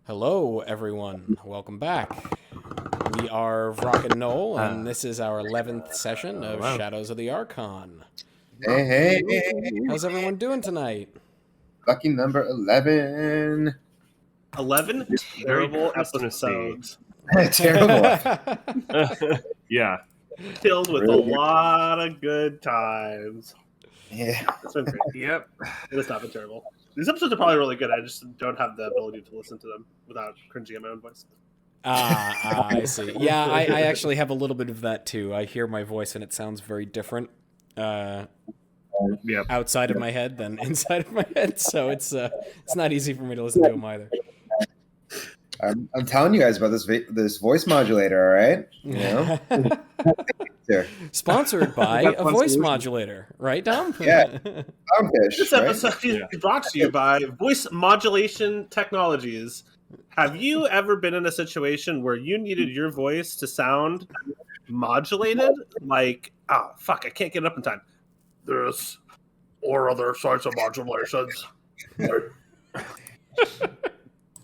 Hello, everyone. Welcome back. We are Vrock'n'Gnoll, and this is our 11th session of Shadows of the Arcan. Hey. How's everyone doing tonight? Lucky number 11. 11 terrible episodes. Terrible. Yeah. Filled with Really? a lot of good times. Yeah. It's been great. Yep. It has not been terrible. These episodes are probably really good. I just don't have the ability to listen to them without cringing at my own voice. I see. Yeah, I actually have a little bit of that too. I hear my voice and it sounds very different outside of my head than inside of my head, so it's not easy for me to listen to them either. I'm telling you guys about this voice modulator, all right? You know? Sponsored by a voice modulator, right, Dom? Yeah. Clownfish, This right? episode is brought to you by Voice Modulation Technologies. Have you ever been in a situation where you needed your voice to sound modulated? Like, oh, fuck, I can't get it up in time. This or other sorts of modulations.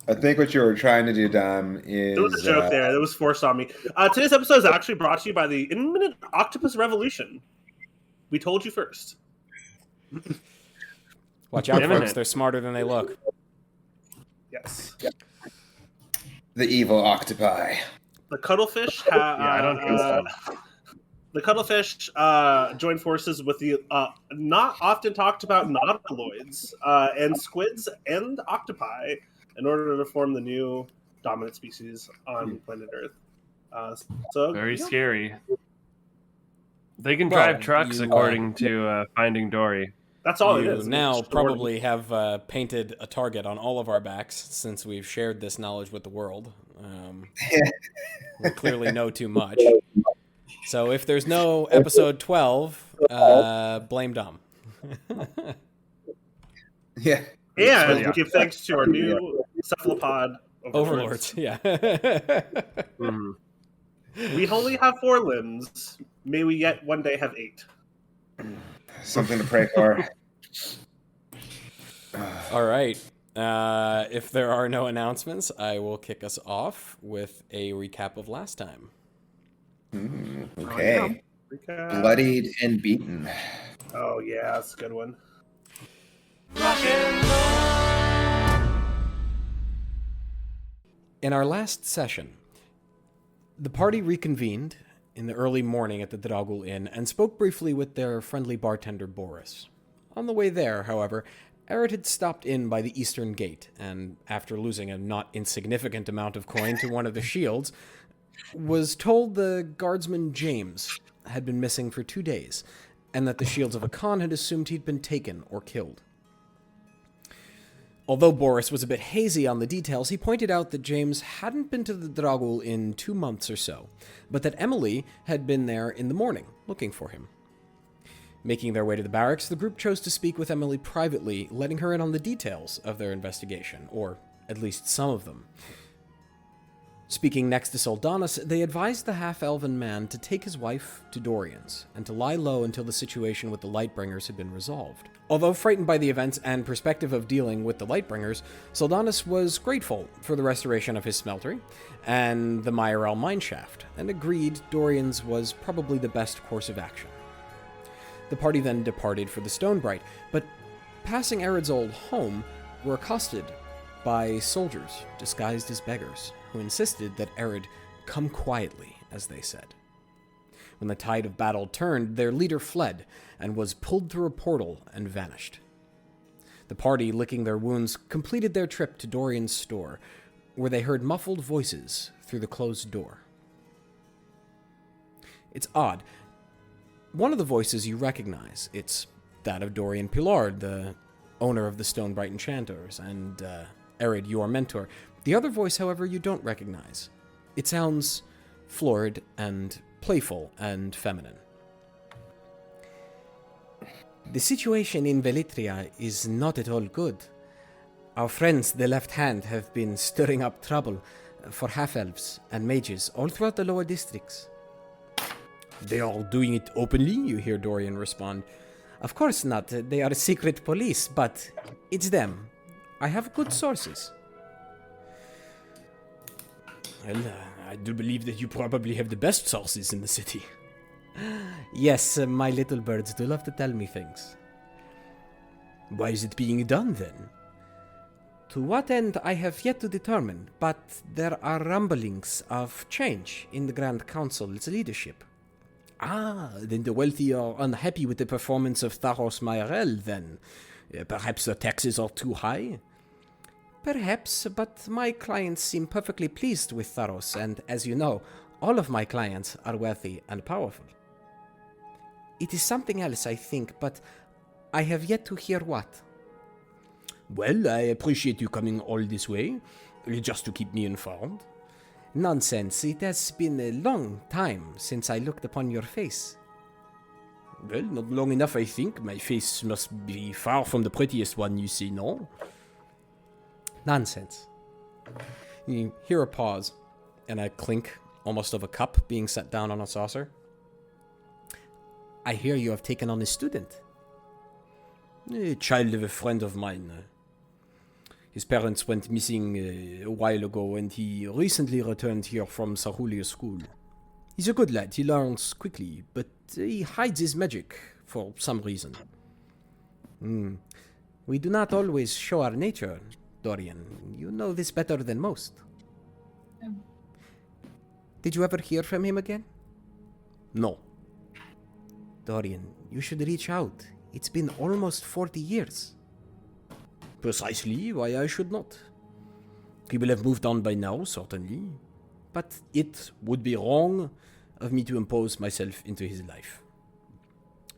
I think what you were trying to do, Dom, is... There was a joke there. That was forced on me. Today's episode is actually brought to you by the imminent octopus revolution. We told you first. Watch out, folks. They're smarter than they look. Yes. The evil octopi. The cuttlefish I don't think so. The cuttlefish joined forces with the not often talked about nautiloids and squids and octopi in order to form the new dominant species on planet Earth. Very scary. They can drive trucks, according to Finding Dory. That's all it You is. now It's probably have painted a target on all of our backs since we've shared this knowledge with the world. We clearly know too much. So if there's no episode 12, blame Dom. Yeah. And give thanks to our new cephalopod Overlords, yeah. We only have 4 limbs. May we yet one day have 8. Something to pray for. All right. If there are no announcements, I will kick us off with a recap of last time. Okay. Bloodied and beaten. Oh, yeah, that's a good one. In our last session, the party reconvened in the early morning at the Dragul Inn and spoke briefly with their friendly bartender Borris. On the way there, however, Eredh had stopped in by the eastern gate, and after losing a not insignificant amount of coin to one of the shields, was told the Guardsman James had been missing for 2 days, and that the Shields of Hakkan had assumed he'd been taken or killed. Although Borris was a bit hazy on the details, he pointed out that James hadn't been to the Dragul in 2 months or so, but that Emily had been there in the morning, looking for him. Making their way to the barracks, the group chose to speak with Emily privately, letting her in on the details of their investigation, or at least some of them. Speaking next to Soldanis, they advised the half-elven man to take his wife to Dorian's, and to lie low until the situation with the Lightbringers had been resolved. Although frightened by the events and perspective of dealing with the Lightbringers, Soldanis was grateful for the restoration of his smeltery and the Miarelle mineshaft, and agreed Dorian's was probably the best course of action. The party then departed for the Stonebright, but passing Eredh's old home, were accosted by soldiers disguised as beggars, who insisted that Eredh come quietly, as they said. When the tide of battle turned, their leader fled and was pulled through a portal and vanished. The party, licking their wounds, completed their trip to Dorian's store, where they heard muffled voices through the closed door. It's odd. One of the voices you recognize. It's that of Dorian Pillard, the owner of the Stonebright Enchanters, and Eredh, your mentor. The other voice, however, you don't recognize. It sounds florid and playful and feminine. The situation in Velitria is not at all good. Our friends, the Left Hand, have been stirring up trouble for half-elves and mages all throughout the lower districts. They are doing it openly, you hear Dorian respond. Of course not. They are secret police, but it's them. I have good sources. Well, I do believe that you probably have the best sources in the city. Yes, my little birds do love to tell me things. Why is it being done, then? To what end, I have yet to determine, but there are rumblings of change in the Grand Council's leadership. Ah, then the wealthy are unhappy with the performance of Tharos Miarelle, then. Perhaps the taxes are too high? Perhaps, but my clients seem perfectly pleased with Tharos, and as you know, all of my clients are wealthy and powerful. It is something else, I think, but I have yet to hear what. Well, I appreciate you coming all this way, just to keep me informed. Nonsense, it has been a long time since I looked upon your face. Well, not long enough, I think. My face must be far from the prettiest one you see, no? Nonsense. You hear a pause, and a clink, almost of a cup being set down on a saucer. I hear you have taken on a student. A child of a friend of mine. His parents went missing a while ago, and he recently returned here from Sahulia school. He's a good lad, he learns quickly, but he hides his magic for some reason. We do not always show our nature, Dorian. You know this better than most. Did you ever hear from him again? No. Dorian, you should reach out. It's been almost 40 years. Precisely why I should not. He will have moved on by now, certainly. But it would be wrong of me to impose myself into his life.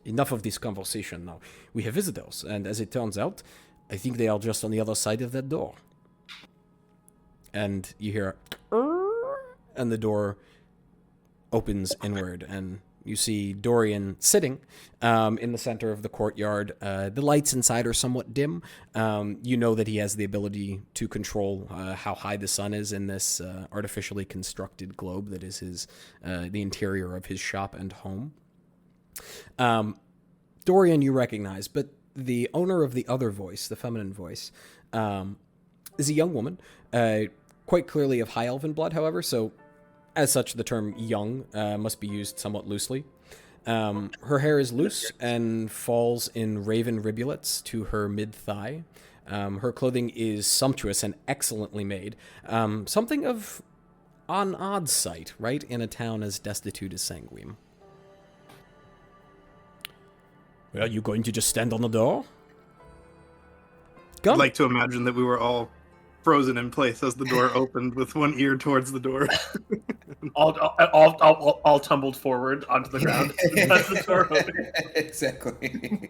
Enough of this conversation now. We have visitors, and as it turns out, I think they are just on the other side of that door. And you hear, and the door opens inward, and you see Dorian sitting in the center of the courtyard. The lights inside are somewhat dim. You know that he has the ability to control how high the sun is in this artificially constructed globe that is his the interior of his shop and home. Dorian you recognize, but the owner of the other voice, the feminine voice, is a young woman, quite clearly of high elven blood, however, so as such, the term young must be used somewhat loosely. Her hair is loose and falls in raven rivulets to her mid-thigh. Her clothing is sumptuous and excellently made. Something of an odd sight, right, in a town as destitute as Sanguine. Well, are you going to just stand on the door? Come. I'd like to imagine that we were all frozen in place as the door opened with one ear towards the door. all tumbled forward onto the ground. That's the door open. Exactly.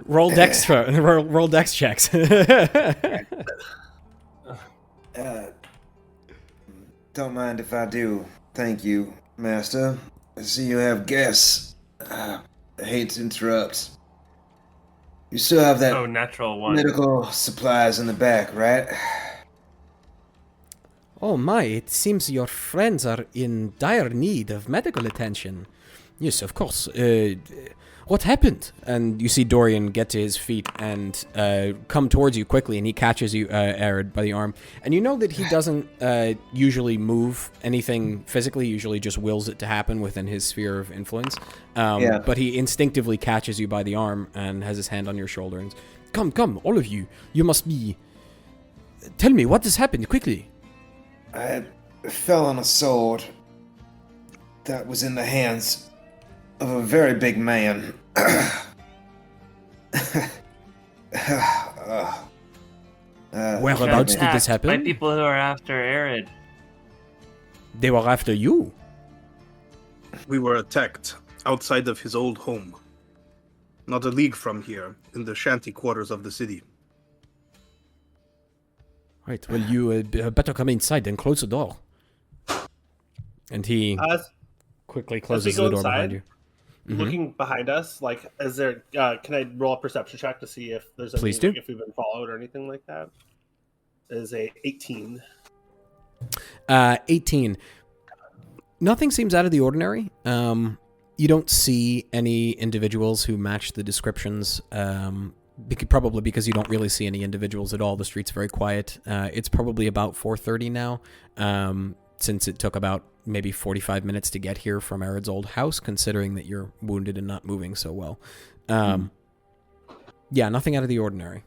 Roll dex checks. Don't mind if I do. Thank you, Master. I see you have guests. I hate to interrupt. You still have that natural one. medical supplies in the back, right? Oh my, it seems your friends are in dire need of medical attention. Yes, of course. What happened? And you see Dorian get to his feet and come towards you quickly, and he catches you, Eredh, by the arm. And you know that he doesn't usually move anything physically, usually just wills it to happen within his sphere of influence. But he instinctively catches you by the arm and has his hand on your shoulder. And come, all of you. You must be... Tell me, what has happened, quickly? I fell on a sword that was in the hands of a very big man. Whereabouts did this happen? By people who are after Eredh. They were after you. We were attacked outside of his old home. Not a league from here, in the shanty quarters of the city. Right, well, you better come inside and close the door. And he quickly closes the door behind you. Looking behind us, like, is there? Can I roll a perception check to see if there's anything, Please do. if we've been followed or anything like that? It is a 18. 18. Nothing seems out of the ordinary. You don't see any individuals who match the descriptions probably because you don't really see any individuals at all. The street's very quiet. It's probably about 4:30 now, since it took about maybe 45 minutes to get here from Eredh's old house, considering that you're wounded and not moving so well. Yeah, nothing out of the ordinary.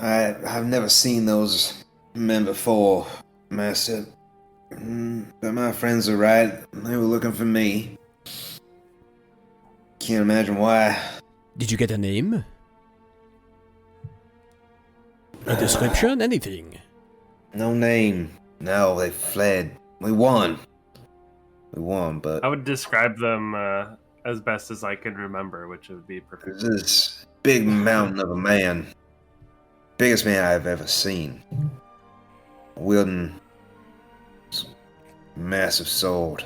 I've never seen those men before, Master. But my friends are right. They were looking for me. Can't imagine why. Did you get a name? A description? Anything? No name. No, they fled. We won. But I would describe them as best as I can remember, which would be perfect. this big mountain of a man. Biggest man I've ever seen. Wielding this massive sword.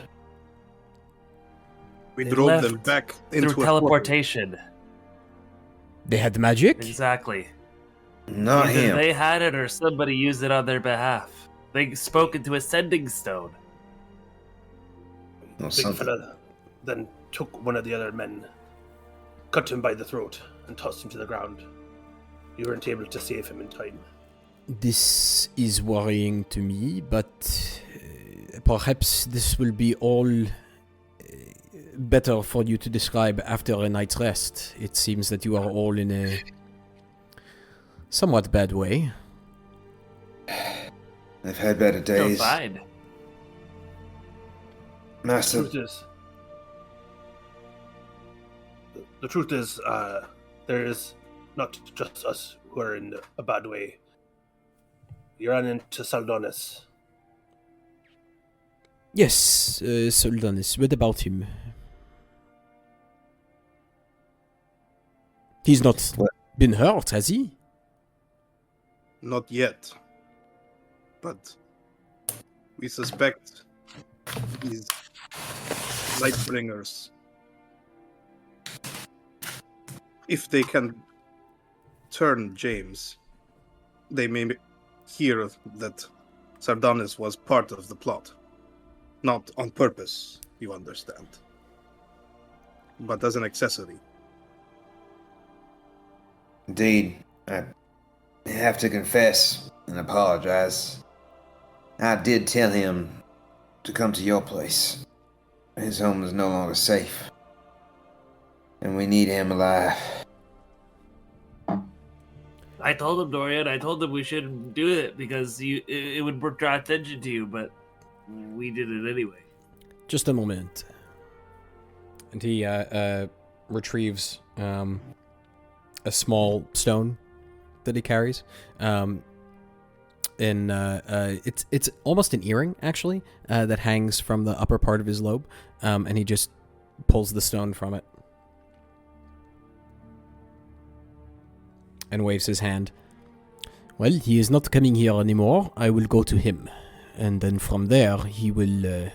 We They drove left them back into through a teleportation. They had magic? Exactly. Not Either him. they had it or somebody used it on their behalf. They spoke into a sending stone. Or Big something. fella then took one of the other men, cut him by the throat, and tossed him to the ground. You weren't able to save him in time. This is worrying to me, but perhaps this will be all better for you to describe after a night's rest. It seems that you are all in a somewhat bad way. I've had better Still days. fine. Master, The truth is, there is not just us who are in a bad way. You ran into Soldanis. Yes, Soldanis. What about him? He's not What? been hurt, has he? Not yet. But we suspect these Lightbringers. If they can turn James, they may hear that Soldanis was part of the plot. Not on purpose, you understand. But as an accessory. indeed, I have to confess and apologize. I did tell him to come to your place. His home is no longer safe. And we need him alive. I told him, Dorian. I told him we shouldn't do it because it would draw attention to you, but we did it anyway. Just a moment. And he retrieves a small stone that he carries. It's almost an earring, actually, that hangs from the upper part of his lobe, and he just pulls the stone from it. And waves his hand. Well, he is not coming here anymore. I will go to him. And then from there, he will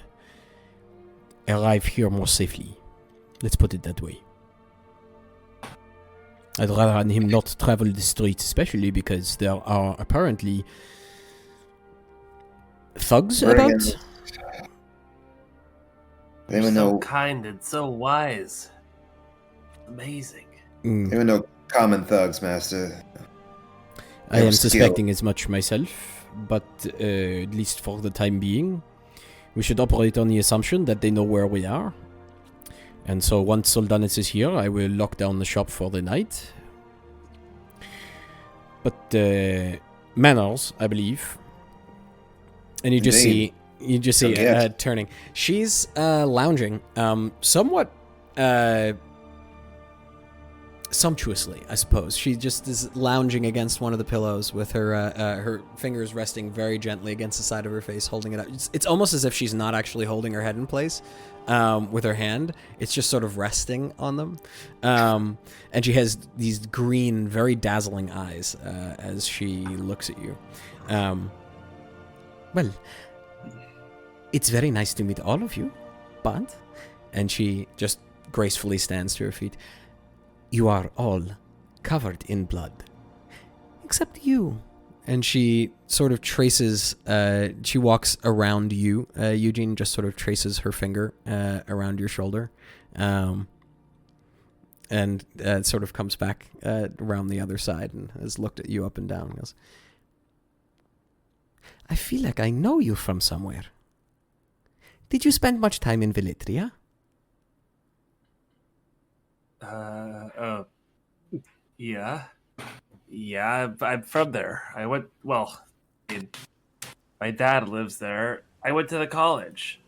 arrive here more safely. Let's put it that way. I'd rather him not travel the streets, especially because there are apparently thugs about. There were So no kind and so wise. Amazing. there were no common thugs, Master. I am Skill. suspecting as much myself, but at least for the time being, we should operate on the assumption that they know where we are. And so once Soldanis is here, I will lock down the shop for the night. But manners, I believe. And you just Indeed. see Yes. turning. She's lounging, somewhat sumptuously, I suppose. She just is lounging against one of the pillows with her her fingers resting very gently against the side of her face, holding it up. It's almost as if she's not actually holding her head in place with her hand. It's just sort of resting on them. And she has these green, very dazzling eyes as she looks at you. Well, it's very nice to meet all of you, but... And she just gracefully stands to her feet. You are all covered in blood. Except you. And she sort of traces, she walks around you. Eugene just sort of traces her finger around your shoulder. And sort of comes back around the other side and has looked at you up and down and goes, I feel like I know you from somewhere. Did you spend much time in Velitria? Yeah. Yeah, I'm from there. I went, my dad lives there. I went to the college.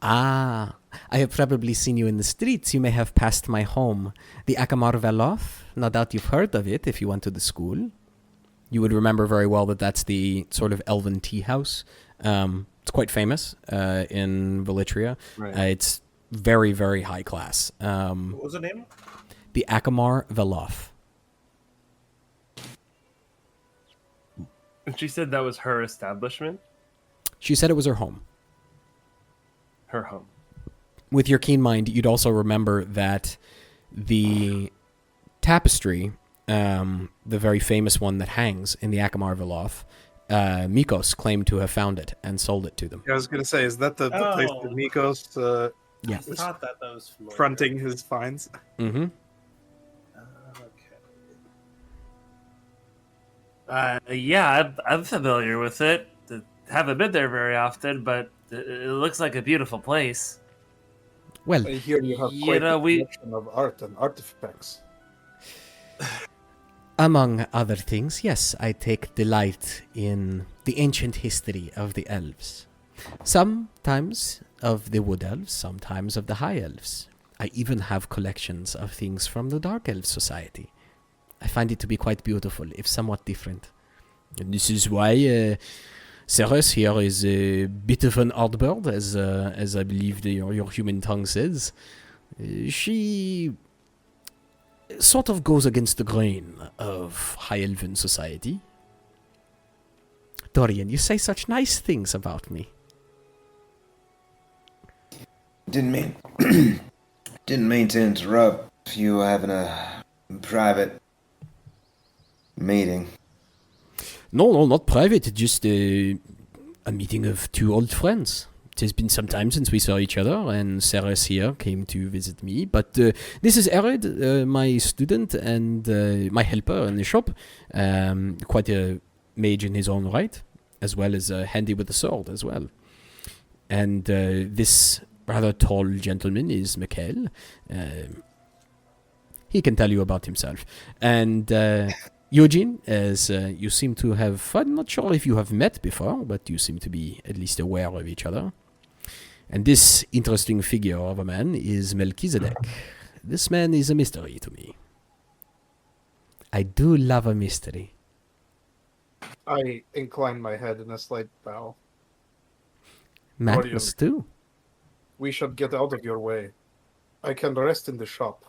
Ah, I have probably seen you in the streets. You may have passed my home. The Akamar Veloth. No doubt you've heard of it if you went to the school. You would remember very well that that's the sort of elven tea house. It's quite famous in Velitria. Right. It's very, very high class. What was the name? The Akamar Veloth. And she said that was her establishment? She said it was her home. Her home. With your keen mind, you'd also remember that the tapestry, the very famous one that hangs in the Akamar Veloth, Mikos claimed to have found it and sold it to them. I was going to say, is that the place that Nikos Yeah. I thought that was familiar. fronting his finds? Mm-hmm. Okay. Yeah, I'm familiar with it. Haven't been there very often, but it looks like a beautiful place. Well, I hear you have You quite know, a we- collection of art and artifacts. among other things, yes, I take delight in the ancient history of the elves. Sometimes of the wood elves, sometimes of the high elves. I even have collections of things from the Dark Elf Society. I find it to be quite beautiful, if somewhat different. And this is why Ceres here is a bit of an odd bird, as I believe your human tongue says. She sort of goes against the grain of high elven society. Dorian, you say such nice things about me. Didn't mean to interrupt you having a private meeting. No, not private, just a meeting of two old friends. It has been some time since we saw each other, and Ceres here came to visit me. But this is Eredh, my student and my helper in the shop. Quite a mage in his own right, as well as handy with the sword as well. And this rather tall gentleman is Mikhail. He can tell you about himself. And Eugene, as you seem to have, I'm not sure if you have met before, but you seem to be at least aware of each other. And this interesting figure of a man is Melchizedek. This man is a mystery to me. I do love a mystery. I incline my head in a slight bow. Magnus too. We should get out of your way. I can rest in the shop.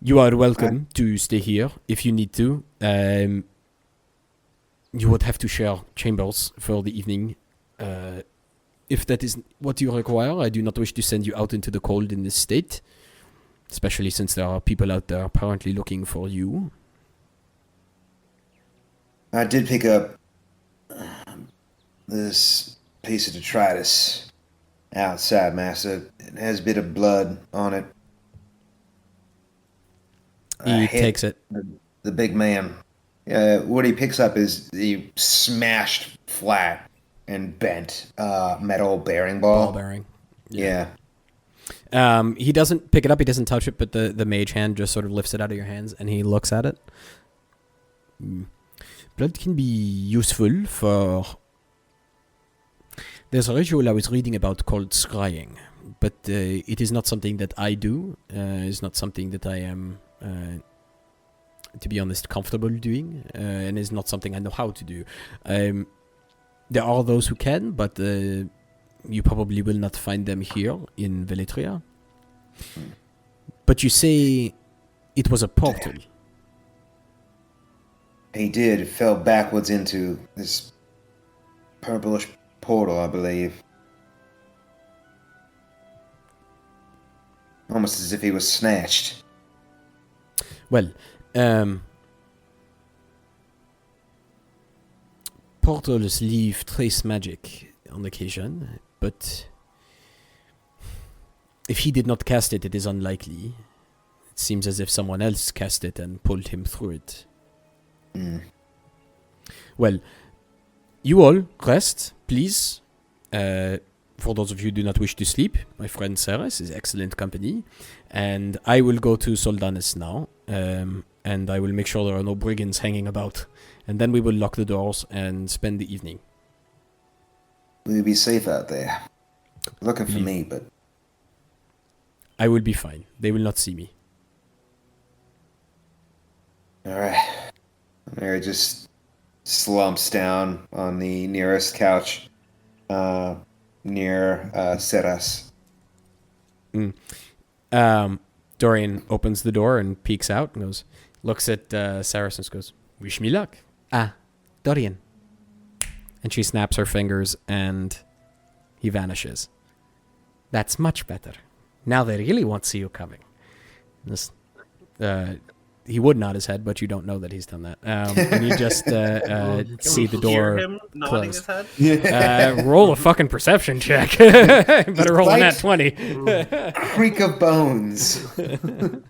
You are welcome to stay here if you need to. You would have to share chambers for the evening. If that is what you require, I do not wish to send you out into the cold in this state, especially since there are people out there apparently looking for you. I did pick up this piece of detritus outside, Master. It has a bit of blood on it. He takes it. The big man. What he picks up is the smashed flat and bent metal bearing ball. Ball bearing. Yeah. He doesn't pick it up, he doesn't touch it, but the mage hand just sort of lifts it out of your hands and he looks at it. Blood can be useful for... There's a ritual I was reading about called scrying, but it is not something that I do. It's not something that I am, to be honest, comfortable doing, and is not something I know how to do. There are those who can, but you probably will not find them here in Velitria. But you say it was a portal. He did. It fell backwards into this purplish portal, I believe. Almost as if he was snatched. Well, portals leave trace magic on occasion, but if he did not cast it, it is unlikely. It seems as if someone else cast it and pulled him through it. Well, you all rest, please. For those of you who do not wish to sleep, my friend Ceres is excellent company. And I will go to Soldanis now. And I will make sure there are no brigands hanging about. And then we will lock the doors and spend the evening. Will you be safe out there? Looking for me, but... I will be fine. They will not see me. Alright. Mary just slumps down on the nearest couch near Ceres. Dorian opens the door and peeks out and goes, looks at Ceres and goes, wish me luck. Ah, Dorian. And she snaps her fingers and he vanishes. That's much better. Now they really won't see you coming. This, he would nod his head, but you don't know that he's done that. And you just see the door him nodding close. his head? Roll a fucking perception check. Better roll a nat 20. Creak of bones. The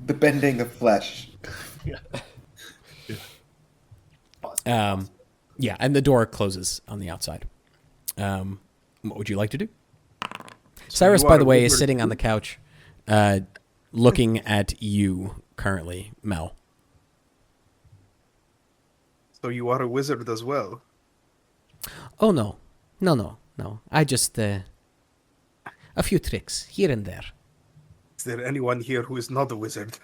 bending of flesh. Yeah, and the door closes on the outside. What would you like to do? Cyrus, by the way, is sitting on the couch, looking at you currently, Mel. So you are a wizard as well? Oh, no. No. I just, a few tricks, here and there. Is there anyone here who is not a wizard?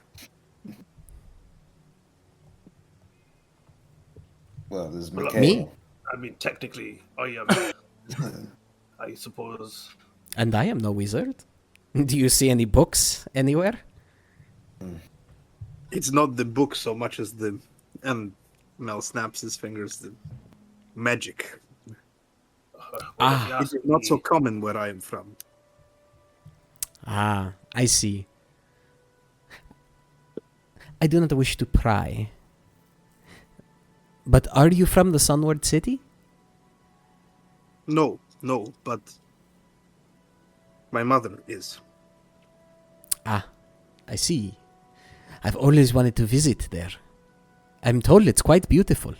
Well, there's Well, Mikhail. Me? I mean, technically, I am. I suppose. And I am no wizard. Do you see any books anywhere? It's not the book so much as the... And Mel snaps his fingers. The magic. It is not so common where I am from. Ah, I see. I do not wish to pry. But are you from the Sunward City? No, but my mother is. Ah, I see. I've always wanted to visit there. I'm told it's quite beautiful.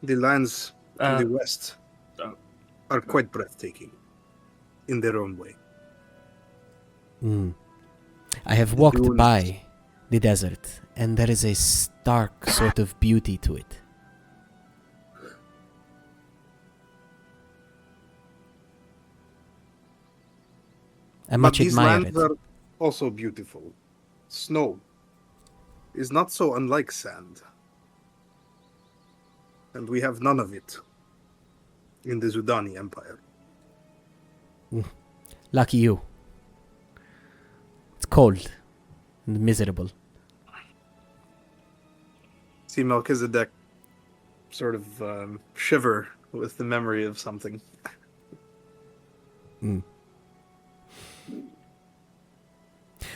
The lands to the west are quite breathtaking in their own way. I have walked by the desert, and there is a stark sort of beauty to it. I much But these admire lands it. are also beautiful. Snow is not so unlike sand. And we have none of it in the Zudani Empire. Lucky you. It's cold and miserable. See Melchizedek sort of shiver with the memory of something.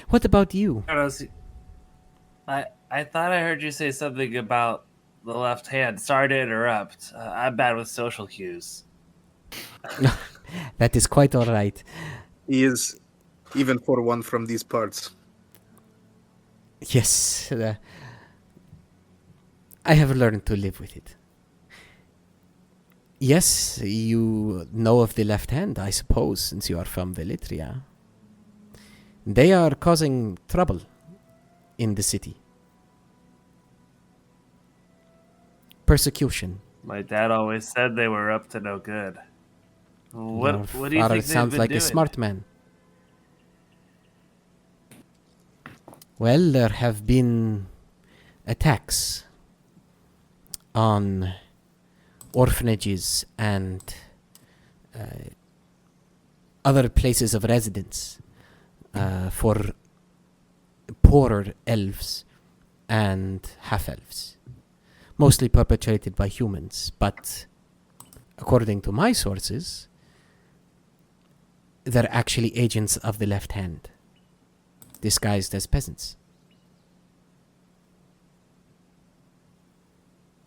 What about you? I thought I heard you say something about the left hand. Sorry to interrupt. I'm bad with social cues. That is quite all right. He is, even for one from these parts. Yes, I have learned to live with it. Yes, you know of the left hand, I suppose, since you are from Velitria. They are causing trouble in the city. Persecution. My dad always said they were up to no good. What Your do you father think they've sounds been like doing? a smart man. Well, there have been attacks on orphanages and other places of residence for poorer elves and half-elves, mostly perpetrated by humans, but according to my sources, they're actually agents of the left hand, disguised as peasants.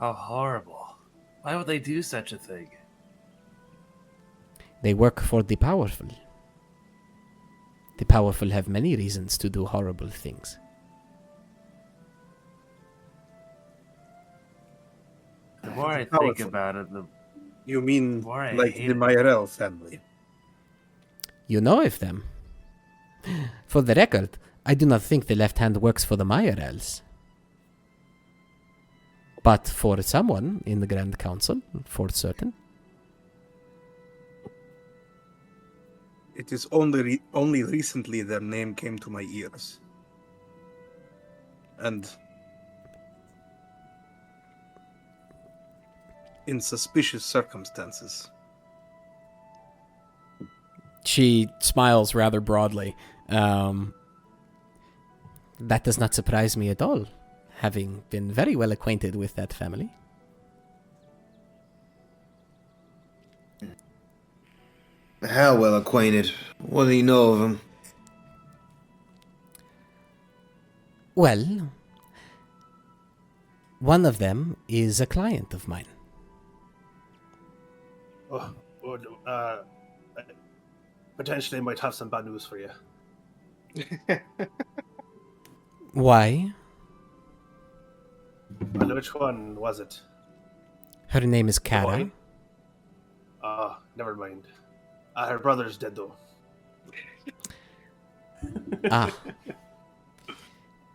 How horrible. Why would they do such a thing? They work for the powerful. The powerful have many reasons to do horrible things. The more I think Powerful. about it, the You mean more I like hate the it. Miarelle family? You know of them. For the record, I do not think the left hand works for the Miarelles. But for someone in the Grand Council, for certain. It is only recently their name came to my ears. And in suspicious circumstances. She smiles rather broadly. That does not surprise me at all, having been very well acquainted with that family. How well acquainted? What do you know of him? Well, one of them is a client of mine. Potentially might have some bad news for you. Why? And which one was it? Her name is Kara. Never mind. Her brother's dead though. Ah.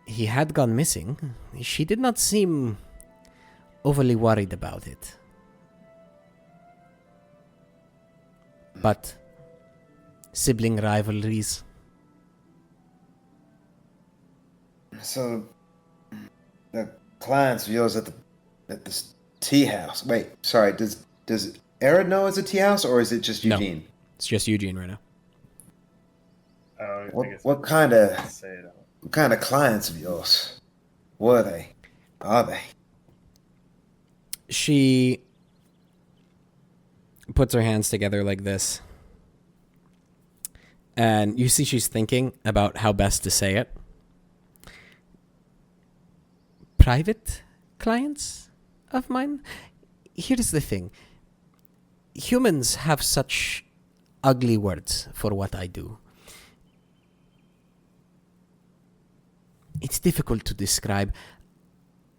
He had gone missing. She did not seem overly worried about it. But sibling rivalries. So, the clients of yours at the tea house. Wait, sorry. Does Eredh know it's a tea house, or is it just No. Eugene? It's just Eugene right now. What kind of clients of yours were they? Are they? She puts her hands together like this. And you see she's thinking about how best to say it. Private clients of mine? Here's the thing. Humans have such ugly words for what I do. It's difficult to describe.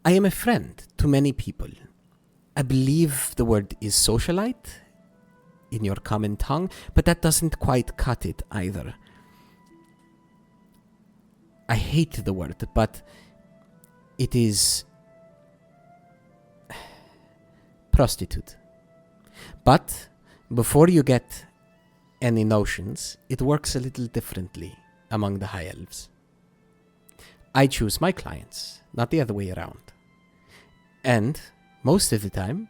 I am a friend to many people. I believe the word is socialite in your common tongue, but that doesn't quite cut it either. I hate the word, but it is prostitute. But before you get any notions, it works a little differently among the high elves. I choose my clients, not the other way around. And most of the time,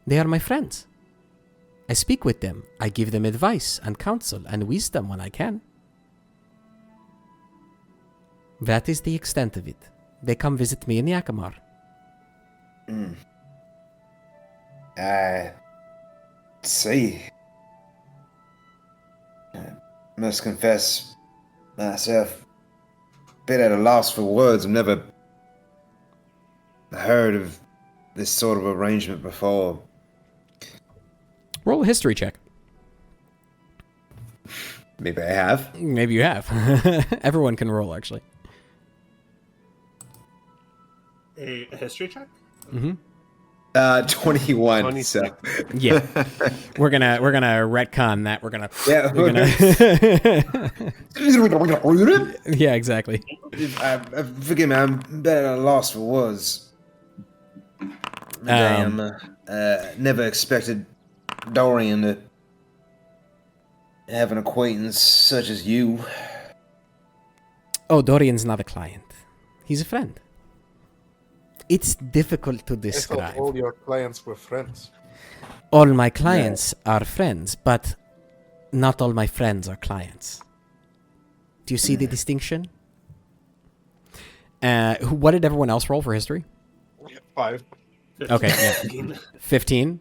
they are my friends. I speak with them. I give them advice and counsel and wisdom when I can. That is the extent of it. They come visit me in Yakimar. I see. I must confess myself a bit at a loss for words. I've never heard of this sort of arrangement before. Roll a history check. Maybe I have. Maybe you have. Everyone can roll, actually. A history check? 21. 26. So. Yeah. we're gonna retcon that. Yeah, exactly. Forgive me, I'm a bit at a loss for words. Damn. Never expected Dorian to have an acquaintance such as you. Oh, Dorian's not a client. He's a friend. It's difficult to I thought describe. all your clients were friends. All my clients are friends, but not all my friends are clients. Do you see the distinction? What did everyone else roll for history? 5. Okay, yeah. 15?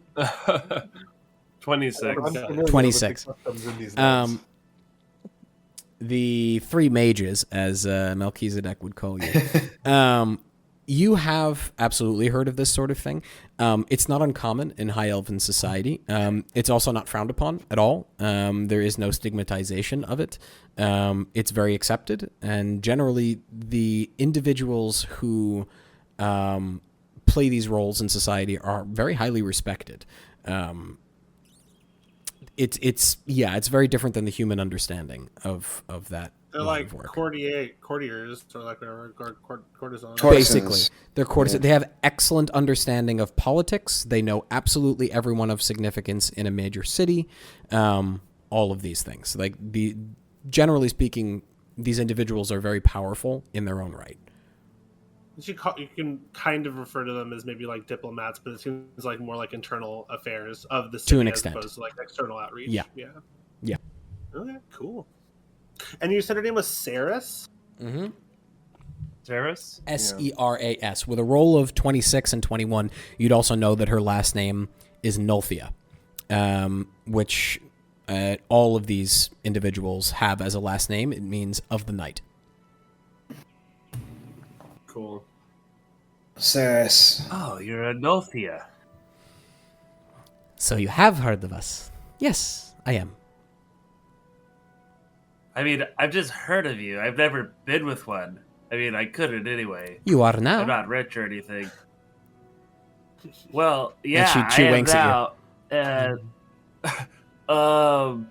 26. I'm familiar with 26. the customs in these lands. The three mages, as Melchizedek would call you, You have absolutely heard of this sort of thing. It's not uncommon in High Elven society. It's also not frowned upon at all. There is no stigmatization of it. It's very accepted, and generally the individuals who play these roles in society are very highly respected. It's very different than the human understanding of that. They're like courtiers, or like whatever, courtesans. Basically, they're courtesans. They have excellent understanding of politics. They know absolutely everyone of significance in a major city. All of these things. Like generally speaking, these individuals are very powerful in their own right. You can kind of refer to them as maybe like diplomats, but it seems like more like internal affairs of the city to an as extent, opposed to like external outreach. Yeah. Okay, cool. And you said her name was Saris? Mm-hmm. Saris? Seras. With a roll of 26 and 21, you'd also know that her last name is Nulthia, which all of these individuals have as a last name. It means of the night. Cool. Saris. Oh, you're a Nulthia. So you have heard of us? Yes, I am. I mean, I've just heard of you. I've never been with one. I mean, I couldn't anyway. You are now. I'm not rich or anything. Well, yeah, and she I winks am at now.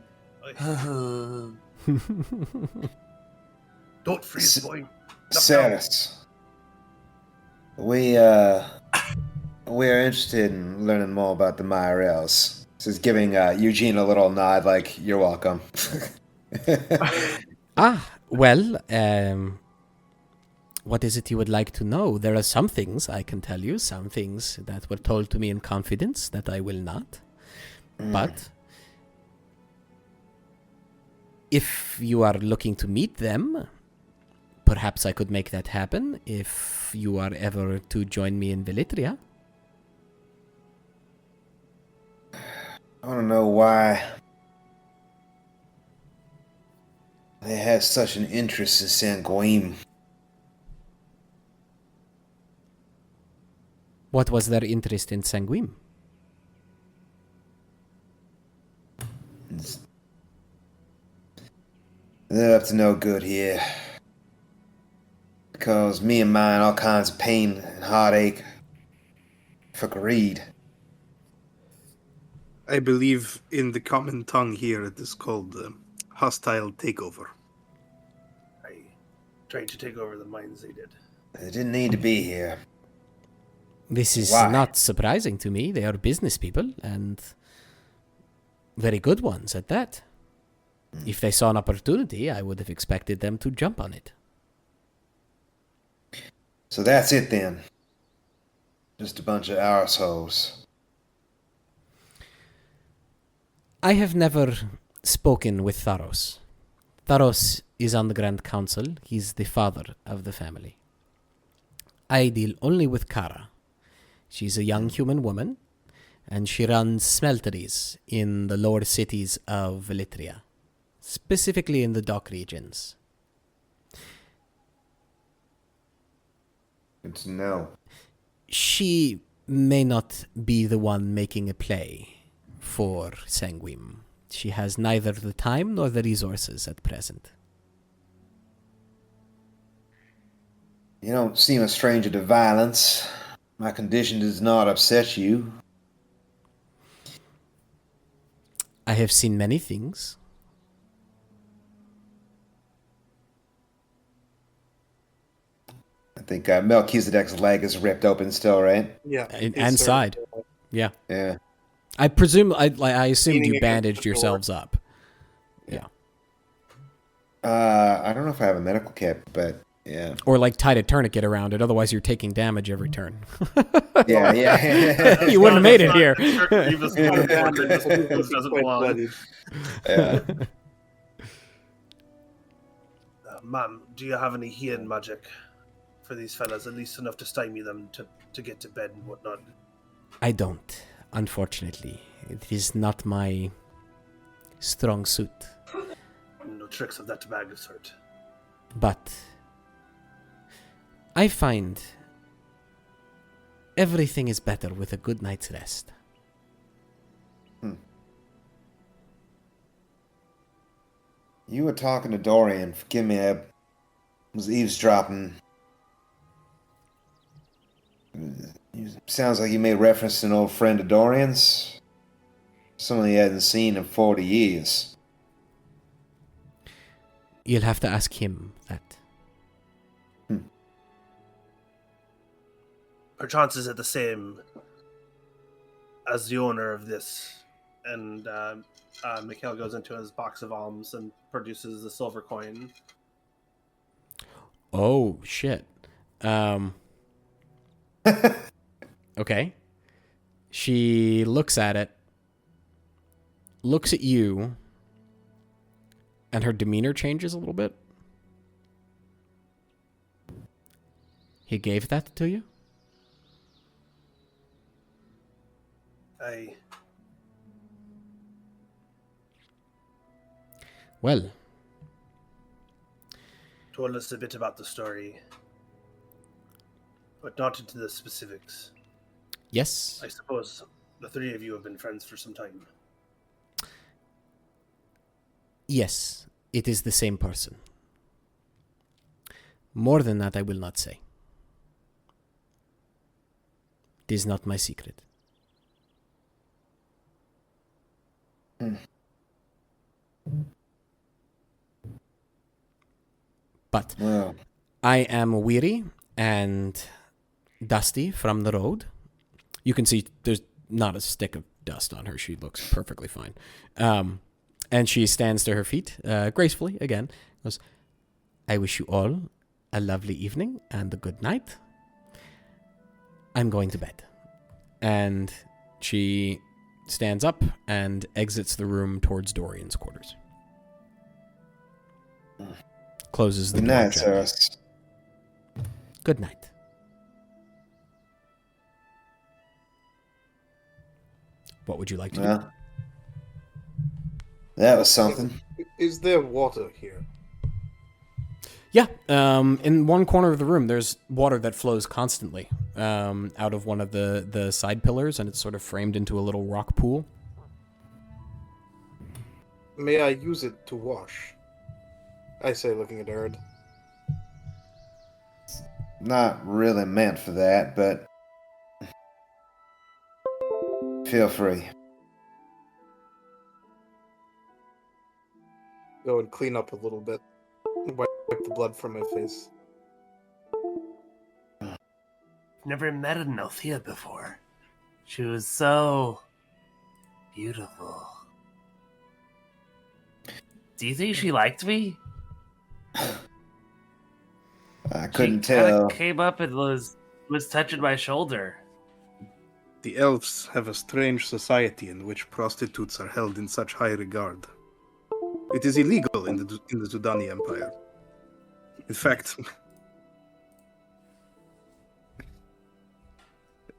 Don't freeze, boy. Saris. We are interested in learning more about the Miarelles. This is giving Eugene a little nod like, you're welcome. Well, what is it you would like to know? There are some things I can tell you, some things that were told to me in confidence that I will not. But if you are looking to meet them, perhaps I could make that happen if you are ever to join me in Velitria. I want to know why they have such an interest in Sanguine. What was their interest in Sanguine? They're up to no good here. Cause me and mine all kinds of pain and heartache for greed. I believe in the common tongue here it is called hostile takeover. I tried to take over the mines they did. They didn't need to be here. This is Why? not surprising to me. They are business people, and very good ones at that. If they saw an opportunity, I would have expected them to jump on it. So that's it then. Just a bunch of arseholes. I have never spoken with Tharos. Tharos is on the Grand Council. He's the father of the family. I deal only with Kara. She's a young human woman, and she runs smelteries in the lower cities of Velitria, specifically in the dock regions. Good to know. She may not be the one making a play for Sanguine. She has neither the time nor the resources at present. You don't seem a stranger to violence. My condition does not upset you. I have seen many things. I think Melchizedek's leg is ripped open still, right? Yeah. And side. Yeah. Yeah. I presume, I assumed Leaning you against bandaged the door. yourselves up. Yeah. I don't know if I have a medical kit, but yeah. Or like tied a tourniquet around it, otherwise you're taking damage every turn. Yeah. You wouldn't have made it here. Doesn't belong. Yeah. Ma'am, do you have any healing magic for these fellas? At least enough to stymie them to get to bed and whatnot. I don't, unfortunately. It is not my strong suit. No tricks of that bag of sort. But I find Everything is better with a good night's rest. You were talking to Dorian. Forgive me, I was eavesdropping. Sounds like you made reference to an old friend of Dorian's. Someone he hadn't seen in 40 years. You'll have to ask him that. Perchance is it the same as the owner of this? And Mikhail goes into his box of alms and produces a silver coin. Oh, shit. Okay. She looks at it, looks at you, and her demeanor changes a little bit. He gave that to you? Well, Told us a bit about the story, but not into the specifics. yes. I suppose the three of you have been friends for some time. Yes, it is the same person. More than that, I will not say. It is not my secret. But Well, I am weary and dusty from the road. You can see there's not a stick of dust on her. She looks perfectly fine. And she stands to her feet gracefully again. Goes, I wish you all a lovely evening and a good night. I'm going to bed. And she stands up and exits the room towards Dorian's quarters. Closes the good door night, gently. sir. Good night. What would you like to do? Well, that was something. Is there water here? Yeah, in one corner of the room, there's water that flows constantly out of one of the side pillars, and it's sort of framed into a little rock pool. May I use it to wash? I say, looking at Ered. Not really meant for that, but feel free. Go and clean up a little bit. Wipe the blood from my face. Never met an Althea before. She was so beautiful. Do you think she liked me? I couldn't She kinda tell. came up and was touching my shoulder. The elves have a strange society in which prostitutes are held in such high regard. It is illegal in the Zudani Empire. In fact,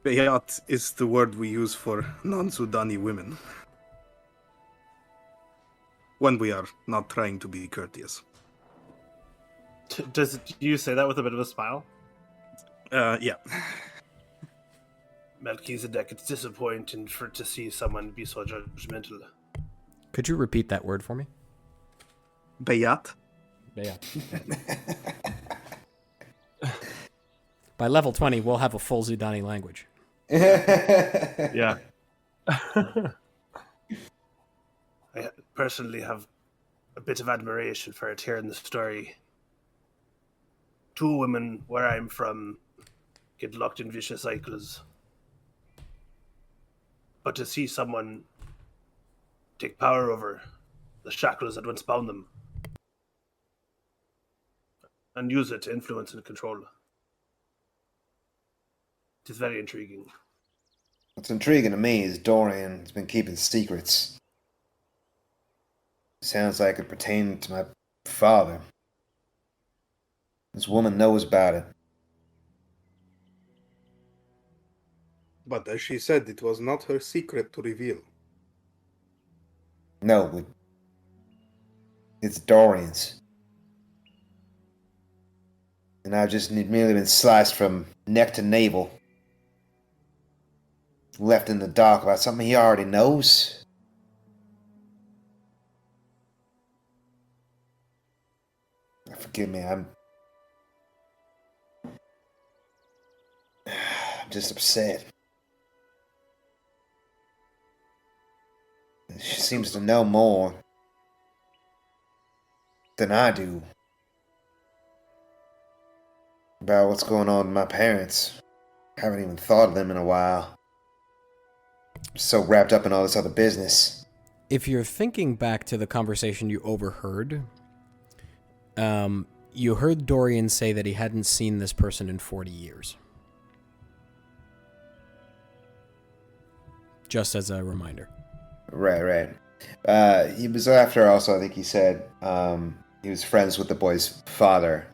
Bayat is the word we use for non-Zudani women. When we are not trying to be courteous. Do you say that with a bit of a smile? Yeah. Melchizedek, it's disappointing to see someone be so judgmental. Could you repeat that word for me? Bayat? Yeah. By level 20, we'll have a full Zudani language. Yeah. I personally have a bit of admiration for it here in the story. Two women where I'm from get locked in vicious cycles. But to see someone take power over the shackles that once bound them and use it to influence and control, it is very intriguing. What's intriguing to me is Dorian has been keeping secrets. Sounds like it pertained to my father. This woman knows about it. But as she said, it was not her secret to reveal. No, it's Dorian's. And I've just merely been sliced from neck to navel. left in the dark about something he already knows? Forgive me, I'm just upset. She seems to know more than I do about what's going on with my parents. Haven't even thought of them in a while. I'm so wrapped up in all this other business. If you're thinking back to the conversation you overheard, you heard Dorian say that he hadn't seen this person in 40 years. Just as a reminder. Right. He was after also, I think he said, he was friends with the boy's father.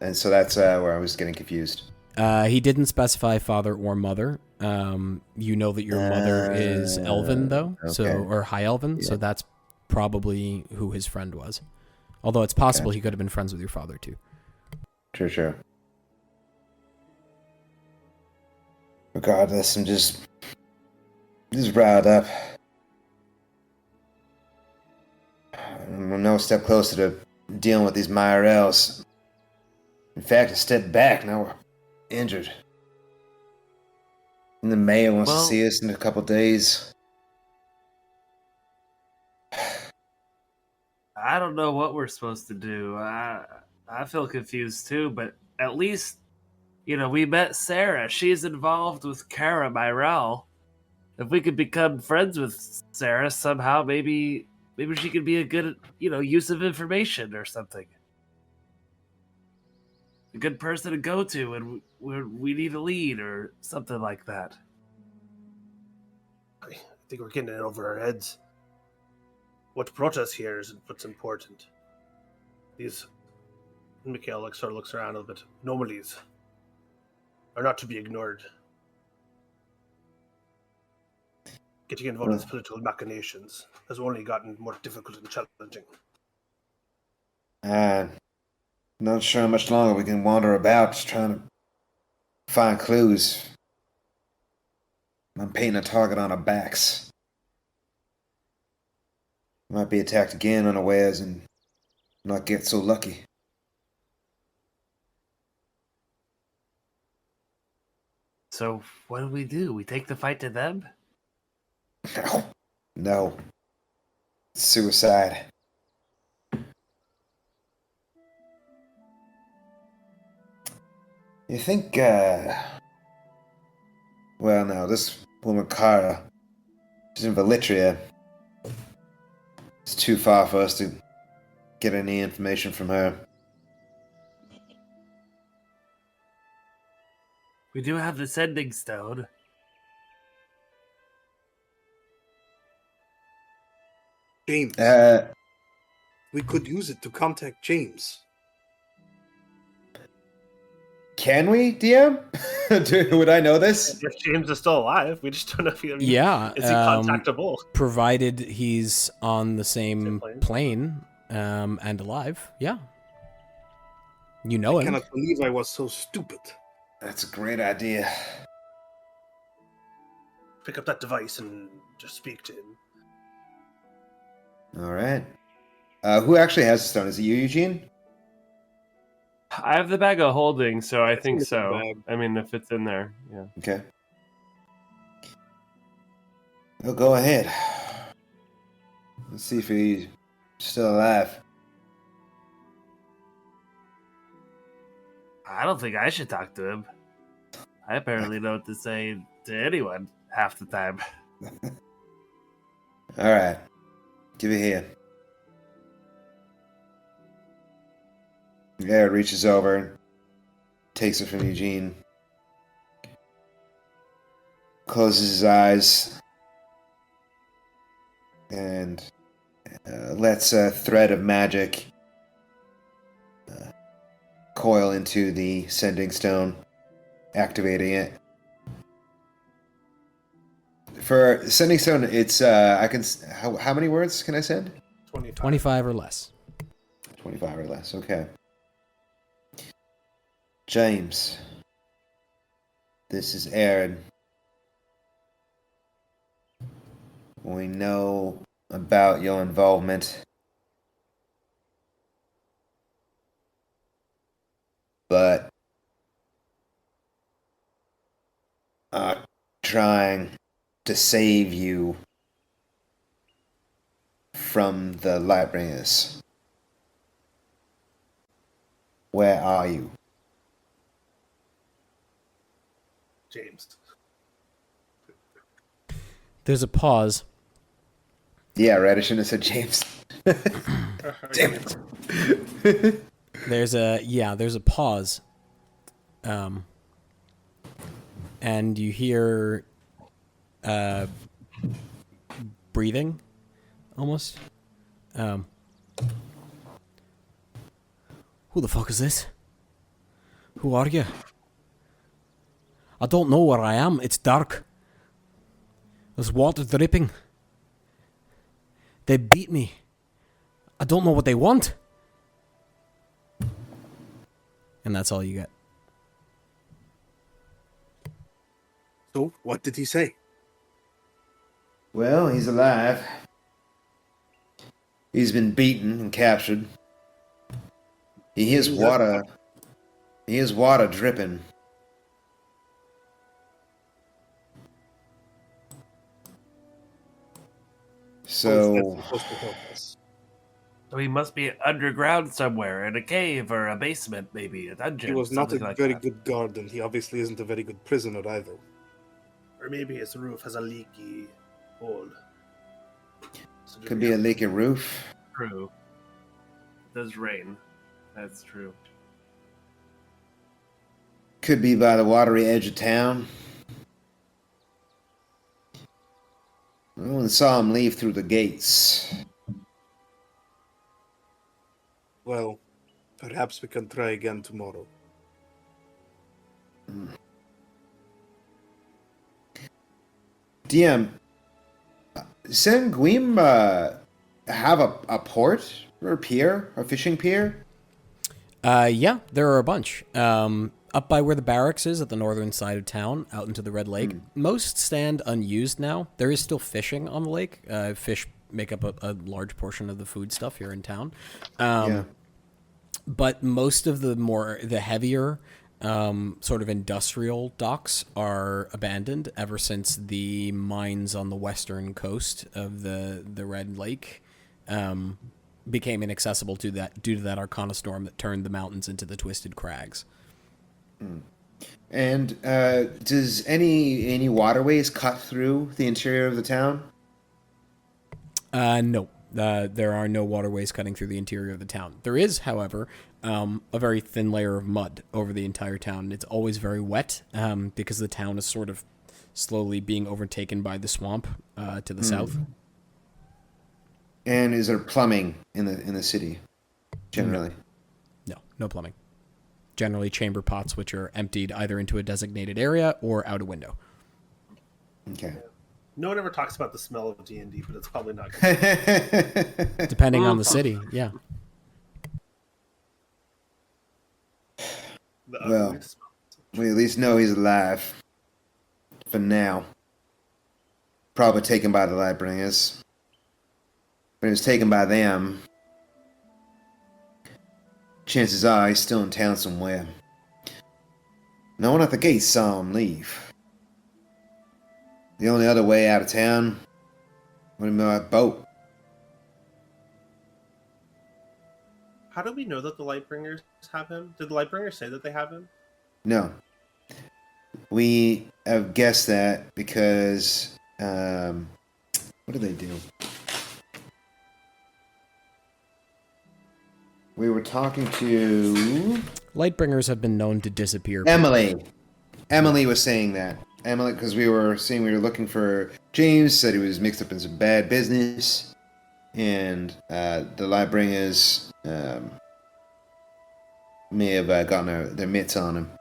And so that's where I was getting confused. He didn't specify father or mother. You know that your mother is Elven, though, okay. or High Elven, so that's probably who his friend was. Although it's possible he could have been friends with your father, too. Sure. Regardless, I'm just riled up. I'm no step closer to dealing with these Miarelles. In fact, a step back, now we're injured. And the mayor wants to see us in a couple days. I don't know what we're supposed to do. I feel confused too, but at least, we met Sarah. She's involved with Kara Miarelle. If we could become friends with Sarah somehow, maybe she could be a good, use of information or something. A good person to go to and we need a lead or something like that. I think we're getting it over our heads. What brought us here is what's important. Mikhail sort of looks around a little bit. Anomalies are not to be ignored. Getting involved in these political machinations has only gotten more difficult and challenging. Not sure how much longer we can wander about just trying to find clues. I'm painting a target on our backs. Might be attacked again unawares and not get so lucky. So what do? We take the fight to them? No. Suicide. You think, well, no, this woman, Kara, she's in Velitria. It's too far for us to get any information from her. We do have the sending stone. James. We could use it to contact James. Can we, DM? Would I know this? If James is still alive, we just don't know if he is he contactable. Provided he's on the same plane and alive. Yeah. You know him. I cannot believe I was so stupid. That's a great idea. Pick up that device and just speak to him. All right. Who actually has the stone? Is it you, Eugene? I have the bag of holding, so I think it's in the so. bag. I mean, if it's in there, yeah. Okay. Well, go ahead. Let's see if he's still alive. I don't think I should talk to him. I apparently know what to say to anyone half the time. All right. Give it here. Eredh reaches over, takes it from Eugene, closes his eyes, and lets a thread of magic coil into the sending stone, activating it. For sending stone, it's how many words can I send? 25 or less. 25 or less. Okay. James, this is Eredh. We know about your involvement. But trying to save you from the Lightbringers. Where are you? James. There's a pause. Yeah, right. I shouldn't have said James. Damn it. There's a pause. And you hear breathing almost. Who the fuck is this? Who are you? I don't know where I am. It's dark. There's water dripping. They beat me. I don't know what they want. And that's all you get. So, what did he say? Well, he's alive. He's been beaten and captured. He hears water. He hears water dripping. So, That's supposed to help us. So he must be underground somewhere, in a cave or a basement, maybe a dungeon. He was not a something like very that. good guard, and he obviously isn't a very good prisoner either. Or maybe his roof has a leaky hole. So could be a leaky roof. True. It does rain. That's true. Could be by the watery edge of town. No one saw him leave through the gates. Well, perhaps we can try again tomorrow. DM, Sanguim have a port or a pier, a fishing pier? Yeah, there are a bunch. Up by where the barracks is at the northern side of town, out into the Red Lake. Most stand unused now. There is still fishing on the lake. Fish make up a large portion of the food stuff here in town. Yeah. But most of the heavier sort of industrial docks are abandoned ever since the mines on the western coast of the Red Lake became inaccessible due to that Arcana storm that turned the mountains into the Twisted Crags. And does any waterways cut through the interior of the town? No. There are no waterways cutting through the interior of the town. There is, however, a very thin layer of mud over the entire town. It's always very wet because the town is sort of slowly being overtaken by the swamp to the south. And is there plumbing in the city generally? No plumbing. Generally chamber pots which are emptied either into a designated area or out a window. Okay. No one ever talks about the smell of D&D, but it's probably not good. Depending on the city, yeah. Well, we at least know he's alive. For now. Probably taken by the Lightbringers. But he was taken by them. Chances are he's still in town somewhere. No one at the gate saw him leave. The only other way out of town would have been by boat. How do we know that the Lightbringers have him? Did the Lightbringers say that they have him? No. We have guessed that because... what do they do? We were talking to... Lightbringers have been known to disappear. Emily. Emily was saying that. Emily, because we were looking for James, said he was mixed up in some bad business, and the Lightbringers may have gotten their mitts on him.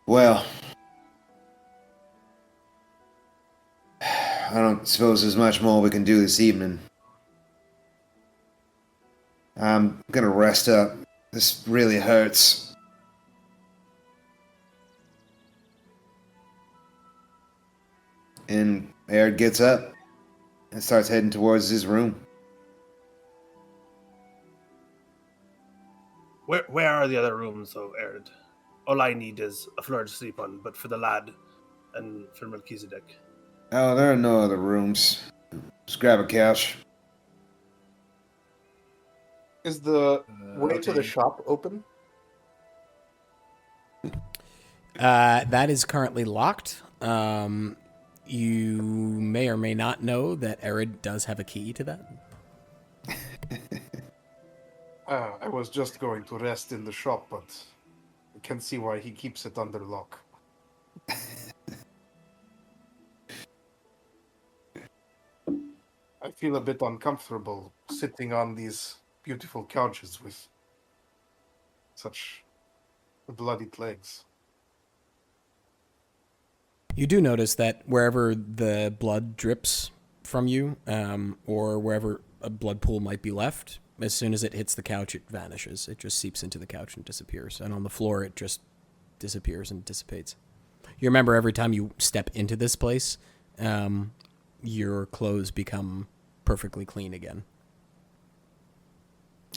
Well, I don't suppose there's much more we can do this evening. I'm gonna rest up. This really hurts. And Eredh gets up and starts heading towards his room. Where are the other rooms, though, Eredh? All I need is a floor to sleep on, but for the lad and for Melchizedek. Oh, there are no other rooms. Just grab a couch. Is the way to the okay. shop open? That is currently locked. You may or may not know that Eredh does have a key to that. I was just going to rest in the shop, but I can see why he keeps it under lock. I feel a bit uncomfortable sitting on these beautiful couches with such bloodied legs. You do notice that wherever the blood drips from you, or wherever a blood pool might be left, as soon as it hits the couch, it vanishes. It just seeps into the couch and disappears. And on the floor, it just disappears and dissipates. You remember every time you step into this place, your clothes become perfectly clean again.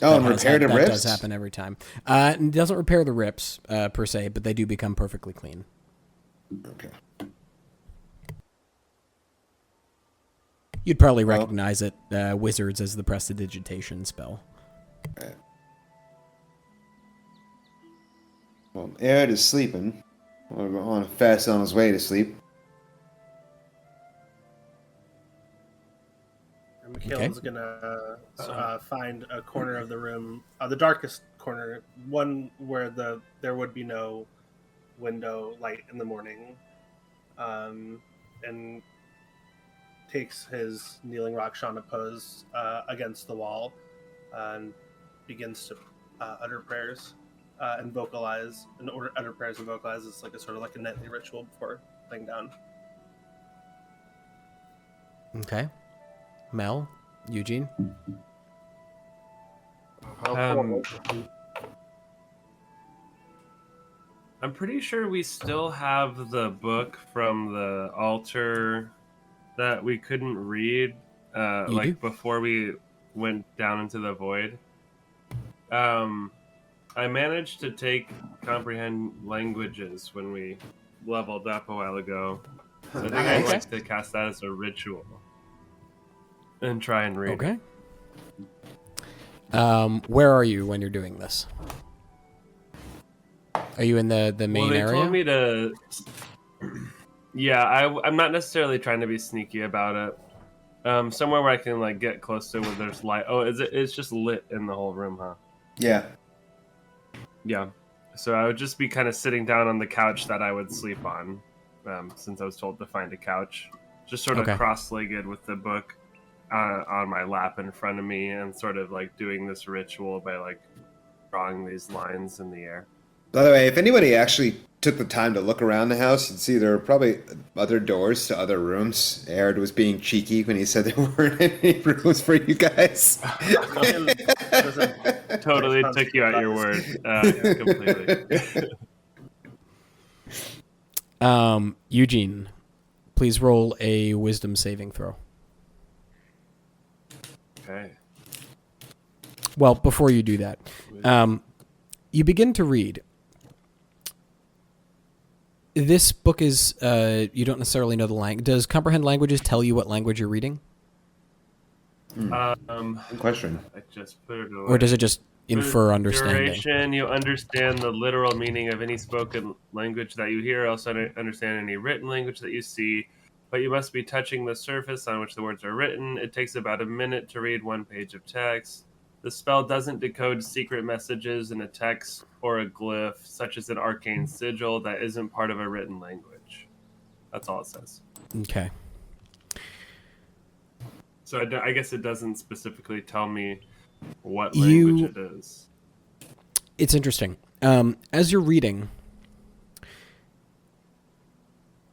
Oh, and repair the that rips? does happen every time. It doesn't repair the rips, per se, but they do become perfectly clean. Okay. You'd probably recognize it, wizards, as the prestidigitation spell. Right. Well, Eredh is sleeping. Or on fast on his way to sleep. And Mikhail's gonna find a corner of the room, the darkest corner, one where there would be no window light in the morning, and takes his kneeling Rakshana pose against the wall and begins to utter prayers and vocalize. In order utter prayers and vocalize, it's like a sort of like a nightly ritual before laying down. Okay. Mel? Eugene? I'm pretty sure we still have the book from the altar that we couldn't read, before we went down into the void. I managed to take comprehend languages when we leveled up a while ago. So I think I'd like to cast that as a ritual and try and read. Okay. Where are you when you're doing this? Are you in the main area? Well, they told me to... Yeah, I'm not necessarily trying to be sneaky about it. Somewhere where I can like get close to where there's light. Oh, it's just lit in the whole room, huh? Yeah. Yeah. So I would just be kind of sitting down on the couch that I would sleep on, since I was told to find a couch. Just sort of cross-legged with the book on my lap in front of me, and sort of like doing this ritual by like drawing these lines in the air. By the way, if anybody actually took the time to look around the house, you'd see there were probably other doors to other rooms. Eredh was being cheeky when he said there weren't any rooms for you guys. Totally took you at your word. Completely. Eugene, please roll a wisdom saving throw. Okay. Well, before you do that, you begin to read. This book is, you don't necessarily know the language. Does comprehend languages tell you what language you're reading? Good question. I just put it away. Or does it just infer understanding? Duration, you understand the literal meaning of any spoken language that you hear, also understand any written language that you see, but you must be touching the surface on which the words are written. It takes about a minute to read one page of text. The spell doesn't decode secret messages in a text or a glyph, such as an arcane sigil that isn't part of a written language. That's all it says. Okay. So I guess it doesn't specifically tell me what language it is. It's interesting. As you're reading,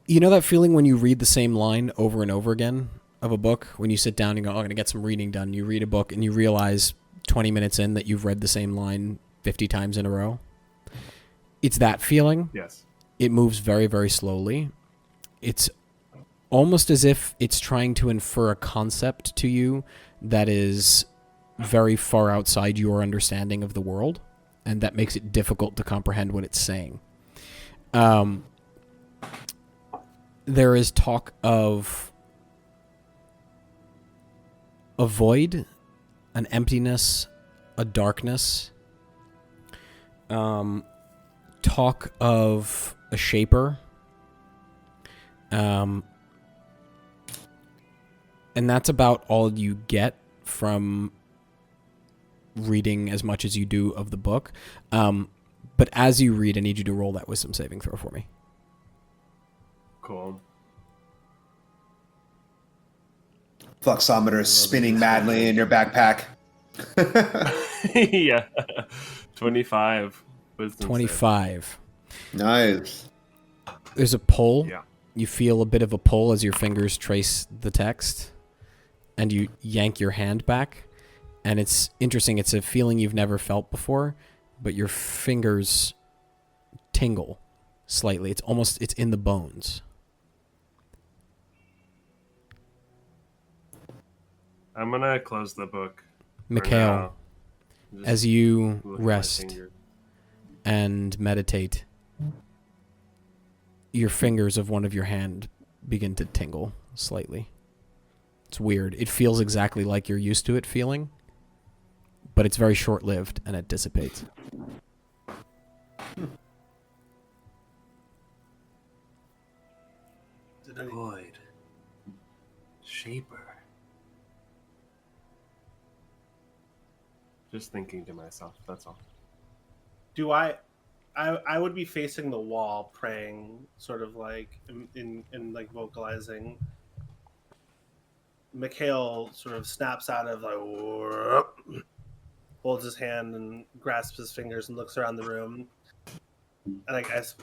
you know that feeling when you read the same line over and over again of a book? When you sit down and go, I'm going to get some reading done. You read a book and you realize 20 minutes in that you've read the same line 50 times in a row. It's that feeling. Yes. It moves very, very slowly. It's almost as if it's trying to infer a concept to you that is very far outside your understanding of the world, and that makes it difficult to comprehend what it's saying. There is talk of a void, an emptiness, a darkness. Talk of a shaper. And that's about all you get from reading as much as you do of the book. But as you read, I need you to roll that wisdom saving throw for me. Cool. Fluxometer is spinning madly in your backpack. Yeah. 25. Wisdom 25. Nice. There's a pull. Yeah. You feel a bit of a pull as your fingers trace the text, and you yank your hand back. And it's interesting. It's a feeling you've never felt before, but your fingers tingle slightly. It's in the bones. I'm gonna close the book. Mikhail, as you look at my rest finger. and meditate, your fingers of one of your hand begin to tingle slightly. It's weird. It feels exactly like you're used to it feeling, but it's very short-lived and it dissipates. Void. Shaper. Just thinking to myself, that's all. Do I would be facing the wall, praying, sort of like in like vocalizing. Mikhail sort of snaps out of like, holds his hand and grasps his fingers and looks around the room. And I guess,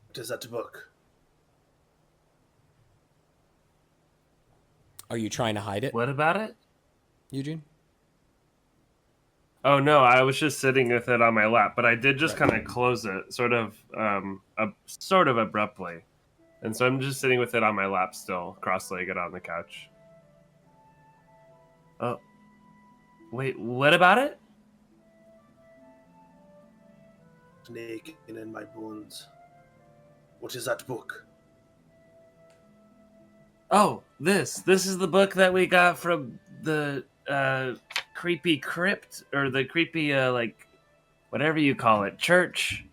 what is that book? Are you trying to hide it, What about it? Eugene? Oh no, I was just sitting with it on my lap, but I did just kind of close it, sort of abruptly, and so I'm just sitting with it on my lap still, cross-legged on the couch. Oh, wait, what about it? Snake in my bones. What is that book? Oh, this is the book that we got from the creepy crypt, or the creepy like whatever you call it, church,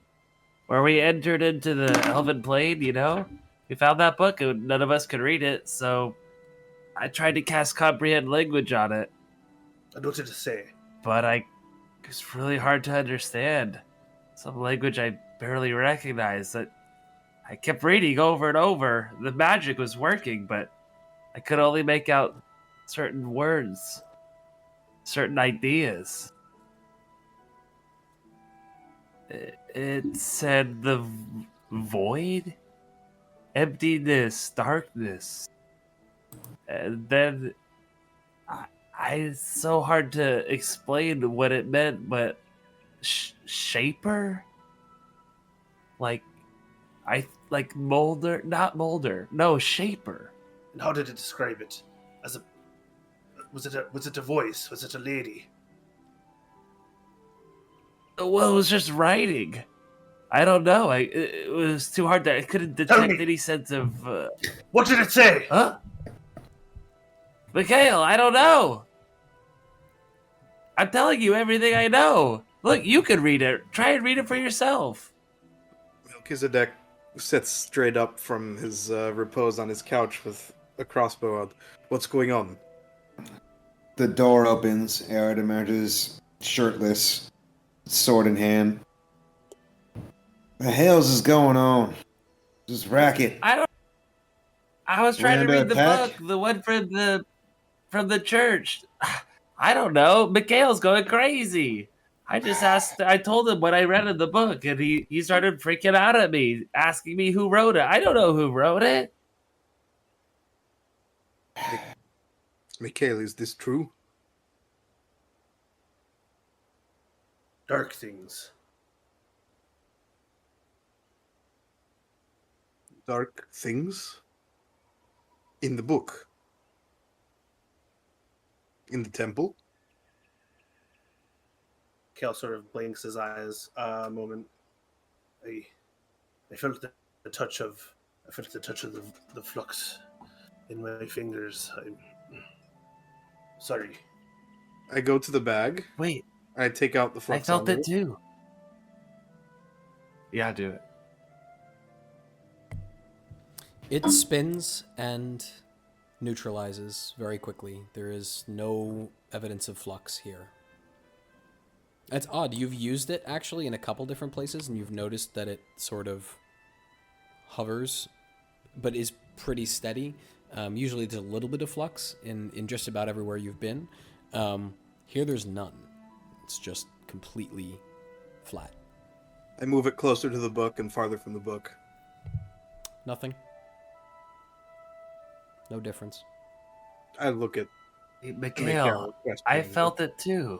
where we entered into the elven plane. We found that book and none of us could read it, so I tried to cast comprehend language on it, And what did it say? but it's really hard to understand. Some language I barely recognized. That I kept reading over and over. The magic was working, but I could only make out certain words, certain ideas. It said the void, emptiness, darkness. And then it's so hard to explain what it meant, but shaper? Like molder, not molder. No, shaper. And how did it describe it? Was it a voice? Was it a lady? Well, it was just writing. I don't know. It was too hard I couldn't detect any sense of. What did it say? Huh? Mikhail, I don't know. I'm telling you everything I know. Look, you can read it. Try and read it for yourself. Melchizedek sits straight up from his repose on his couch with a crossbow out. What's going on? The door opens. Eredh emerges, shirtless, sword in hand. The hell's is going on? This racket. I was trying to Under read the attack? book, the one from the church. I don't know. Mikhail's going crazy. I told him what I read in the book, and he started freaking out at me, asking me who wrote it. I don't know who wrote it. Mikhail, is this true? Dark things. dark things in the book. In the temple. Kale sort of blinks his eyes a moment. I felt the touch of the flux in my fingers. I'm sorry. I go to the bag. Wait, I take out the I flux felt it envelope. too. Yeah, do it. It spins and neutralizes very quickly. There is no evidence of flux here. That's odd. You've used it actually in a couple different places, and you've noticed that it sort of hovers, but is pretty steady. Usually there's a little bit of flux in just about everywhere you've been. Here there's none. It's just completely flat. I move it closer to the book and farther from the book. Nothing. No difference. I look at Hey, Mikhail Mikhail, I questioningly. felt it too.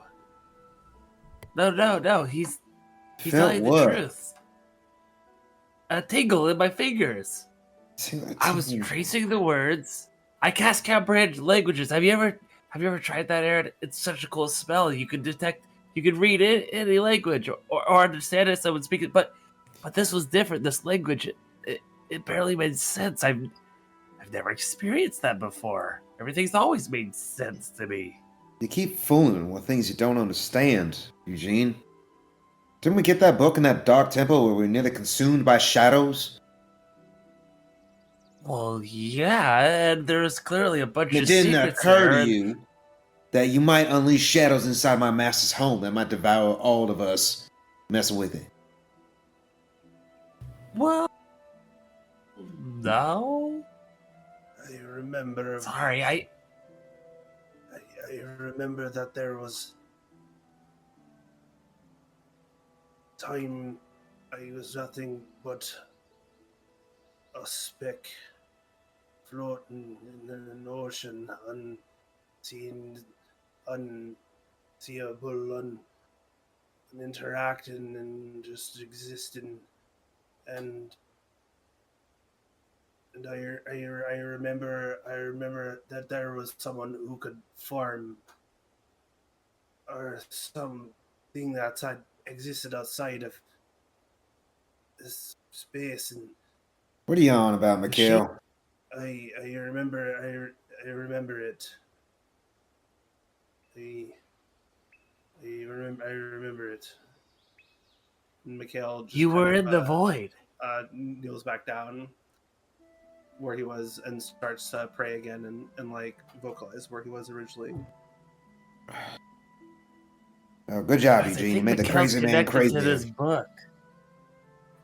No, he's Felt telling the what? truth. A tingle in my fingers. See, that I was tingle- tracing the words. I cast comprehend languages. Have you ever tried that, Eredh? It's such a cool spell. You could read it any language or understand it. Someone speak it, but this was different. This language, it barely made sense. I've never experienced that before. Everything's always made sense to me. You keep fooling with things you don't understand, Eugene. Didn't we get that book in that dark temple where we were nearly consumed by shadows? Well, yeah, and there's clearly a bunch It of didn't secrets occur there, to and- you that you might unleash shadows inside my master's home that might devour all of us messing with it. Well, no. I remember. Sorry, I remember that there was time I was nothing but a speck floating in an ocean, unseeable, uninteracting, and just existing. And I remember that there was someone who could farm or something that existed outside of this space, and What are you on about, Mikhail? I remember it. I remember it. And Mikhail just you were kind in of, the void. kneels back down where he was and starts to pray again and like vocalize where he was originally. Oh, good job, Guys, I Eugene. You think made the Mikhail's crazy man connected crazy. to this book.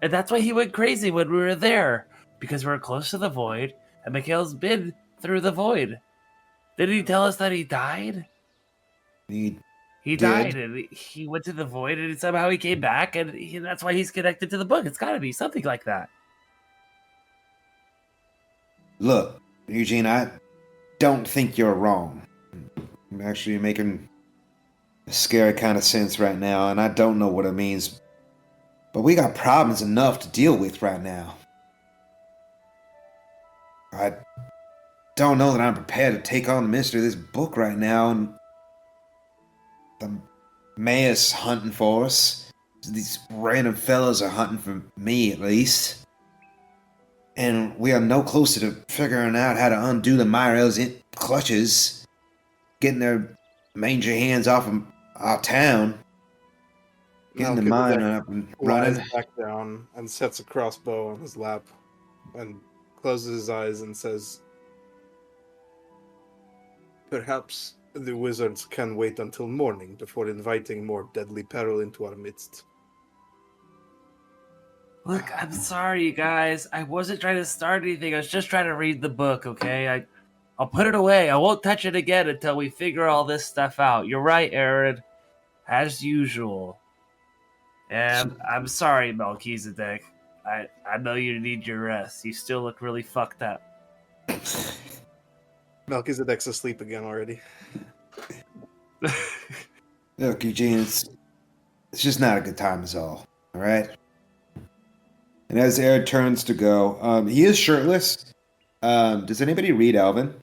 And that's why he went crazy when we were there. Because we were close to the void, and Mikhail's been through the void. Did he tell us that he died? He He did. died, and he went to the void, and somehow he came back, and that's why he's connected to the book. It's gotta be something like that. Look, Eugene, I don't think you're wrong. I'm actually making a scary kind of sense right now, and I don't know what it means. But we got problems enough to deal with right now. I don't know that I'm prepared to take on the mystery of this book right now, and the mayor's hunting for us. These random fellows are hunting for me, at least. And we are no closer to figuring out how to undo the Miarelle's clutches, getting their mangy hands off of our town, getting the mine up and running. Lies back down and sets a crossbow on his lap and closes his eyes and says, "Perhaps the wizards can wait until morning before inviting more deadly peril into our midst." Look, I'm sorry, you guys. I wasn't trying to start anything. I was just trying to read the book, okay? I'll put it away. I won't touch it again until we figure all this stuff out. You're right, Eredh. As usual. And I'm sorry, Melchizedek. I know you need your rest. You still look really fucked up. Melchizedek's asleep again already. Look, Eugene, it's just not a good time is all right? And as Eredh turns to go, he is shirtless. Does anybody read Elven?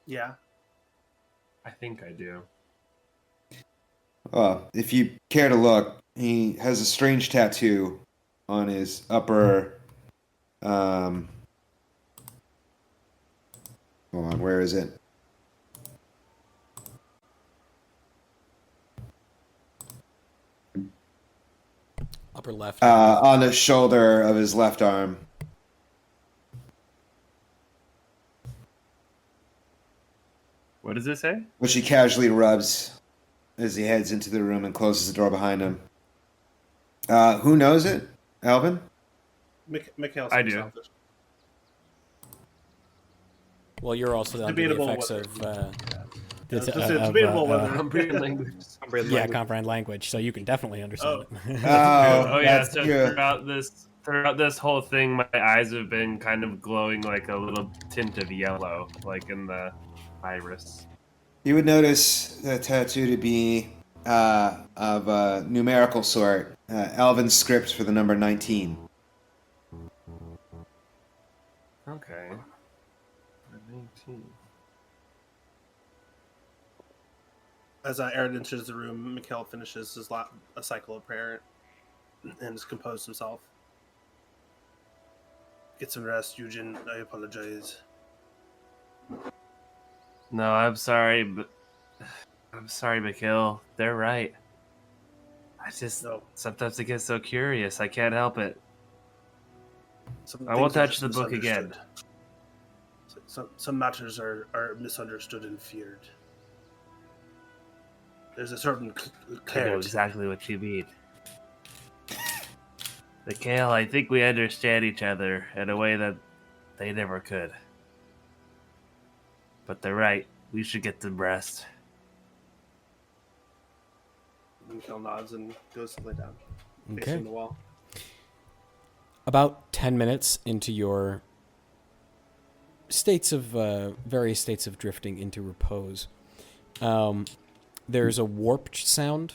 Yeah. I think I do. If you care to look, he has a strange tattoo on his upper. Hold on, where is it? Upper left. On the shoulder of his left arm. What does it say? Which he casually rubs as he heads into the room and closes the door behind him. Who knows it? Alvin? Mikhail's I do. selfish. Well, you're also under the debatable effects whether- of... It's debatable whether Comprehend language. yeah, comprehend language, so you can definitely understand it. Oh yeah, that's so true. throughout this whole thing, my eyes have been kind of glowing like a little tint of yellow, like in the iris. You would notice the tattoo to be of a numerical sort. Elven script for the number 19. Okay. 19. As Eredh enters the room, Mikhail finishes a cycle of prayer and has composed himself. Get some rest, Eugen. I apologize. No, I'm sorry, Mikhail. They're right. Sometimes I get so curious. I can't help it. I won't touch the book again. Some matters are misunderstood and feared. There's a certain I know clarity. exactly what you mean. Mikhail, I think we understand each other in a way that they never could. But they're right. We should get some rest. Mikhail nods and goes to lay down, Okay. facing the wall. About 10 minutes into your various states of drifting into repose, there's a warped sound,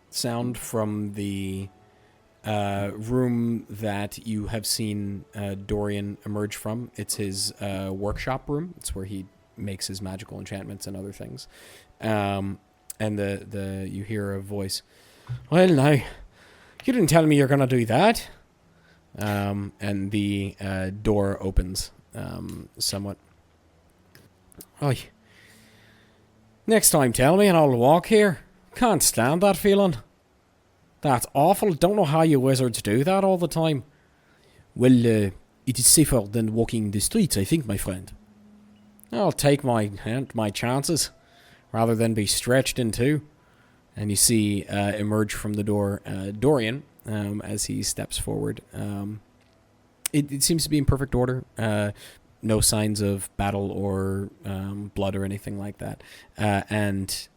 sound from the room that you have seen Dorian emerge from. It's his workshop room. It's where he makes his magical enchantments and other things. And you hear a voice. Well, now, you didn't tell me you're gonna do that. And the door opens somewhat. Oi. Next time, tell me, and I'll walk here. Can't stand that feeling. That's awful. Don't know how you wizards do that all the time. Well, it is safer than walking the streets, I think, my friend. I'll take my chances, rather than be stretched in two. And you see emerge from the door Dorian as he steps forward. It seems to be in perfect order. No signs of battle or blood or anything like that. And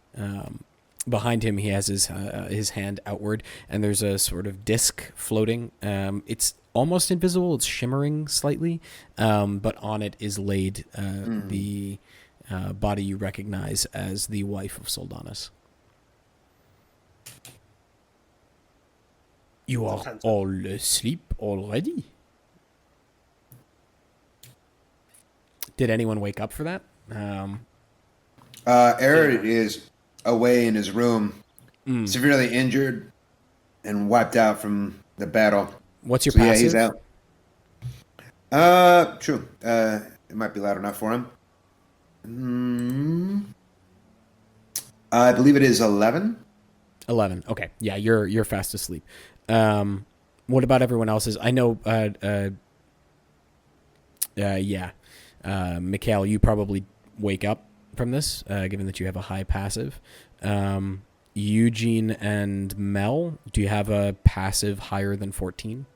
behind him, he has his hand outward, and there's a sort of disc floating. It's almost invisible. It's shimmering slightly, but on it is laid the body you recognize as the wife of Soldanis. You are all asleep already? Did anyone wake up for that? Eredh is away in his room, severely injured and wiped out from the battle. What's your So, passive? yeah, he's out. True. It might be loud enough for him. I believe it is 11. 11. Okay. Yeah, you're fast asleep. What about everyone else's? I know. Mikhail, you probably wake up from this, given that you have a high passive. Eugene and Mel, do you have a passive higher than 14?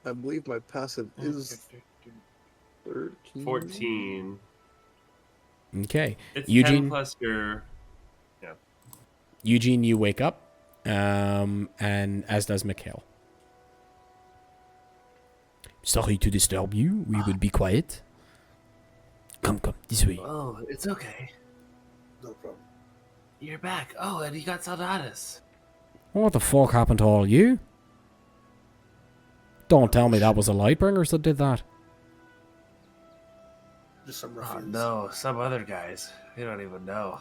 I believe my passive is 13. 14. Okay. It's Eugene 10 plus your... Eugene, you wake up, and as does Mikhail. Sorry to disturb you. We will be quiet. Come, this way. Oh, it's okay. No problem. You're back. Oh, and you got Soldanis. What the fuck happened to all you? Don't tell me that was the Lightbringers that did that. Just some Oh, ruffians. no, some other guys. We don't even know.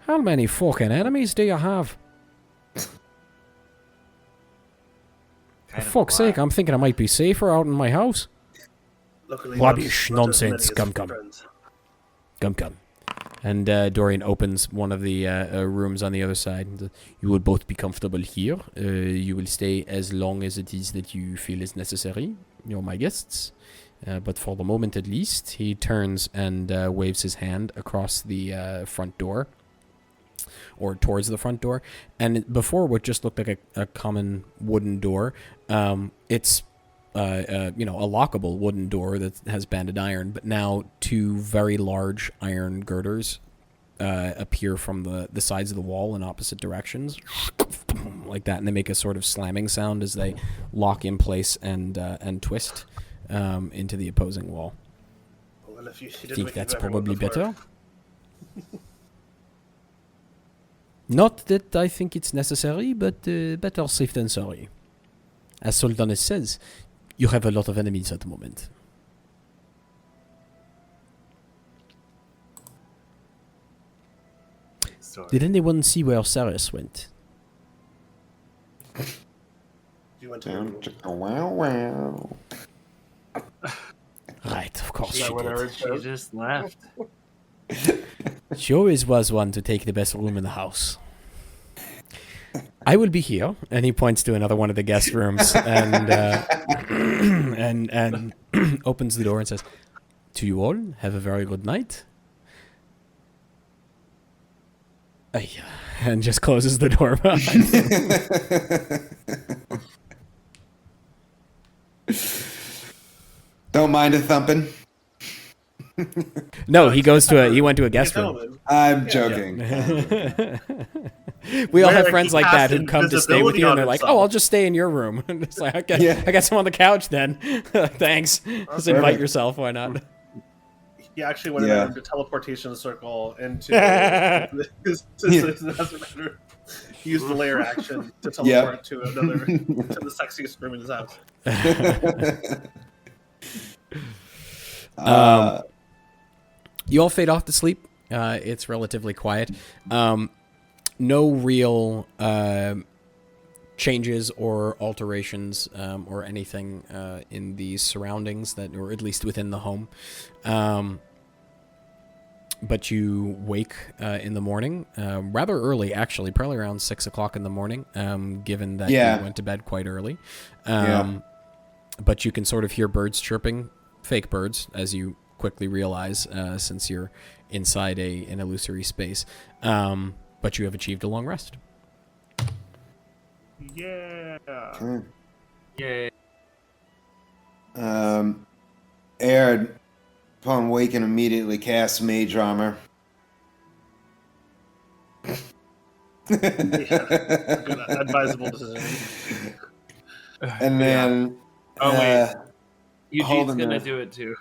How many fucking enemies do you have? For fuck's sake, I'm thinking I might be safer out in my house. Luckily, Rubbish, not as many nonsense, as come. friends. Come. And Dorian opens one of the rooms on the other side. You will both be comfortable here. You will stay as long as it is that you feel is necessary. You're my guests. But for the moment at least, he turns and waves his hand across the front door. Or towards the front door. And before what just looked like a common wooden door, it's a lockable wooden door that has banded iron, but now two very large iron girders appear from the sides of the wall in opposite directions, like that, and they make a sort of slamming sound as they lock in place and twist into the opposing wall. Well, if you I didn't think make that's it everyone probably before. better. Not that I think it's necessary, but better safe than sorry. As Soldanis says, you have a lot of enemies at the moment. Did anyone see where Saris went? You went to Down the to wow. Right, of course Is that she what did. Eredh She said? just left. She always was one to take the best room in the house. I will be here, and he points to another one of the guest rooms, and and opens the door and says, "To you all, have a very good night." And just closes the door behind him. Don't mind a thumping. No, he went to a guest room. gentlemen. I'm joking. We all have Where friends he like that who cast come to stay with invisibility you, and on they're like, himself. "Oh, I'll just stay in your room." And it's like, okay, Yeah. I got some on the couch then. Thanks. Just invite Perfect. yourself. Why not? He actually went Yeah. in a teleportation circle into he used the layer action to teleport to another to the sexiest room in his house. You all fade off to sleep. It's relatively quiet. No real changes or alterations or anything in the surroundings or at least within the home. But you wake in the morning, rather early, actually, probably around 6 o'clock in the morning, given that you went to bed quite early. But you can sort of hear birds chirping, fake birds, as you quickly realize, since you're inside an illusory space. But you have achieved a long rest. Yeah. Yay. Eredh, upon waking, immediately casts mage armor. Good advisable decision. And then Oh, wait. Eugene's holding gonna the- do it too.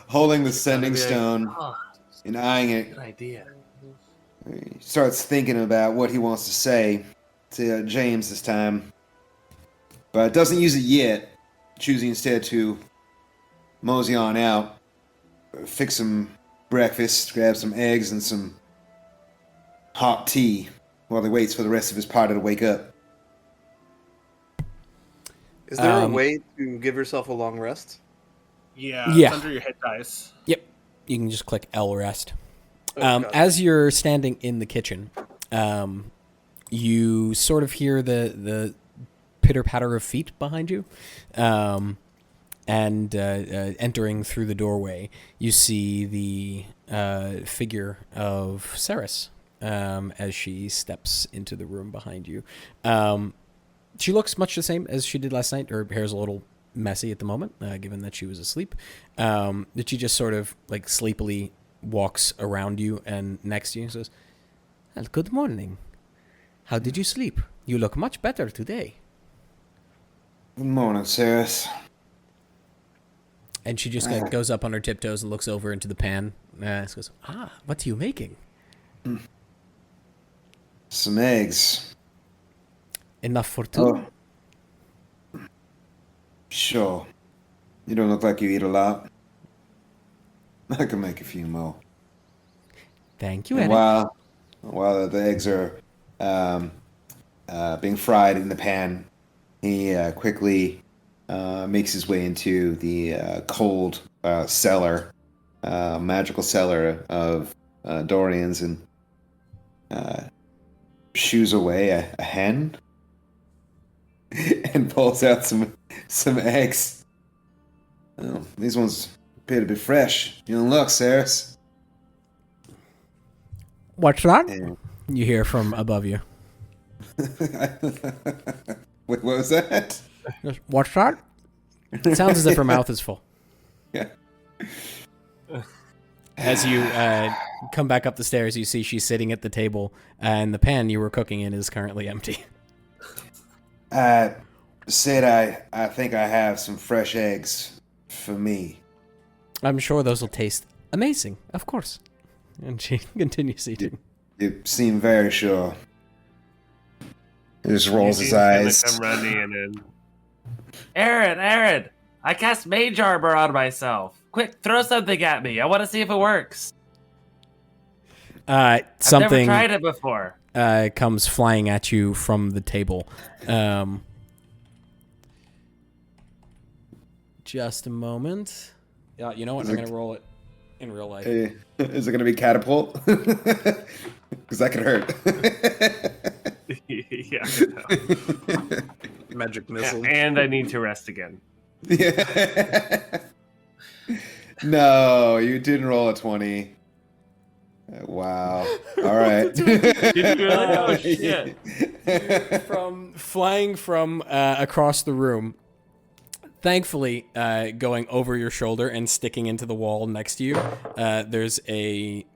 holding the sending Be like, stone "Oh, and eyeing it, good idea. he starts thinking about what he wants to say to James this time, but doesn't use it yet, choosing instead to mosey on out, fix some breakfast, grab some eggs and some hot tea while he waits for the rest of his party to wake up. Is there a way to give yourself a long rest? Yeah, Yeah. It's under your hit dice. Yep. You can just click L rest. Oh, God. As you're standing in the kitchen, you sort of hear the pitter-patter of feet behind you. And entering through the doorway, you see the figure of Saris as she steps into the room behind you. She looks much the same as she did last night. Her hair's a little messy at the moment, given that she was asleep. That she just sort of like sleepily walks around you and next to you and says, "Well, good morning. How did you sleep? You look much better today." Good morning, Saris. And she just goes up on her tiptoes and looks over into the pan. She goes, "Ah, what are you making?" Some eggs. Enough for two? Oh. Sure. You don't look like you eat a lot. I can make a few more. Thank you, And Eredh. while the eggs are being fried in the pan, he quickly makes his way into the cold cellar, magical cellar of Dorian's, and shoos away a hen and pulls out some eggs. Oh, these ones appear to be fresh. You don't look, Saris. What's that? Yeah. You hear from above you. Wait, what was that? What's that? It sounds as if her mouth is full. Yeah. As you come back up the stairs, you see she's sitting at the table, and the pan you were cooking in is currently empty. Sid, I think I have some fresh eggs for me. I'm sure those will taste amazing, of course. And she continues eating. You seem very sure. He just rolls his eyes. Come running in. Eredh, I cast mage armor on myself. Quick, throw something at me. I want to see if it works. Something I've never tried it before. Comes flying at you from the table. Just a moment. Yeah, you know what? I'm going to roll it in real life. Hey, is it going to be catapult? Because that could hurt. Yeah. Magic missile. And I need to rest again. Yeah. No, you didn't roll a 20. Wow. All right. Did you really? Oh, shit. From flying from across the room, thankfully going over your shoulder and sticking into the wall next to you, there's a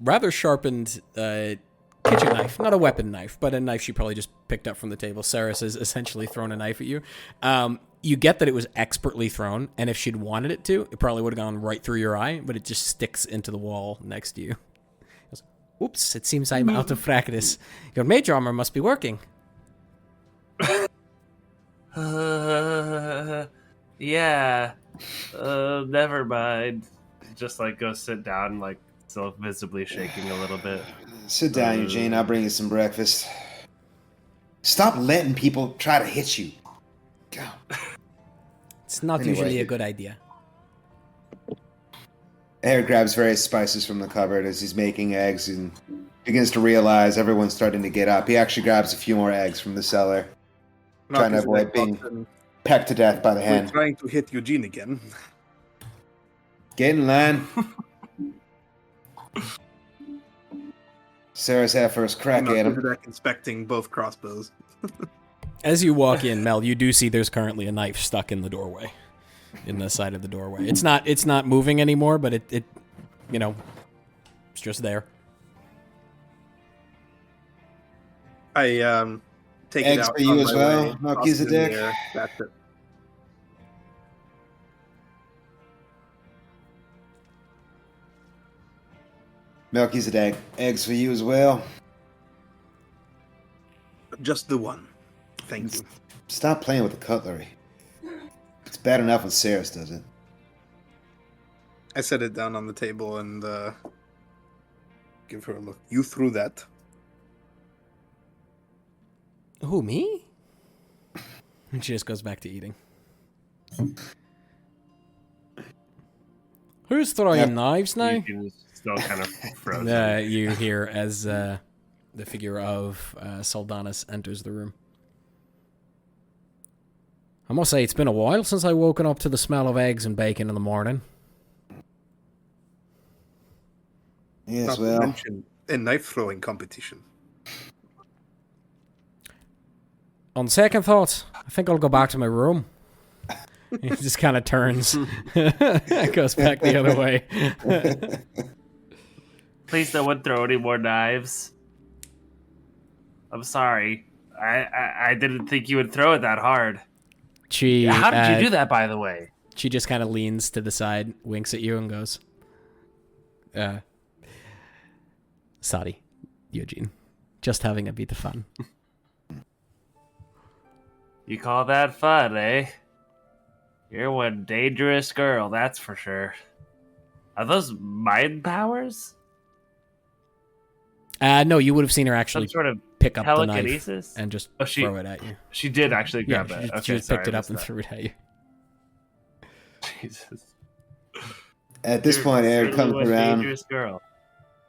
rather sharpened kitchen knife. Not a weapon knife, but a knife she probably just picked up from the table. Saris has essentially thrown a knife at you. You get that it was expertly thrown, and if she'd wanted it to, it probably would have gone right through your eye, but it just sticks into the wall next to you. Goes, oops, it seems I'm out of practice. Your mage armor must be working. Yeah. Never mind. Just like go sit down, like still visibly shaking a little bit. Sit down, Eugene. I'll bring you some breakfast. Stop letting people try to hit you. God. It's not Anyway. usually a good idea. Eredh grabs various spices from the cupboard as he's making eggs and begins to realize everyone's starting to get up. He actually grabs a few more eggs from the cellar, trying to avoid being pecked to death by the We're hen. trying to hit Eugene again. Get in line. Sarah's had first crack I'm at not him. good at inspecting both crossbows. As you walk in, Mel, you do see there's currently a knife stuck in the doorway, in the side of the doorway. It's not moving anymore, but it you know, it's just there. I take Eggs it out for you on as my well, way, toss it in Melchizedek? the air. That's it. Melchizedek, eggs for you as well. Just the one. Thank you. Stop playing with the cutlery. It's bad enough when Saris does it. I set it down on the table and give her a look. You threw that. Who, me? And she just goes back to eating. Who's throwing knives now? Eugene's still kind of frozen. You hear as the figure of Soldanis enters the room. I must say, it's been a while since I woken up to the smell of eggs and bacon in the morning. Yes, Not to well. mention a knife throwing competition. On second thoughts, I think I'll go back to my room. He just kind of turns. Goes back the other way. Please no one throw any more knives. I'm sorry. I didn't think you would throw it that hard. How did you do that, by the way? She just kind of leans to the side, winks at you, and goes, sorry, Eugene. Just having a bit of fun. You call that fun, eh? You're one dangerous girl, that's for sure. Are those mind powers? No, you would have seen her actually Some sort of pick up the knife telekinesis? and just Oh, throw it at you. She did actually Yeah, grab she, it. Okay, she just sorry, picked it I up and missed threw it at you. that. Jesus. At this You're point, Eredh certainly comes one around dangerous girl.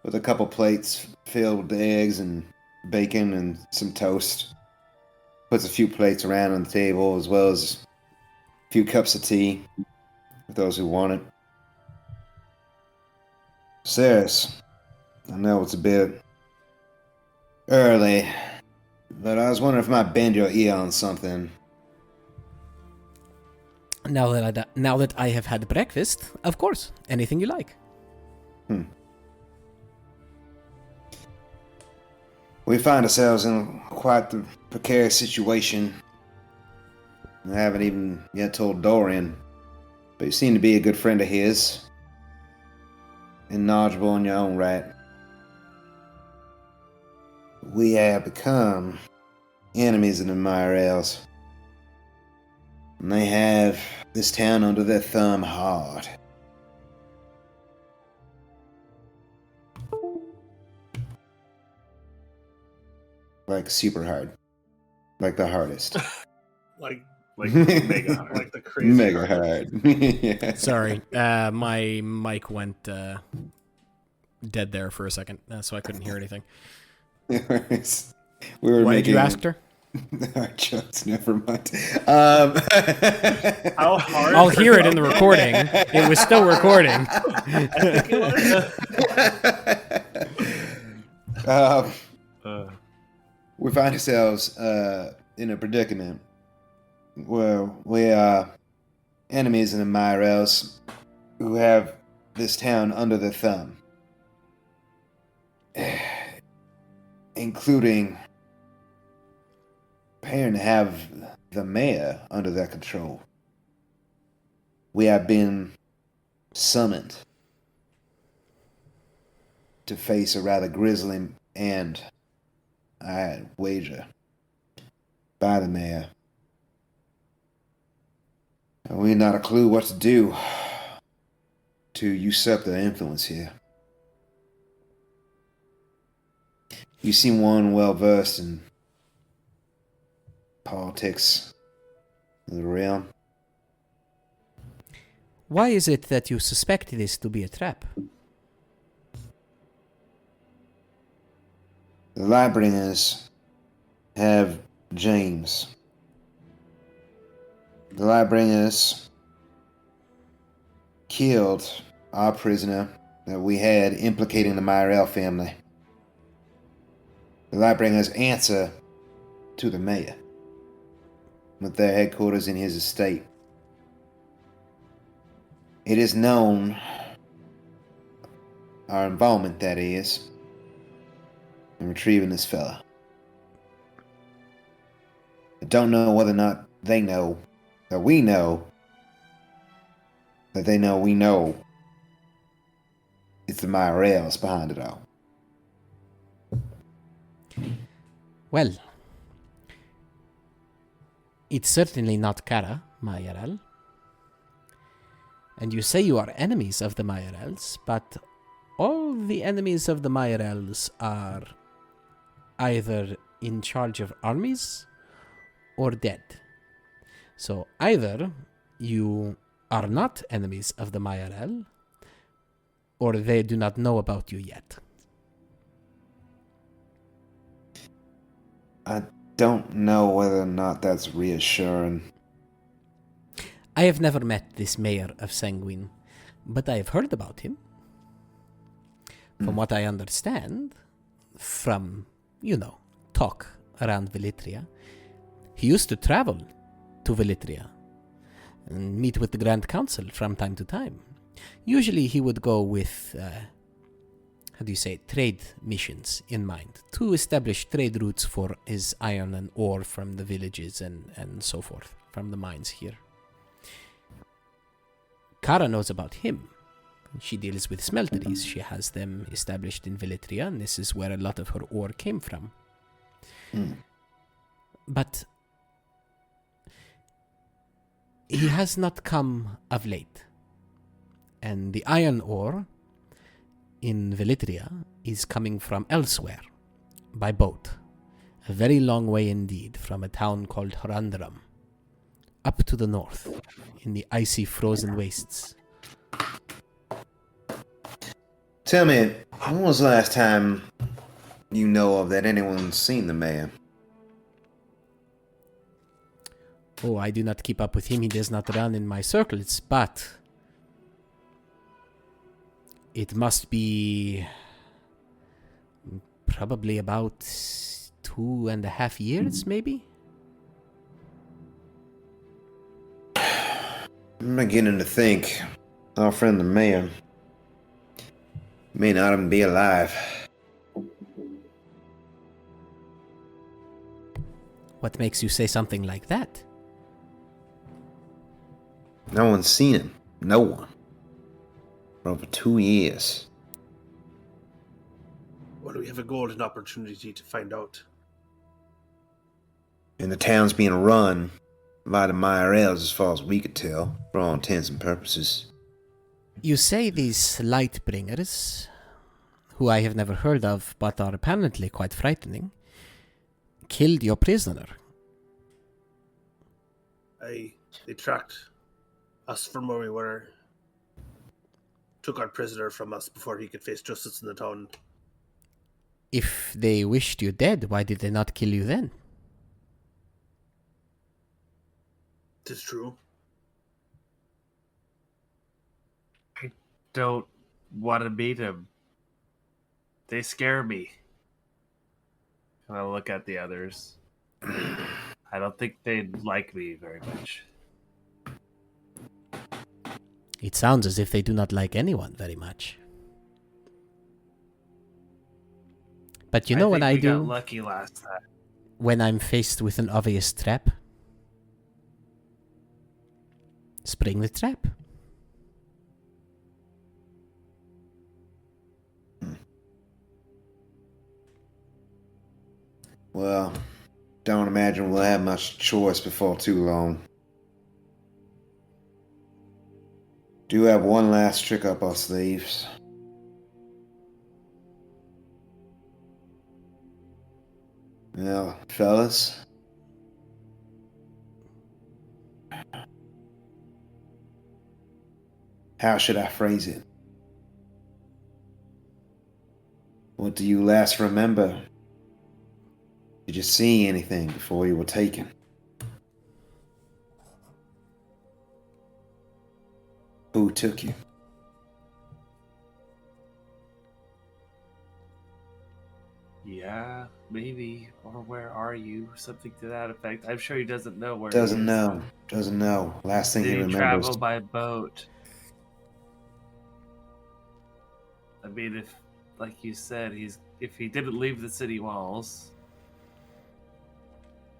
with a couple plates filled with eggs and bacon and some toast. Puts a few plates around on the table, as well as a few cups of tea for those who want it. Saris, I know it's a bit early, but I was wondering if I might bend your ear on something. Now that I have had breakfast, of course, anything you like. We find ourselves in quite the precarious situation. I haven't even yet told Dorian, but you seem to be a good friend of his. And knowledgeable in your own right. We have become enemies of the Miarelles. And they have this town under their thumb hard. Like super hard. Like the hardest. Like mega hard. Like the crazy Mega hard. hard. Yeah. Sorry, my mic went dead there for a second, so I couldn't hear anything. We were Why making... did you ask her? Our jokes, never mind. How hard? I'll hear it in the recording. It was still recording. I think it was. We find ourselves in a predicament where we are enemies of the Miarelles who have this town under their thumb, including appearing to have the mayor under their control. We have been summoned to face a rather grisly and, I wager, by the mayor. And we have not a clue what to do to usurp their influence here. You seem one well versed in politics of the realm. Why is it that you suspect this to be a trap? The Lightbringers have James. The Lightbringers killed our prisoner that we had implicating the Miarelle family. The Lightbringers answer to the mayor, with their headquarters in his estate. It is known, our involvement that is, in retrieving this fella. I don't know whether or not they know that we know that they know we know it's the Miarelles behind it all. Well, it's certainly not Kara, Miarelle. And you say you are enemies of the Miarelles, but all the enemies of the Miarelles are either in charge of armies or dead. So either you are not enemies of the Miarelle, or they do not know about you yet. I don't know whether or not that's reassuring. I have never met this mayor of Sanguine, but I have heard about him. From what I understand, from, talk around Velitria, he used to travel to Velitria and meet with the Grand Council from time to time. Usually he would go with, trade missions in mind, to establish trade routes for his iron and ore from the villages and so forth, from the mines here. Kara knows about him. She deals with smelteries. She has them established in Velitria, and this is where a lot of her ore came from. But he has not come of late. And the iron ore in Velitria is coming from elsewhere, by boat. A very long way indeed, from a town called Horandram, up to the north, in the icy frozen wastes. Tell me, when was the last time you know of that anyone's seen the mayor? Oh, I do not keep up with him. He does not run in my circles, but it must be probably about 2.5 years, maybe? I'm beginning to think our friend the mayor may not even be alive. What makes you say something like that? No one's seen him. No one. For over 2 years. Well, we have a golden opportunity to find out. And the town's being run by the Miarelles as far as we could tell, for all intents and purposes. You say these Lightbringers, who I have never heard of but are apparently quite frightening, killed your prisoner. They tracked us from where we were, took our prisoner from us before he could face justice in the town. If they wished you dead, why did they not kill you then? 'Tis true. I don't want to meet him. They scare me. And I look at the others. I don't think they'd like me very much. It sounds as if they do not like anyone very much. But you know what I we do got lucky last time. when I'm faced with an obvious trap? Spring the trap. Well, don't imagine we'll have much choice before too long. Do have one last trick up our sleeves. Well, fellas. How should I phrase it? What do you last remember? Did you see anything before you were taken? Who took you? Yeah, maybe. Or where are you? Something to that effect. I'm sure he doesn't know where Doesn't he is. know. Doesn't know. Last thing Did he he remembers. travel by boat? I mean, if, like you said, if he didn't leave the city walls,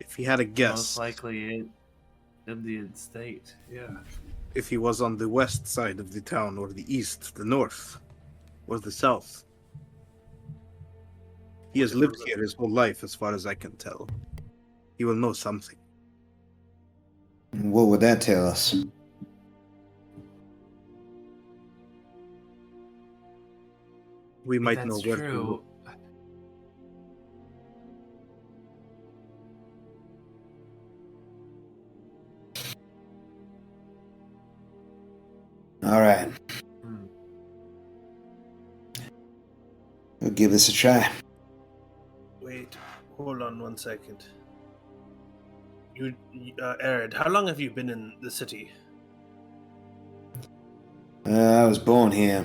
If he had a guess, most likely in Indian state. Yeah. if he was on the west side of the town, or the east, the north, or the south. He has lived here his whole life, as far as I can tell. He will know something. What would that tell us? We might That's know where to true. look. All right. Hmm. We'll give this a try. Wait, hold on 1 second. Eredh, how long have you been in the city? I was born here.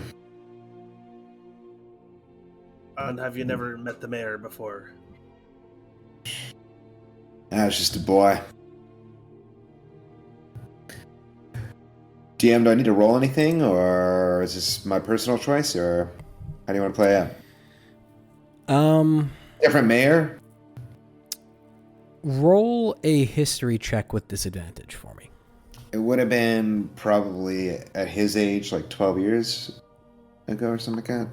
And have you never met the mayor before? I was just a boy. DM, do I need to roll anything, or is this my personal choice, or how do you want to play it? Different mayor? Roll a history check with disadvantage for me. It would have been probably at his age, like 12 years ago or something like that.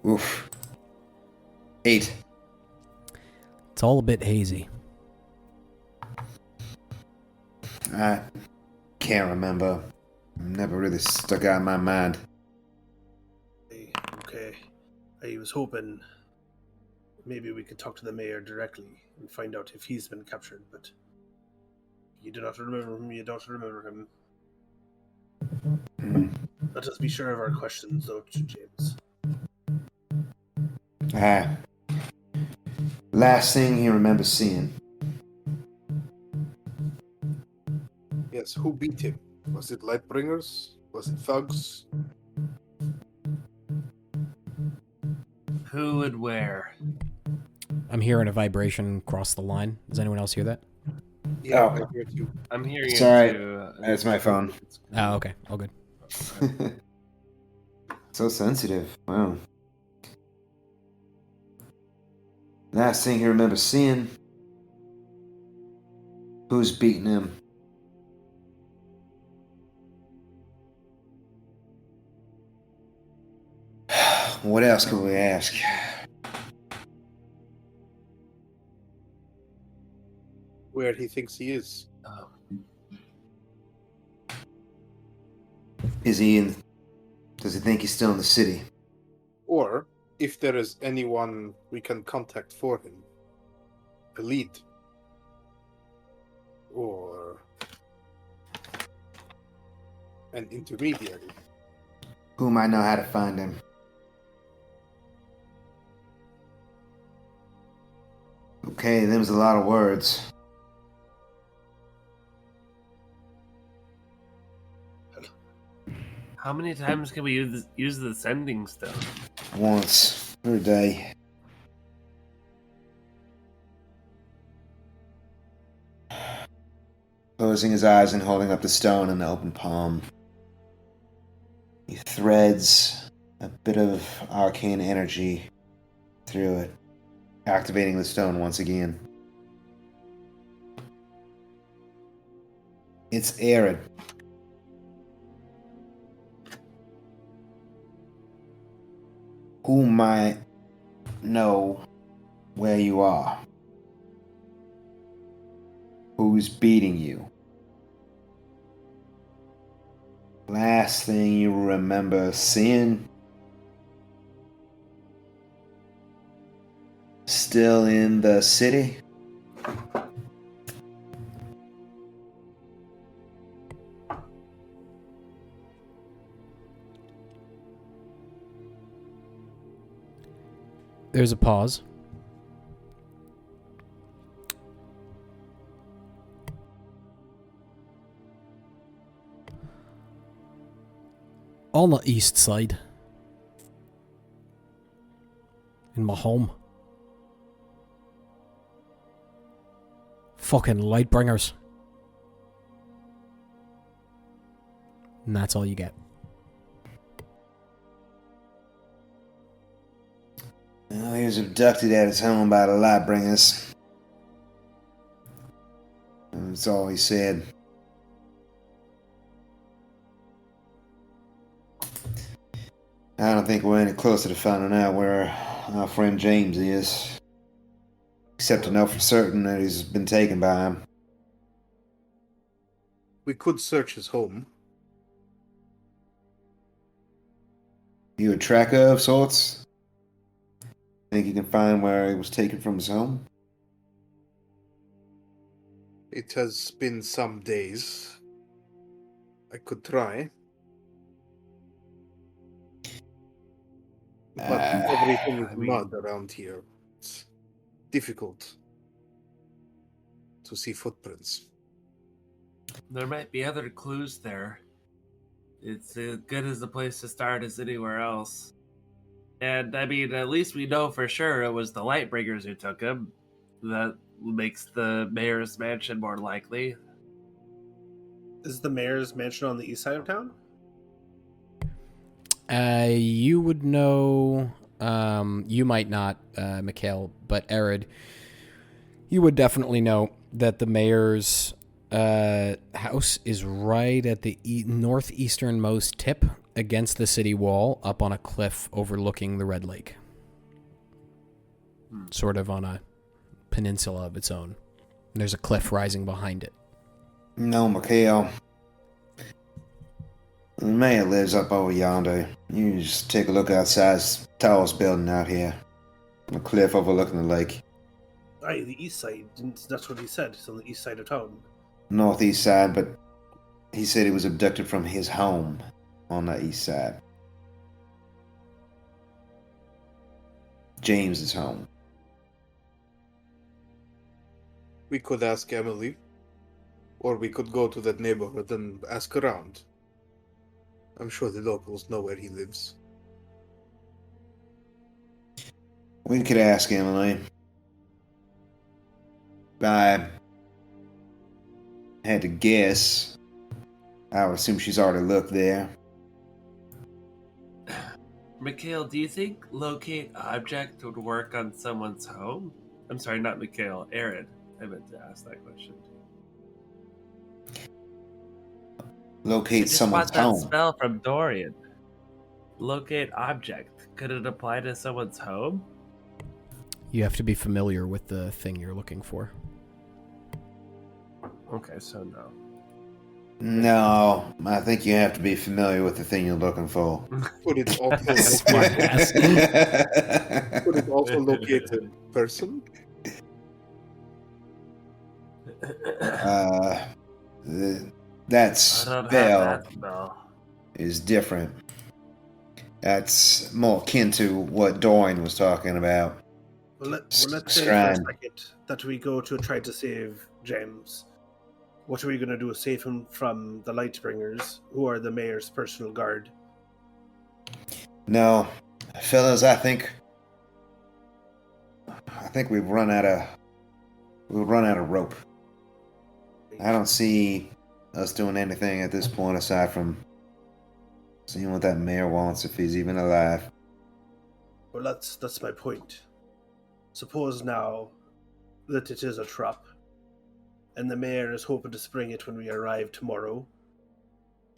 Oof. 8. It's all a bit hazy. I can't remember. Never really stuck out in my mind. Okay. I was hoping maybe we could talk to the mayor directly and find out if he's been captured, but you do not remember him, you don't remember him. Let us be sure of our questions, though, James. Last thing you remember seeing. Yes, who beat him? Was it Lightbringers? Was it thugs? Who and where? I'm hearing a vibration across the line. Does anyone else hear that? Yeah, Oh. I heard you. I'm hearing Sorry. it too. That's my phone. Oh, okay. All good. So sensitive. Wow. Last thing you remember seeing. Who's beating him? What else could we ask? Where he thinks he is. Is he in? Does he think he's still in the city? Or if there is anyone we can contact for him. A lead. Or an intermediary. Who might know how to find him? Okay, them's a lot of words. How many times can we use the sending stone? Once per day. Closing his eyes and holding up the stone in the open palm. He threads a bit of arcane energy through it, activating the stone once again. It's Eredh. Who might know where you are? Who's beating you? Last thing you remember seeing? Still in the city? There's a pause. On the east side. In my home. Fucking Lightbringers. And that's all you get. Well, he was abducted at his home by the Lightbringers. That's all he said. I don't think we're any closer to finding out where our friend James is. Except to know for certain that he's been taken by him. We could search his home. You a tracker of sorts? Think you can find where he was taken from his home? It has been some days. I could try. But everything is mud around here. It's difficult to see footprints. There might be other clues there. It's as good as a place to start as anywhere else. And I mean, at least we know for sure it was the Lightbringers who took him. That makes the mayor's mansion more likely. Is the mayor's mansion on the east side of town? You would know, you might not, Mikhail, but Eredh, you would definitely know that the mayor's house is right at the northeasternmost tip against the city wall, up on a cliff overlooking the Red Lake. Sort of on a peninsula of its own. And there's a cliff rising behind it. No, Mikhail. The mayor lives up over yonder. You just take a look outside this tallest building out here. On a cliff overlooking the lake. Aye, the east side. That's what he said. It's on the east side of town. Northeast side, but he said he was abducted from his home on the east side. James's home. We could ask Emily, or we could go to that neighborhood and ask around. I'm sure the locals know where he lives. We could ask Emily. If I had to guess, I would assume she's already looked there. Mikhail, do you think locate object would work on someone's home? I'm sorry, not Mikhail, Eredh. I meant to ask that question. Locate someone's I just want home. that spell from Dorian. Locate object. Could it apply to someone's home? You have to be familiar with the thing you're looking for. Okay, so no. No, I think you have to be familiar with the thing you're looking for. Could it also could it also locate a person? That I don't have spell that spell. is different. That's more akin to what Dorian was talking about. Well, let's say for a second that we go to try to save James. What are we going to do? Save him from the Lightbringers, who are the mayor's personal guard? No, fellas, I think we've run out of rope. I don't see us doing anything at this point aside from seeing what that mayor wants, if he's even alive. Well, that's my point. Suppose now that it is a trap, and the mayor is hoping to spring it when we arrive tomorrow.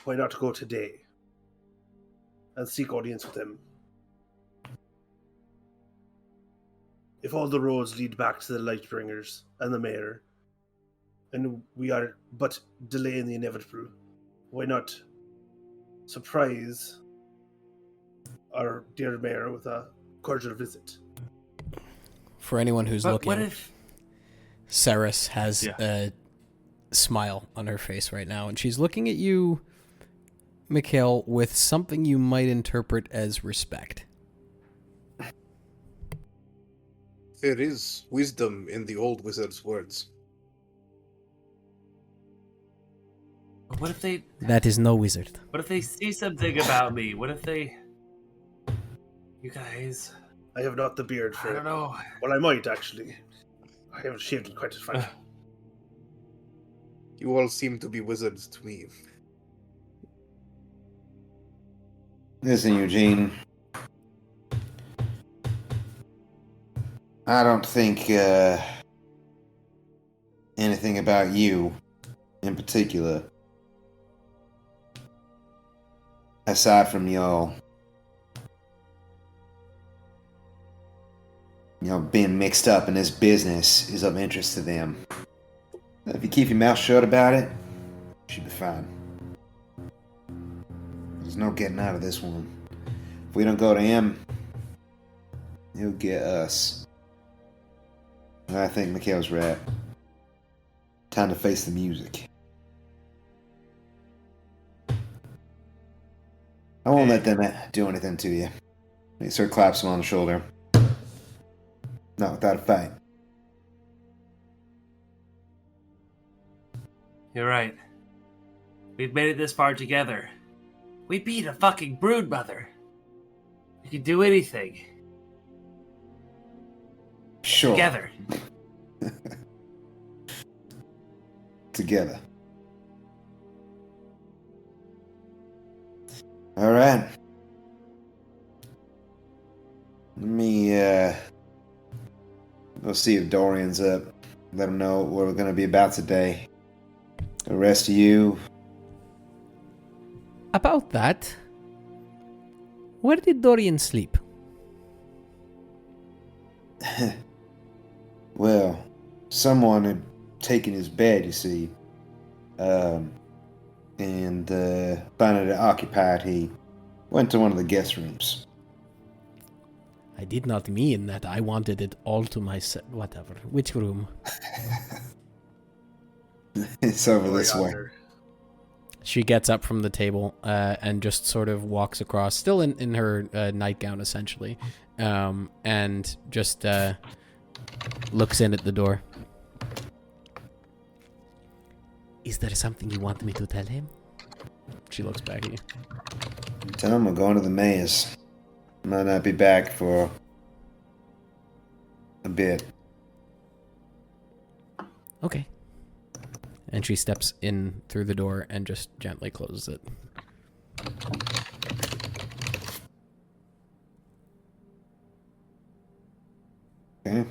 Why not go today and seek audience with him? If all the roads lead back to the Lightbringers and the mayor, and we are but delaying the inevitable, why not surprise our dear mayor with a cordial visit? For anyone who's looking, What if... Saris has a smile on her face right now, and she's looking at you, Mikhail, with something you might interpret as respect. There is wisdom in the old wizard's words. What if they... That is no wizard. What if they see something about me? What if they... You guys... I have not the beard for I don't know. Well, I might, actually. I haven't shaved it quite as far. You all seem to be wizards to me. Listen, Eugene. I don't think anything about you in particular, aside from your being mixed up in this business, is of interest to them. If you keep your mouth shut about it, you should be fine. There's no getting out of this one. If we don't go to him, he'll get us. And I think Mikhail's right. Time to face the music. I won't let them do anything to you. He sort of claps him on the shoulder. Not without a fight. You're right. We've made it this far together. We beat a fucking broodmother. We can do anything. Sure. Together. Together. All right. Let me go see if Dorian's up. Let him know what we're going to be about today. The rest of you, About that, Where did Dorian sleep? Well, someone had taken his bed, you see. And finding it occupied, he went to one of the guest rooms. I did not mean that. I wanted it all to myself. Whatever. Which room? It's over this way. She gets up from the table and just sort of walks across, still in her nightgown, essentially, and just looks in at the door. Is there something you want me to tell him? She looks back at you. Tell him we're going to the mayor's. Might not be back for a bit. Okay. And she steps in through the door and just gently closes it. Okay.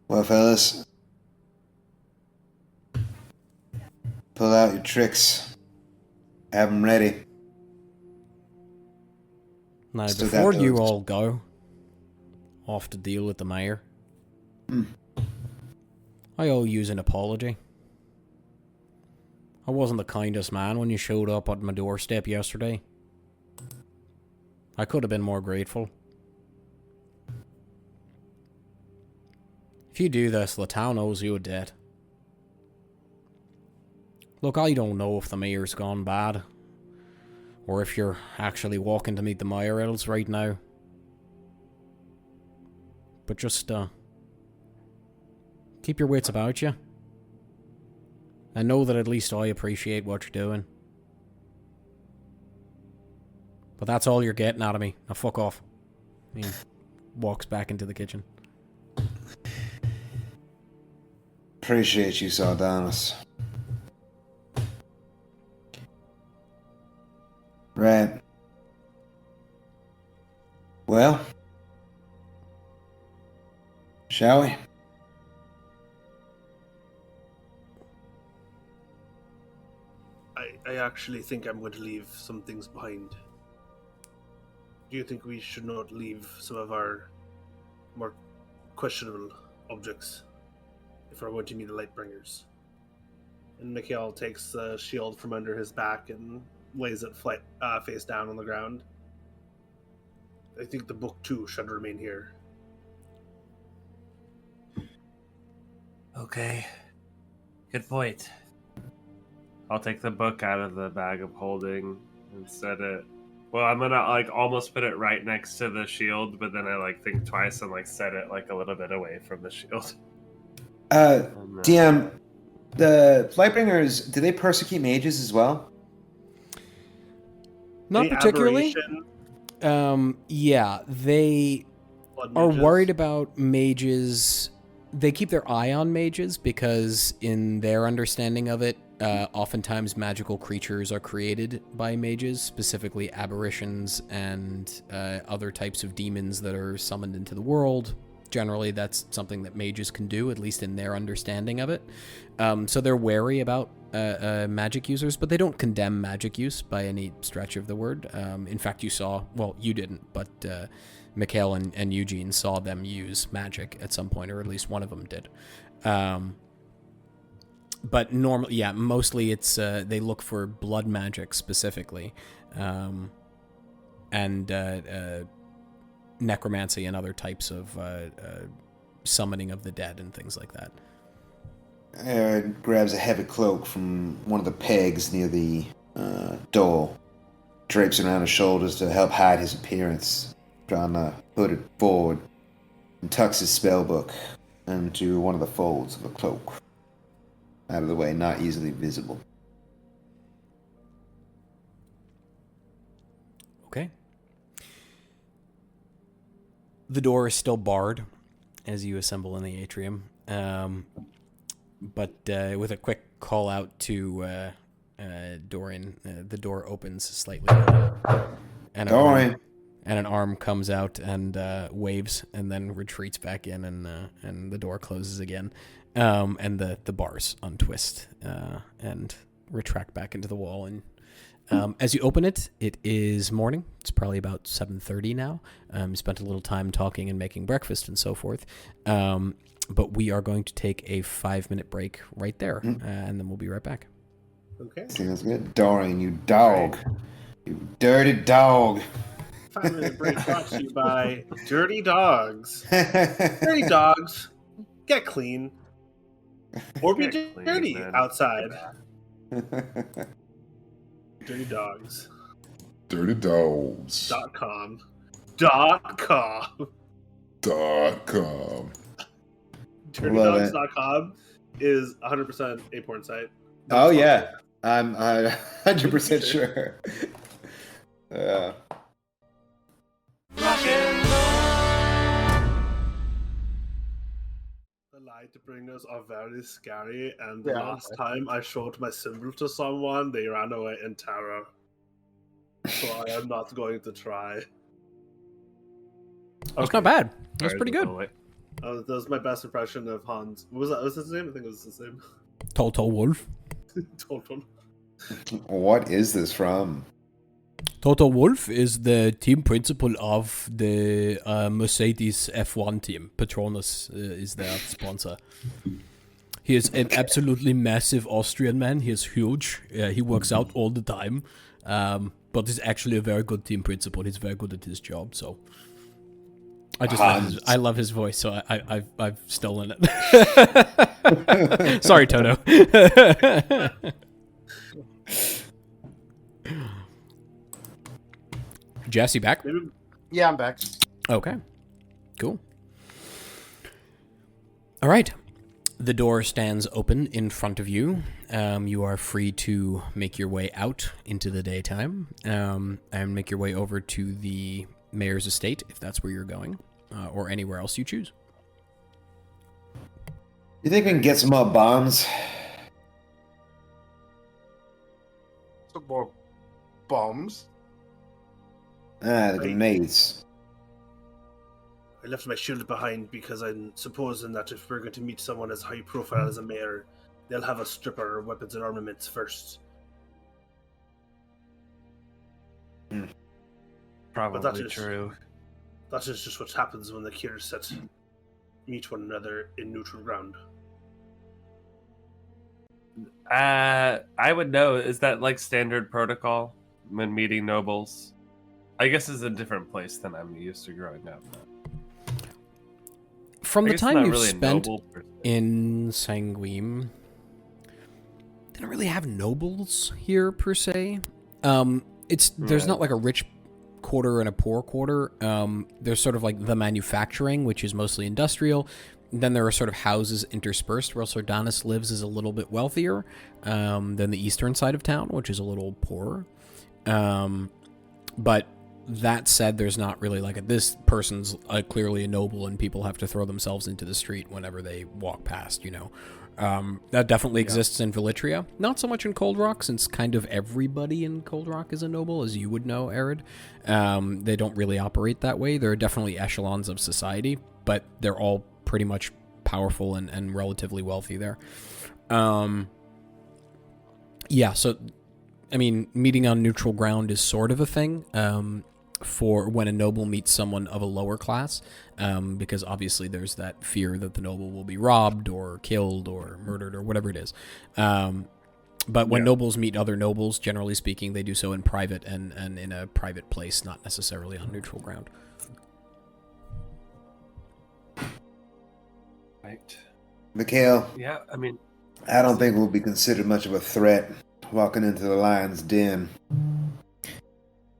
Well, fellas, pull out your tricks. Have them ready. Now, Still before got you those. all go off to deal with the mayor, I owe you an apology. I wasn't the kindest man when you showed up at my doorstep yesterday. I could have been more grateful. If you do this, the town owes you a debt. Look, I don't know if the mayor's gone bad, or if you're actually walking to meet the Miarelles right now. But just, keep your wits about you. And know that at least I appreciate what you're doing. But that's all you're getting out of me. Now fuck off. He walks back into the kitchen. Appreciate you, Soldanis. Right. Well, shall we? I actually think I'm going to leave some things behind. Do you think we should not leave some of our more questionable objects if we're going to meet the Lightbringers? And Mikhail takes the shield from under his back and lays it face down on the ground. I think the book too should remain here. Okay. Good point. I'll take the book out of the bag of holding and set it. Well, I'm gonna almost put it right next to the shield, but then I think twice and set it a little bit away from the shield. DM, the Lightbringers, do they persecute mages as well? Not Any particularly. aberration? Yeah, they Blood are mages? worried about mages. They keep their eye on mages because in their understanding of it, oftentimes magical creatures are created by mages, specifically aberrations and other types of demons that are summoned into the world. Generally, that's something that mages can do, at least in their understanding of it. So they're wary about magic users, but they don't condemn magic use by any stretch of the word. In fact, you didn't, but Mikhail and Eugene saw them use magic at some point, or at least one of them did. But normally, yeah, mostly it's they look for blood magic specifically, and necromancy and other types of summoning of the dead and things like that. Eredh grabs a heavy cloak from one of the pegs near the door, drapes it around his shoulders to help hide his appearance, trying to hood it forward, and tucks his spellbook into one of the folds of the cloak. Out of the way, not easily visible. Okay. The door is still barred as you assemble in the atrium, but with a quick call out to Dorian, the door opens slightly, and Dorian! an arm comes out and waves, and then retreats back in, and the door closes again, and the bars untwist and retract back into the wall, and As you open it, it is morning. It's probably about 7:30 now. You spent a little time talking and making breakfast and so forth. But we are going to take a 5-minute break right there, and then we'll be right back. Okay. Sounds good. Dorian, you dog. You dirty dog. 5-minute break brought to you by Dirty Dogs. Dirty dogs, get clean. Or be Get clean, dirty man. outside. Dirty Dogs. DirtyDogs.com. .com. DirtyDogs.com is 100% a porn site. Oh yeah, I'm 100% sure. The Lightbringers are very scary, and the last time I showed my symbol to someone, they ran away in terror. So I am not going to try. That's not bad. That's pretty good. That was my best impression of Hans. What was that? Was his name? I think it was his name. Total Wolf. Total. What is this from? Total Wolf is the team principal of the Mercedes F1 team. Patronus is their sponsor. He is an absolutely massive Austrian man. He is huge. He works out all the time. But he's actually a very good team principal. He's very good at his job. So I just I love his voice. So I've stolen it. Sorry, Toto. Jesse, back? Yeah, I'm back. Okay. Cool. All right. The door stands open in front of you. You are free to make your way out into the daytime and make your way over to the mayor's estate, if that's where you're going, or anywhere else you choose. You think we can get some more bombs? Some more bombs. The grenades. I left my shield behind because I'm supposing that if we're going to meet someone as high profile as a mayor, they'll have us strip our weapons and armaments first. Probably true. That is just what happens when the Kyrset meet one another in neutral ground. I would know. Is that like standard protocol when meeting nobles? I guess it's a different place than I'm used to growing up. From the time you've really spent in Sanguine, didn't really have nobles here per se. There's not like a rich quarter and a poor quarter. There's sort of like the manufacturing, which is mostly industrial. Then there are sort of houses interspersed where Soldanis lives is a little bit wealthier than the eastern side of town, which is a little poorer. But that said, there's not really like this person's clearly a noble and people have to throw themselves into the street whenever they walk past, you know. That definitely exists in Velitria. Not so much in Cold Rock, since kind of everybody in Cold Rock is a noble, as you would know, Eredh. They don't really operate that way. There are definitely echelons of society, but they're all pretty much powerful and relatively wealthy there. Yeah, so, I mean, meeting on neutral ground is sort of a thing. For when a noble meets someone of a lower class, because obviously there's that fear that the noble will be robbed or killed or murdered or whatever it is. But when nobles meet other nobles, generally speaking, they do so in private and in a private place, not necessarily on neutral ground. Right. Mikhail, Yeah, I mean, I don't think we'll be considered much of a threat walking into the lion's den.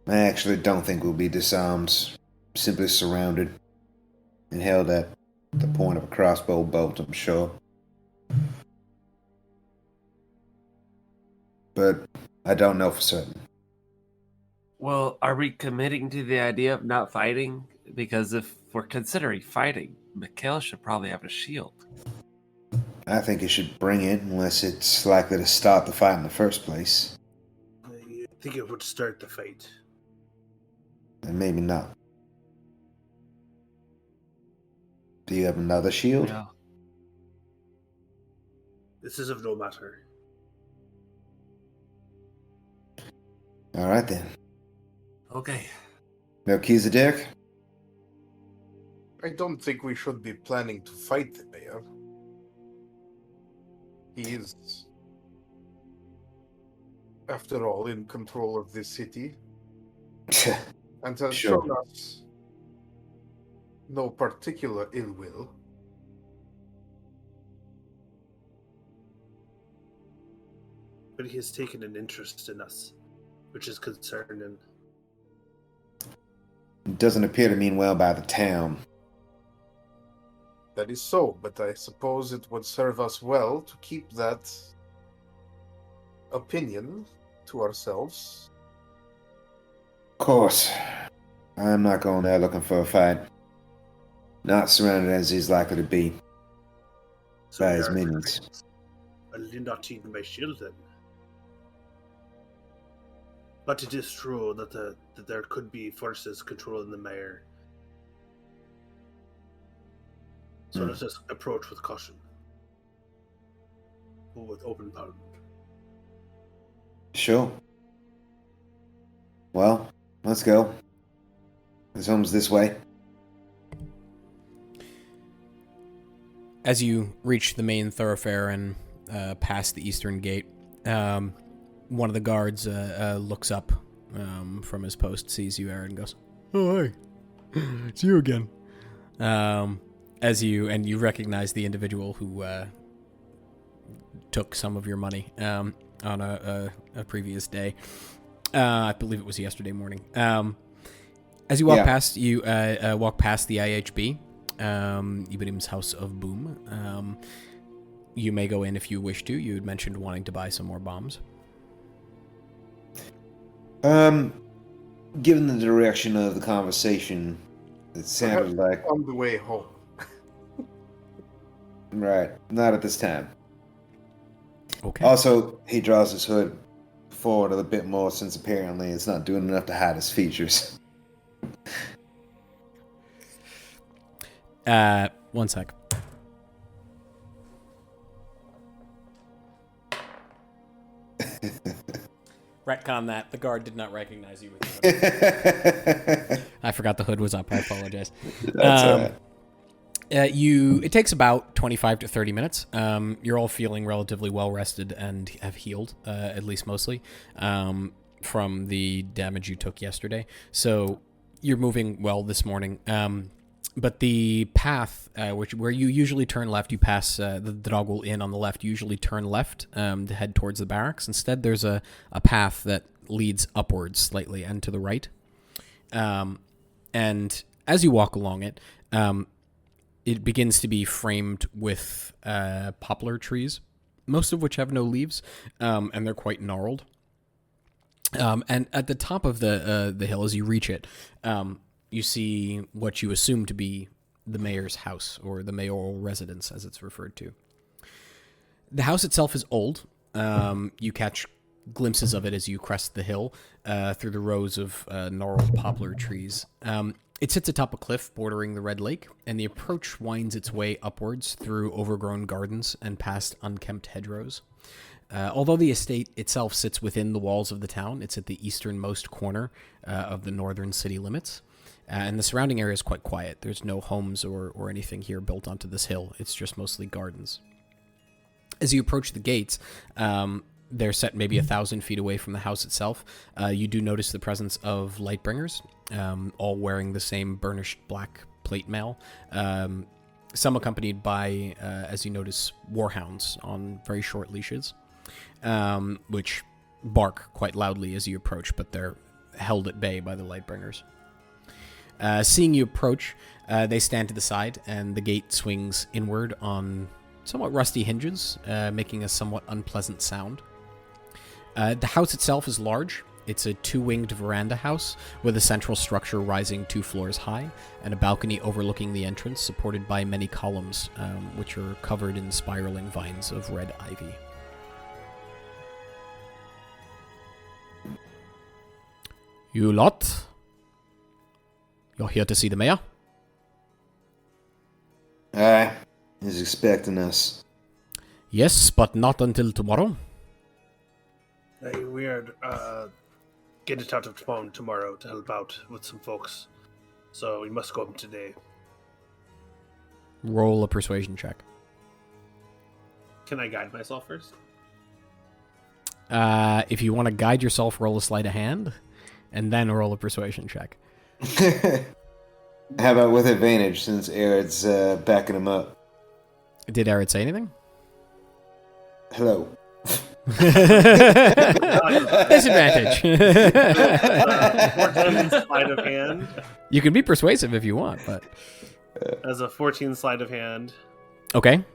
I actually don't think we'll be disarmed, simply surrounded and held at the point of a crossbow bolt, I'm sure. But I don't know for certain. well, are we committing to the idea of not fighting? Because if we're considering fighting, Mikhail should probably have a shield. I think you should bring it unless it's likely to start the fight in the first place. I think it would start the fight. And maybe not. Do you have another shield? Yeah. This is of no matter. All right then. Okay. Melchizedek? I don't think we should be planning to fight the mayor. He is, after all, in control of this city and has Sure. shown us no particular ill will. But he has taken an interest in us, which is concerning. It doesn't appear to mean well by the town. That is so, but I suppose it would serve us well to keep that opinion to ourselves. Of course. I'm not going there looking for a fight. Not surrounded as he's likely to be by we his are minions. not eaten by shield then. But it is true that there could be forces controlling the mayor. So let us approach with caution. But with open palm. Sure. Well, let's go. His home's this way. As you reach the main thoroughfare and past the eastern gate, one of the guards looks up from his post, sees you, Eredh, and goes, "Oh, hey, it's you again." As you recognize the individual who took some of your money on a previous day. I believe it was yesterday morning. As you walk past, you walk past the IHB, Ibrahim's House of Boom. You may go in if you wish to. You had mentioned wanting to buy some more bombs. Given the direction of the conversation, it sounded like... on the way home. Right, not at this time. Okay. Also, he draws his hood forward a little bit more since apparently it's not doing enough to hide his features. 1 sec. Retcon that. The guard did not recognize you with the hood. I forgot the hood was up. I apologize. That's all right. It takes about 25 to 30 minutes. You're all feeling relatively well rested and have healed, at least mostly, from the damage you took yesterday. So you're moving well this morning. But the path, where you usually turn left, you pass the Dragul Inn on the left. You usually turn left to head towards the barracks. Instead, there's a path that leads upwards slightly and to the right. And as you walk along it, it begins to be framed with poplar trees, most of which have no leaves, and they're quite gnarled. And at the top of the hill, as you reach it, you see what you assume to be the mayor's house, or the mayoral residence, as it's referred to. The house itself is old. You catch glimpses of it as you crest the hill through the rows of gnarled poplar trees. It sits atop a cliff bordering the Red Lake, and the approach winds its way upwards through overgrown gardens and past unkempt hedgerows. Although the estate itself sits within the walls of the town, it's at the easternmost corner of the northern city limits. And the surrounding area is quite quiet. There's no homes or anything here built onto this hill. It's just mostly gardens. As you approach the gates, they're set maybe 1,000 feet away from the house itself. You do notice the presence of Lightbringers, all wearing the same burnished black plate mail. Some accompanied by, as you notice, warhounds on very short leashes, which bark quite loudly as you approach, but they're held at bay by the Lightbringers. Seeing you approach, they stand to the side, and the gate swings inward on somewhat rusty hinges, making a somewhat unpleasant sound. The house itself is large. It's a two-winged veranda house with a central structure rising 2 floors high and a balcony overlooking the entrance supported by many columns, which are covered in spiraling vines of red ivy. You lot? You're here to see the mayor? Aye, he's expecting us. Yes, but not until tomorrow. Hey, weird. get it out of town tomorrow to help out with some folks. So we must go home today. Roll a persuasion check. Can I guide myself first? If you want to guide yourself, roll a sleight of hand, and then roll a persuasion check. How about with advantage, since Ered's backing him up? Did Eredh say anything? Hello. Disadvantage. 14 sleight of hand. You can be persuasive if you want, but... As a 14 sleight of hand. Okay.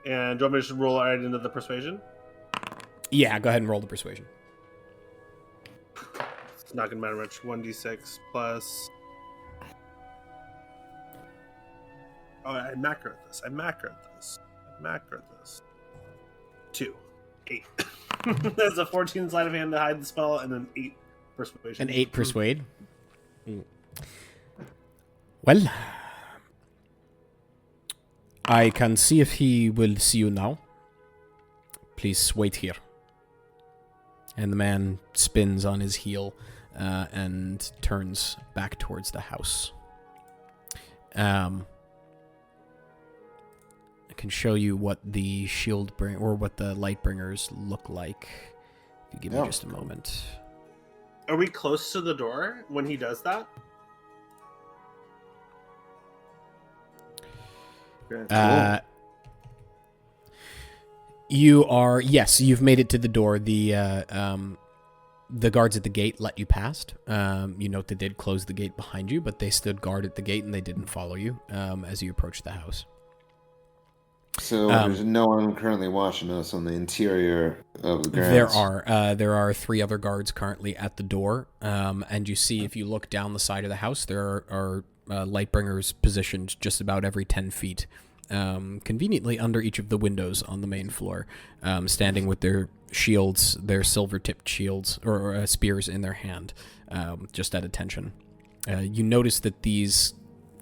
And do you want me to just roll right into the persuasion? Yeah, go ahead and roll the persuasion. It's not going to matter much. 1d6 plus... Oh, I macroed this. 2. 8. There's a 14 sleight of hand to hide the spell, and then 8 persuasion. An 8 persuade. Well, I can see if he will see you now. Please wait here. And the man spins on his heel and turns back towards the house. I can show you what the or what the Lightbringers look like. If you give me just a moment. Are we close to the door when he does that? You are, yes, you've made it to the door. The guards at the gate let you past. You note they did close the gate behind you, but they stood guard at the gate and they didn't follow you as you approached the house. So there's no one currently watching us on the interior of the grounds? There are 3 other guards currently at the door, and you see if you look down the side of the house, there are Lightbringers positioned just about every 10 feet, conveniently under each of the windows on the main floor, standing with their shields, their silver-tipped shields, or spears in their hand, just at attention. You notice that these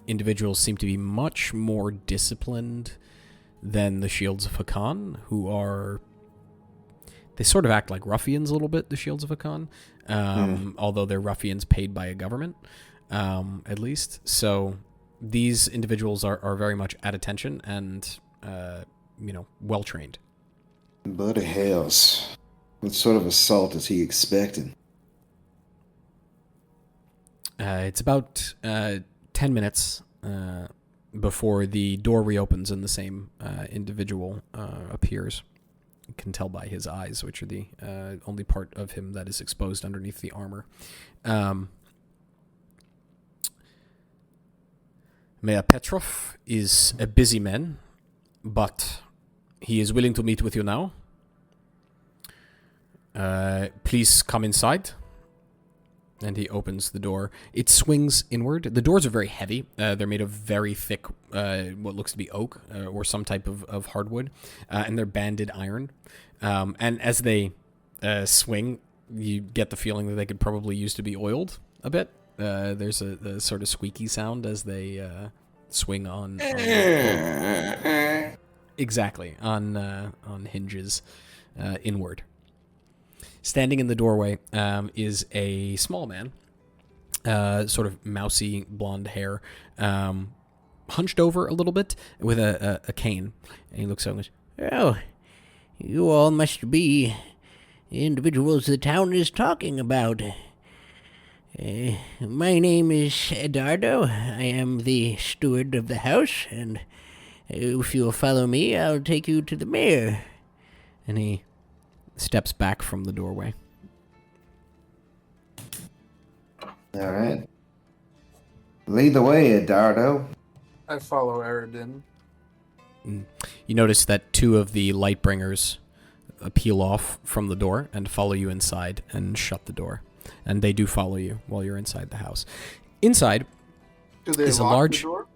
individuals seem to be much more disciplined than the Shields of Hakkan, who are... They sort of act like ruffians a little bit, the Shields of Hakkan, although they're ruffians paid by a government, at least. So these individuals are very much at attention and, well-trained. Bloody hells. What sort of assault is he expecting? It's about 10 minutes before the door reopens and the same individual appears. You can tell by his eyes, which are the only part of him that is exposed underneath the armor. Mayor Petrov is a busy man, but he is willing to meet with you now. Please come inside. And he opens the door. It swings inward. The doors are very heavy. They're made of very thick, what looks to be oak or some type of hardwood. And they're banded iron. And as they swing, you get the feeling that they could probably use to be oiled a bit. There's a sort of squeaky sound as they swing on exactly, on hinges inward. Standing in the doorway is a small man, sort of mousy blonde hair, hunched over a little bit with a cane. And he looks up and goes, "Oh, you all must be the individuals the town is talking about. My name is Eduardo. I am the steward of the house, and if you'll follow me, I'll take you to the mayor." And he steps back from the doorway. All right. Lead the way, Eduardo. I follow Eredh in. You notice that 2 of the Lightbringers peel off from the door and follow you inside and shut the door. And they do follow you while you're inside the house. Inside is a large... the door?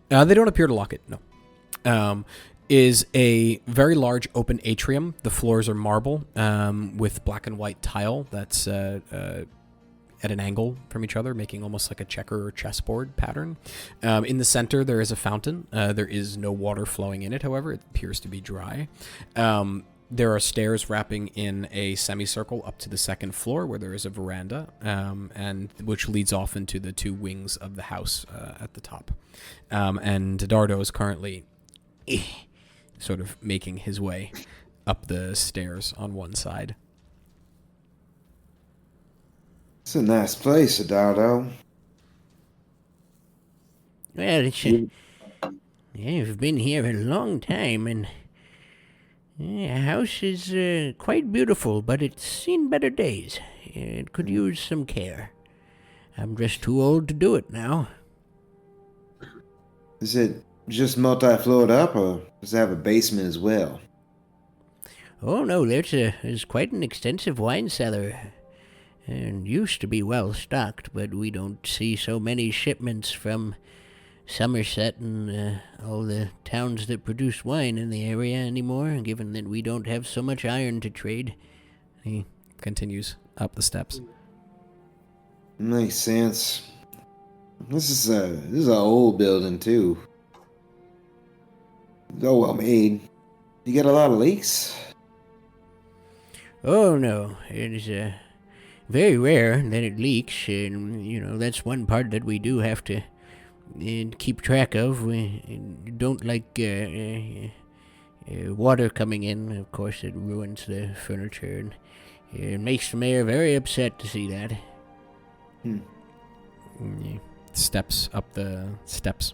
They don't appear to lock it, no. Is a very large open atrium. The floors are marble with black and white tile that's at an angle from each other, making almost like a checker or chessboard pattern. In the center, there is a fountain. There is no water flowing in it, however. It appears to be dry. There are stairs wrapping in a semicircle up to the second floor where there is a veranda, and which leads off into the two wings of the house at the top. And Dardo is currently sort of making his way up the stairs on one side. It's a nice place, Dardo. Well, it's I've been here a long time, and the house is quite beautiful, but it's seen better days. It could use some care. I'm just too old to do it now. Is it just multi-floored up, or does it have a basement as well? Oh no, there's quite an extensive wine cellar, and used to be well stocked, but we don't see so many shipments from Somerset and all the towns that produce wine in the area anymore, given that we don't have so much iron to trade. He continues up the steps. Makes sense. This is an old building too. Oh, well made. You get a lot of leaks? Oh no, it is very rare that it leaks, and that's one part that we do have to keep track of. We don't like water coming in. Of course, it ruins the furniture, and it makes the mayor very upset to see that. He steps up the steps.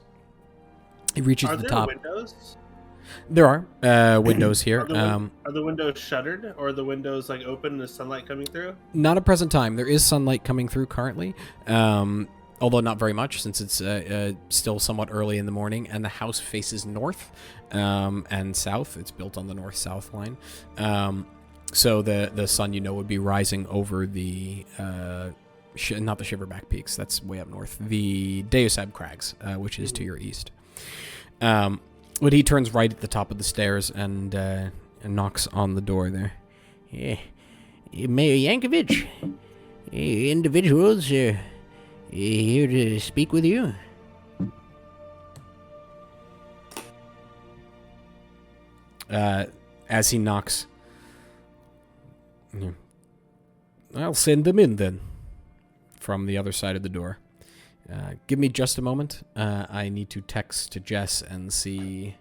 He reaches the top. Are there windows? There are windows here. Are the windows shuttered, or are the windows like open and there's sunlight coming through? Not at present time. There is sunlight coming through currently, although not very much, since it's still somewhat early in the morning, and the house faces north and south. It's built on the north-south line, so the sun, would be rising over the not the Shiverback Peaks. That's way up north. The Deusab Crags, which is to your east. But he turns right at the top of the stairs and knocks on the door there. Mayor Yankovic, individuals here to speak with you. As he knocks, I'll send them in then, from the other side of the door. Give me just a moment. I need to text to Jess and see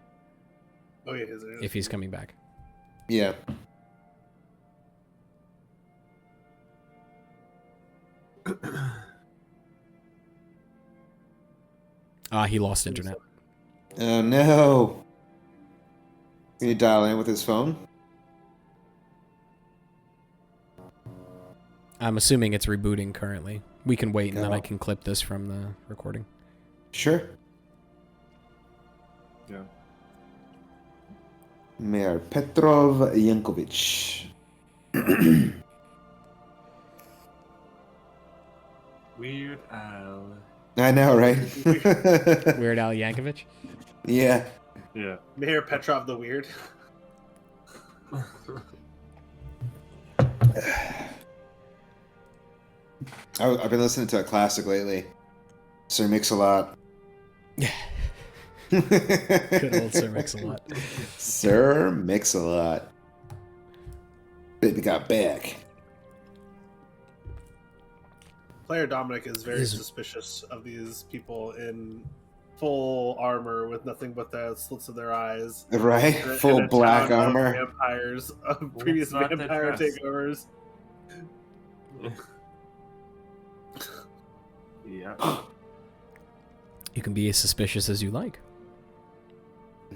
if he's coming back. Yeah. He lost internet. Oh no. Can you dial in with his phone? I'm assuming it's rebooting currently. We can wait, and then I can clip this from the recording. Sure. Yeah. Mayor Petrov Yankovic. Weird Al. I know, right? Weird Al Yankovic? Yeah. Yeah. Mayor Petrov the Weird. I've been listening to a classic lately. Sir Mix-a-Lot. Yeah. Good old Sir Mix-a-Lot. Sir Mix-a-Lot. Baby got back. Player Dominic is very suspicious of these people in full armor with nothing but the slits of their eyes. Right? Full black armor. Vampires of previous vampire takeovers. Yeah. You can be as suspicious as you like.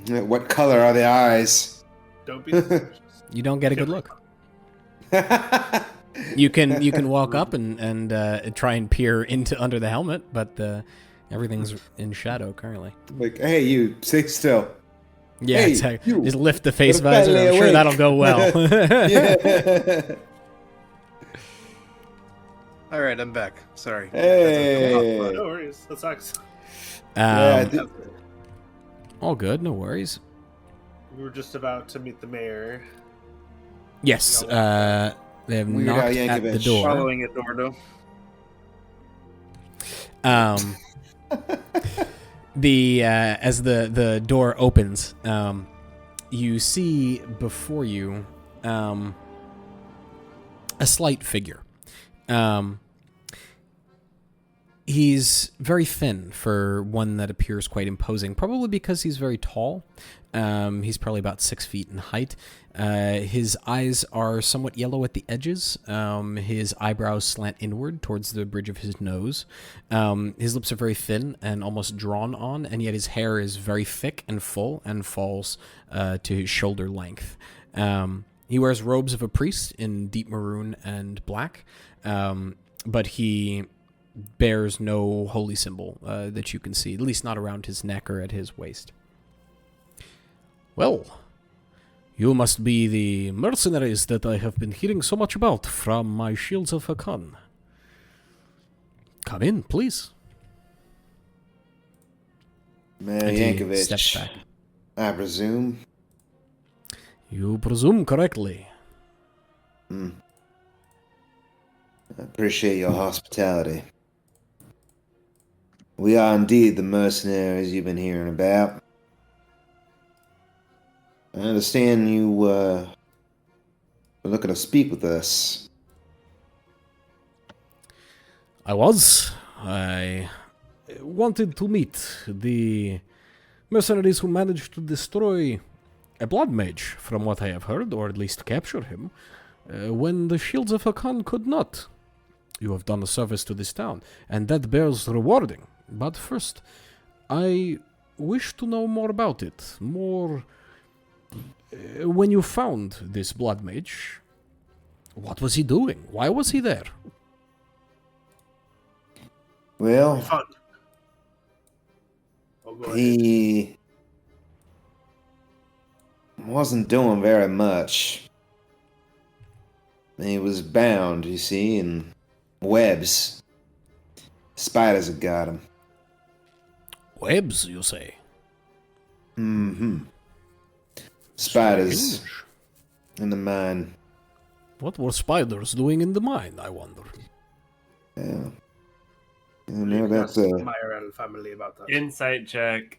What color are the eyes? Don't be suspicious. You don't get a good look. You can walk up and try and peer under the helmet, but everything's in shadow currently. Like, hey, you, sit still. Yeah, hey, exactly. Just lift the face visor. I'm sure that'll go well. Yeah. All right, I'm back. Sorry. Hey. No worries. That sucks. All good. No worries. We were just about to meet the mayor. Yes. They have Weird knocked Al at the Yankovic. door. Following it, Dordo. As the door opens, you see before you a slight figure. He's very thin for one that appears quite imposing, probably because he's very tall. He's probably about 6 feet in height. His eyes are somewhat yellow at the edges. His eyebrows slant inward towards the bridge of his nose. His lips are very thin and almost drawn on, and yet his hair is very thick and full and falls to his shoulder length. He wears robes of a priest in deep maroon and black, but he bears no holy symbol that you can see, at least not around his neck or at his waist. Well, you must be the mercenaries that I have been hearing so much about from my Shields of Hakkan. Come in, please. Mayor And he steps Yankovic, back. I presume. You presume correctly. I appreciate your hospitality. We are indeed the mercenaries you've been hearing about. I understand you were looking to speak with us. I wanted to meet the mercenaries who managed to destroy a blood mage, from what I have heard, or at least capture him, when the Shields of Hakkan could not. You have done a service to this town, and that bears rewarding. But first, I wish to know more about it. More... when you found this blood mage, what was he doing? Why was he there? Well, Fun. Oh, go ahead. he wasn't doing very much. He was bound, you see, in webs. Spiders had got him. Webs, you say? Mm-hmm. Spiders Strange. in the mine. What were spiders doing in the mine, I wonder? Yeah. You know, that's a... Miarelle family about that. Insight check.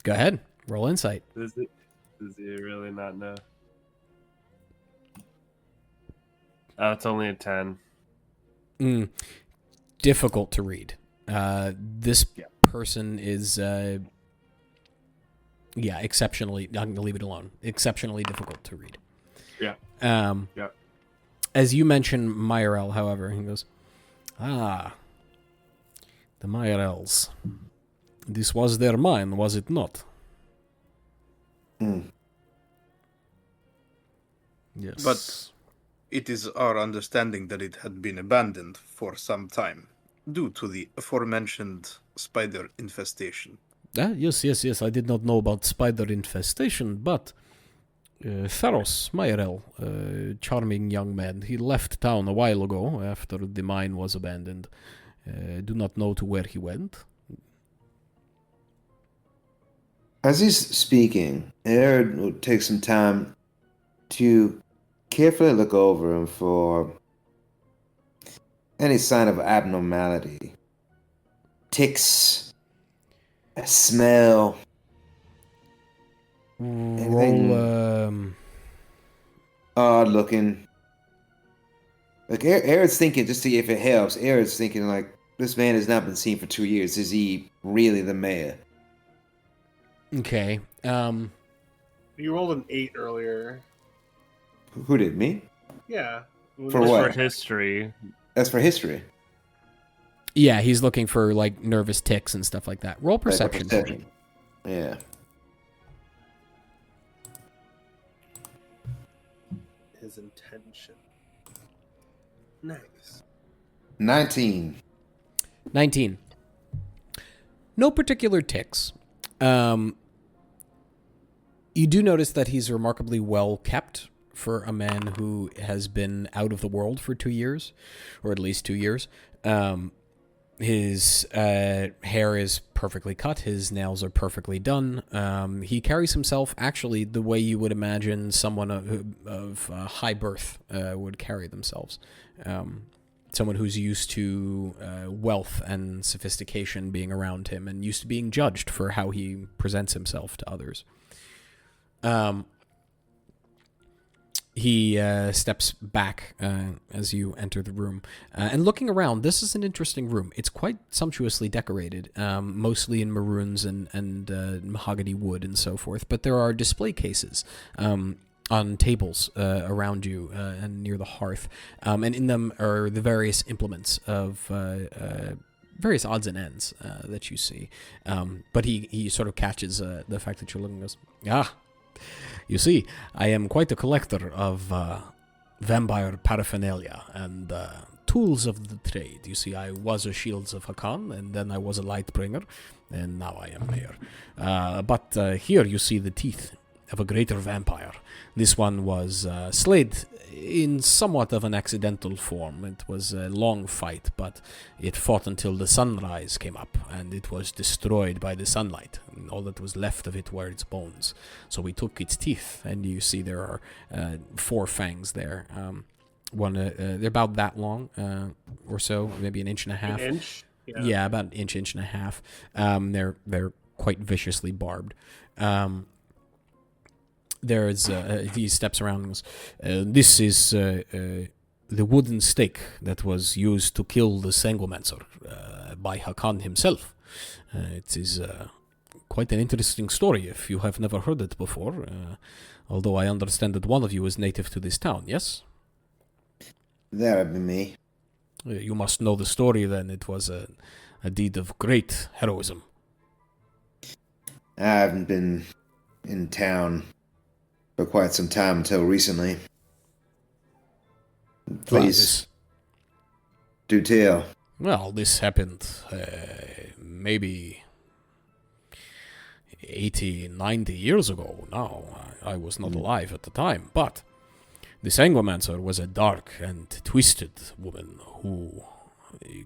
Go ahead, roll insight. Does he really not know? Oh, it's only a 10. Difficult to read. This person is, exceptionally, I'm going to leave it alone. Exceptionally difficult to read. Yeah. Yeah. As you mentioned Miarelle, however, he goes, the Miarelles. This was their mine, was it not? Yes. But it is our understanding that it had been abandoned for some time, due to the aforementioned spider infestation. Yes, I did not know about spider infestation, but Theros Miarelle, charming young man, he left town a while ago after the mine was abandoned. Do not know to where he went. As he's speaking, Eredh will take some time to carefully look over him for any sign of abnormality. Ticks, a smell. Roll, Odd looking. Like, Ered's thinking, just to see if it helps, Ered's thinking, like, this man has not been seen for 2 years. Is he really the mayor? Okay. You rolled an 8 earlier. Who did, me? Yeah. For Just what? for history. That's for history. Yeah, he's looking for, like, nervous ticks and stuff like that. Roll perception. Perception. Yeah. His intention. Nice. 19. 19. No particular ticks. You do notice that he's remarkably well kept for a man who has been out of the world for 2 years, or at least 2 years. His hair is perfectly cut. His nails are perfectly done. He carries himself actually the way you would imagine someone of high birth would carry themselves. Someone who's used to wealth and sophistication being around him and used to being judged for how he presents himself to others. He steps back as you enter the room. And looking around, this is an interesting room. It's quite sumptuously decorated, mostly in maroons and mahogany wood and so forth. But there are display cases on tables around you and near the hearth. And in them are the various implements of various odds and ends that you see. But he sort of catches the fact that you're looking at this. You see, I am quite a collector of vampire paraphernalia and tools of the trade. You see, I was a Shields of Hakkan, and then I was a Lightbringer, and now I am here. But here you see the teeth of a greater vampire. This one was slayed in somewhat of an accidental form. It was a long fight, but it fought until the sunrise came up, and it was destroyed by the sunlight. And all that was left of it were its bones. So we took its teeth, and you see there are 4 fangs there. They're about that long or so, maybe an inch and a half. An inch? Yeah, about an inch and a half. They're quite viciously barbed. There's he steps around and goes, this is the wooden stake that was used to kill the Sanguimancer by Hakkan himself. It is quite an interesting story if you have never heard it before, although I understand that one of you is native to this town, yes? That would be me. You must know the story then. It was a deed of great heroism. I haven't been in town for quite some time until recently. Please, do tell. Well, this happened maybe 80, 90 years ago now. I was not alive at the time, but the Sanguimancer was a dark and twisted woman who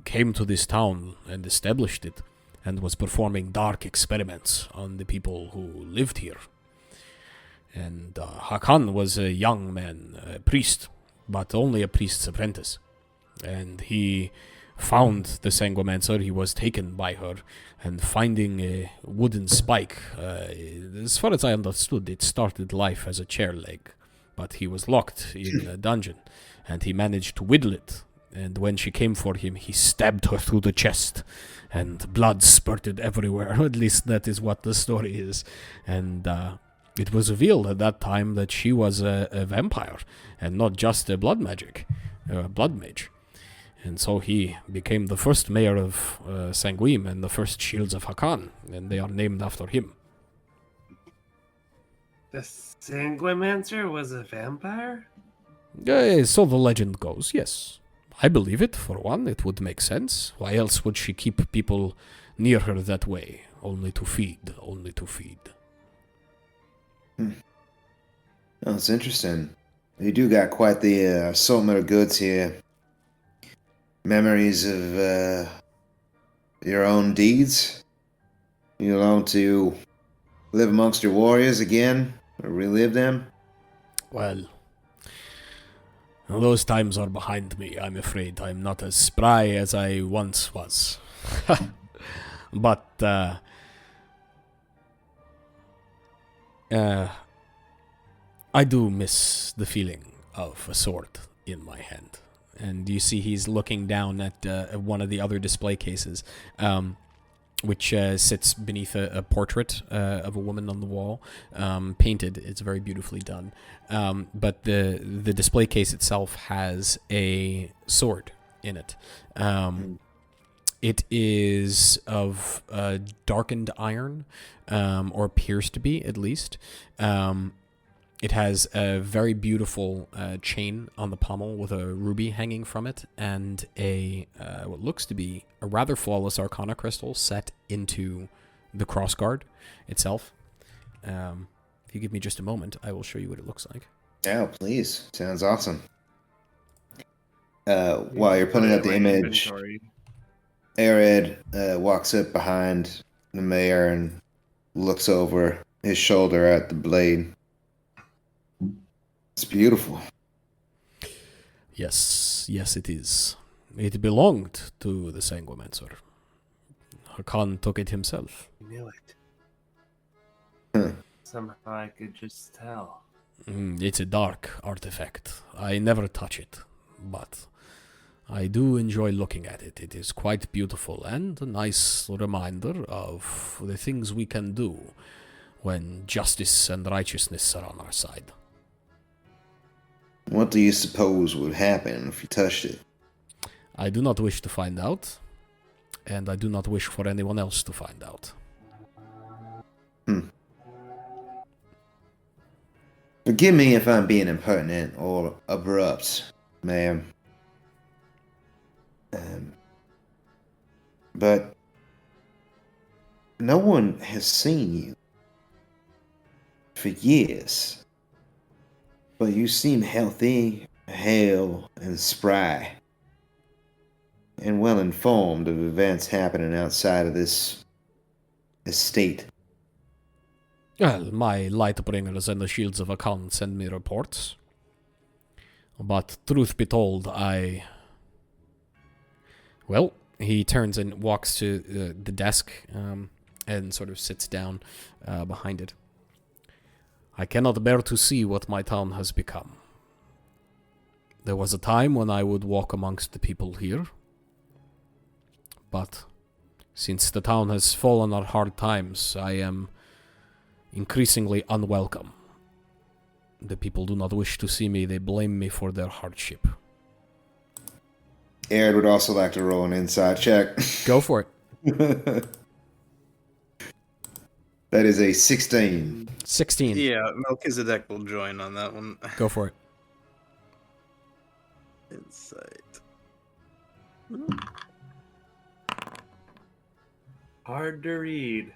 came to this town and established it and was performing dark experiments on the people who lived here. And Hakkan was a young man, a priest, but only a priest's apprentice. And he found the Sanguimancer. He was taken by her, and finding a wooden spike, as far as I understood, it started life as a chair leg. But he was locked in a dungeon, and he managed to whittle it. And when she came for him, he stabbed her through the chest, and blood spurted everywhere. At least that is what the story is. And it was revealed at that time that she was a vampire, and not just a blood mage. And so he became the first mayor of Sanguim and the first Shields of Hakkan, and they are named after him. The Sanguimancer was a vampire? So the legend goes, yes. I believe it, for one. It would make sense. Why else would she keep people near her that way? Only to feed. Oh, it's interesting. You do got quite the assortment of goods here. Memories of your own deeds? You long to live amongst your warriors again? Or relive them? Well, those times are behind me. I'm afraid I'm not as spry as I once was. But I do miss the feeling of a sword in my hand. And you see he's looking down at one of the other display cases, which sits beneath a portrait of a woman on the wall, painted. It's very beautifully done. But the display case itself has a sword in it. It is of darkened iron, or appears to be at least. It has a very beautiful chain on the pommel with a ruby hanging from it, and what looks to be a rather flawless arcana crystal set into the crossguard itself. If you give me just a moment, I will show you what it looks like. Yeah, please. Sounds awesome. While you're putting up the image, Eredh walks up behind the mayor and looks over his shoulder at the blade. It's beautiful. Yes, it is. It belonged to the Sanguimancer. Arcan took it himself. I knew it. Huh. Somehow I could just tell. It's a dark artifact. I never touch it, but I do enjoy looking at it. It is quite beautiful and a nice reminder of the things we can do when justice and righteousness are on our side. What do you suppose would happen if you touched it? I do not wish to find out, and I do not wish for anyone else to find out. Forgive me if I'm being impertinent or abrupt, ma'am. But no one has seen you for years. But you seem healthy, hale, and spry, and well informed of events happening outside of this estate. Well, my Lightbringers and the Shields of Hakkan send me reports. But truth be told, Well, he turns and walks to the desk and sort of sits down behind it. I cannot bear to see what my town has become. There was a time when I would walk amongst the people here. But since the town has fallen on hard times, I am increasingly unwelcome. The people do not wish to see me. They blame me for their hardship. Eredh would also like to roll an inside check. Go for it. That is a 16. 16. Yeah, Melchizedek will join on that one. Go for it. Insight. Hard to read.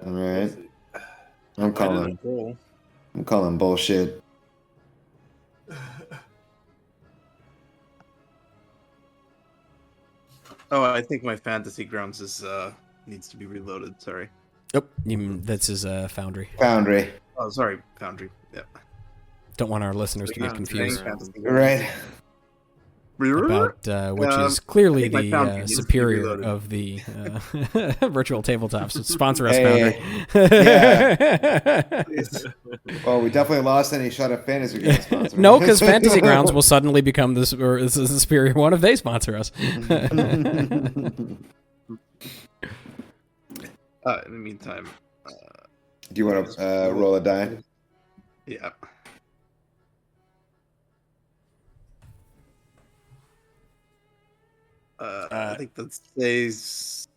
All right. I'm calling bullshit. Oh, I think my fantasy grounds is needs to be reloaded. Sorry. Nope. That's his Foundry. Foundry. Oh, sorry, Foundry. Yeah. Don't want our listeners to get confused. Right. About which is clearly I think my Foundry the needs to be superior reloaded. of the virtual tabletops. So sponsor us, Hey. Foundry. Yeah. Well, we definitely lost any shot of fantasy ground sponsor. No, because Fantasy Grounds will suddenly become the superior one if they sponsor us. In the meantime, Do you want to roll a die? yeah. I think that says.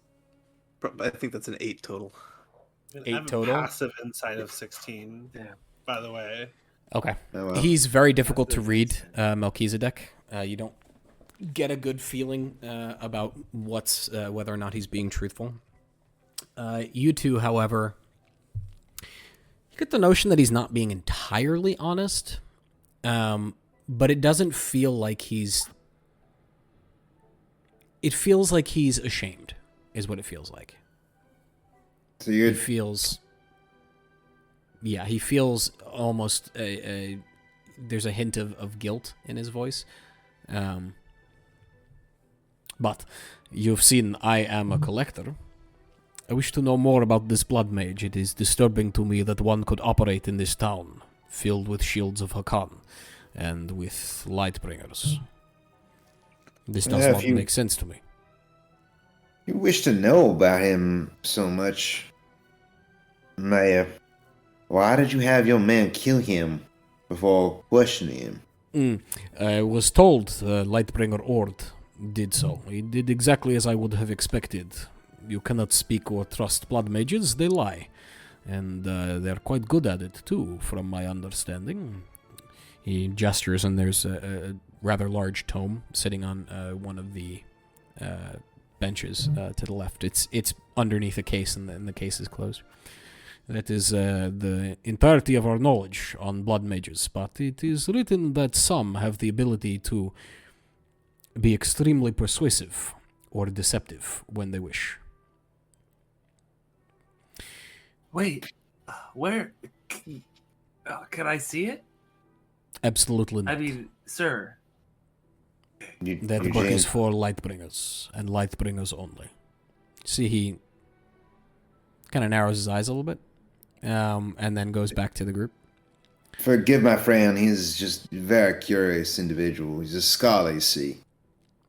I think that's an 8 total. I 8 have a total? passive insight of 16. By the way. Okay. Oh, well. He's very difficult to read, Melchizedek. You don't get a good feeling about whether or not he's being truthful. You two, however, get the notion that he's not being entirely honest, but it doesn't feel like he's... It feels like he's ashamed, is what it feels like. So He feels... Yeah, he feels almost there's a hint of guilt in his voice. But you've seen I am a collector. I wish to know more about this blood mage. It is disturbing to me that one could operate in this town, filled with Shields of Hakkan and with Lightbringers. This does not make sense to me. You wish to know about him so much, Mayor. Why did you have your man kill him before questioning him? I was told Lightbringer Ord did so. He did exactly as I would have expected. You cannot speak or trust blood mages, they lie. And they're quite good at it too, from my understanding. He gestures and there's a rather large tome sitting on one of the benches to the left. It's underneath a case and the case is closed. That is the entirety of our knowledge on blood mages, but it is written that some have the ability to be extremely persuasive or deceptive when they wish. Wait, where? Can I see it? Absolutely not. I mean, sir. That book is for Lightbringers, and Lightbringers only. See, he kind of narrows his eyes a little bit, and then goes back to the group. Forgive my friend, he's just a very curious individual. He's a scholar, you see.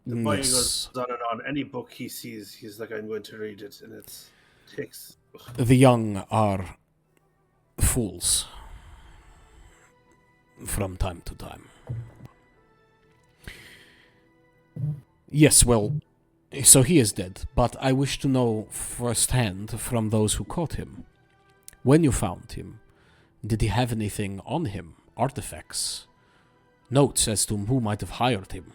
The boy Yes. goes on and on. Any book he sees, he's like, I'm going to read it, and it takes. The young are fools from time to time. Yes, well, so he is dead, but I wish to know firsthand from those who caught him. When you found him, did he have anything on him? Artifacts? Notes as to who might have hired him?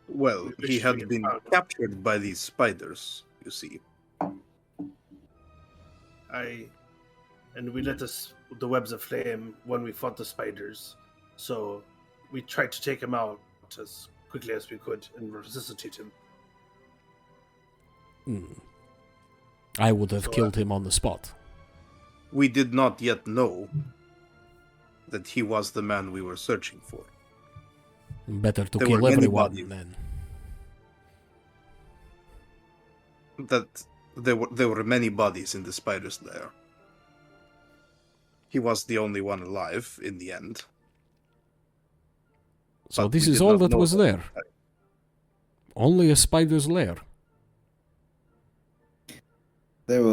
Well, he had been captured by these spiders, you see. And we lit the webs of flame when we fought the spiders. So we tried to take him out as quickly as we could and resuscitate him. I would have killed him on the spot. We did not yet know that he was the man we were searching for. Better to There kill were many everyone bodies. then. That there were many bodies in the spider's lair. He was the only one alive in the end. So But this we is did all not that know was that. there. Only a spider's lair. There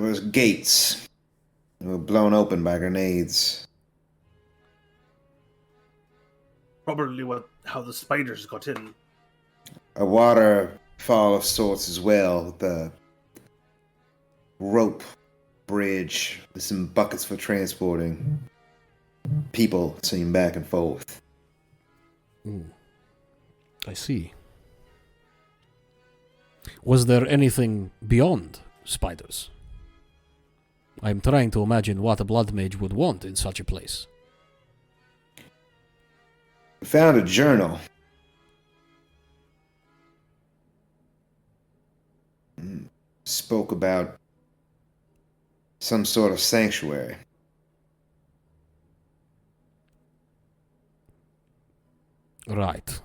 was gates. They were blown open by grenades. Probably how the spiders got in. A waterfall of sorts as well. The rope bridge with some buckets for transporting people, seeing back and forth. I see. Was there anything beyond spiders? I'm trying to imagine what a blood mage would want in such a place. Found a journal. Spoke about some sort of sanctuary. Right.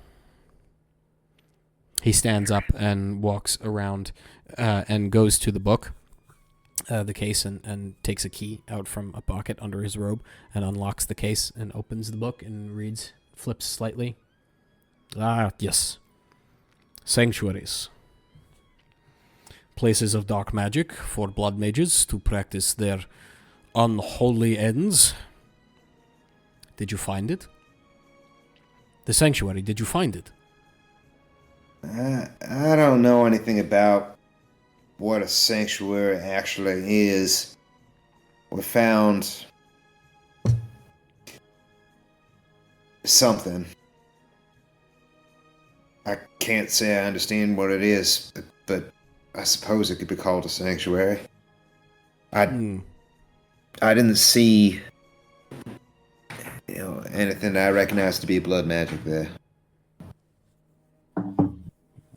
He stands up and walks around and goes to the book, the case, and takes a key out from a pocket under his robe and unlocks the case and opens the book and reads, flips slightly. Ah, yes. Sanctuaries. Places of dark magic for blood mages to practice their unholy ends. Did you find it? The sanctuary, did you find it? I don't know anything about what a sanctuary actually is. We found something. I can't say I understand what it is, but I suppose it could be called a sanctuary. I didn't see anything that I recognize to be blood magic there.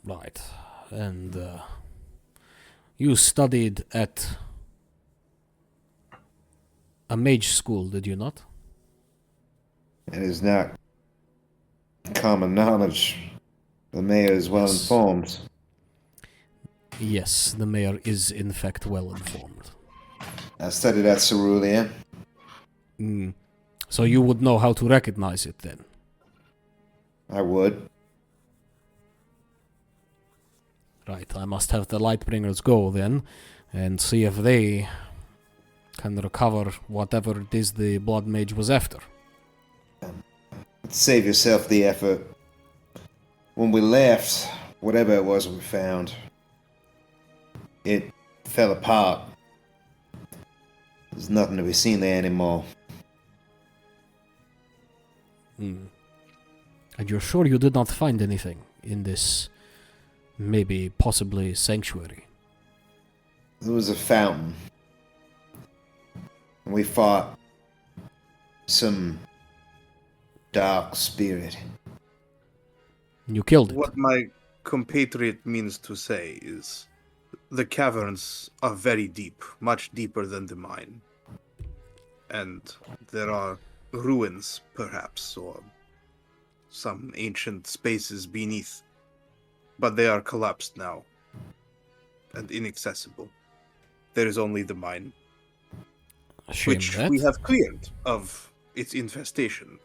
Right. And you studied at a mage school, did you not? It is not common knowledge. The mayor is well informed. Yes, the mayor is in fact well informed. I studied at Cerulean. So you would know how to recognize it then? I would. Right, I must have the Lightbringers go then and see if they can recover whatever it is the blood mage was after. Save yourself the effort. When we left, whatever it was we found, it fell apart. There's nothing to be seen there anymore. And you're sure you did not find anything in this, maybe, possibly, sanctuary? There was a fountain. We fought some dark spirit. You killed it. What my compatriot means to say is the caverns are very deep, much deeper than the mine. And there are ruins, perhaps, or some ancient spaces beneath. But they are collapsed now. and inaccessible. There is only the mine, Shame which that. we have cleared of its infestation.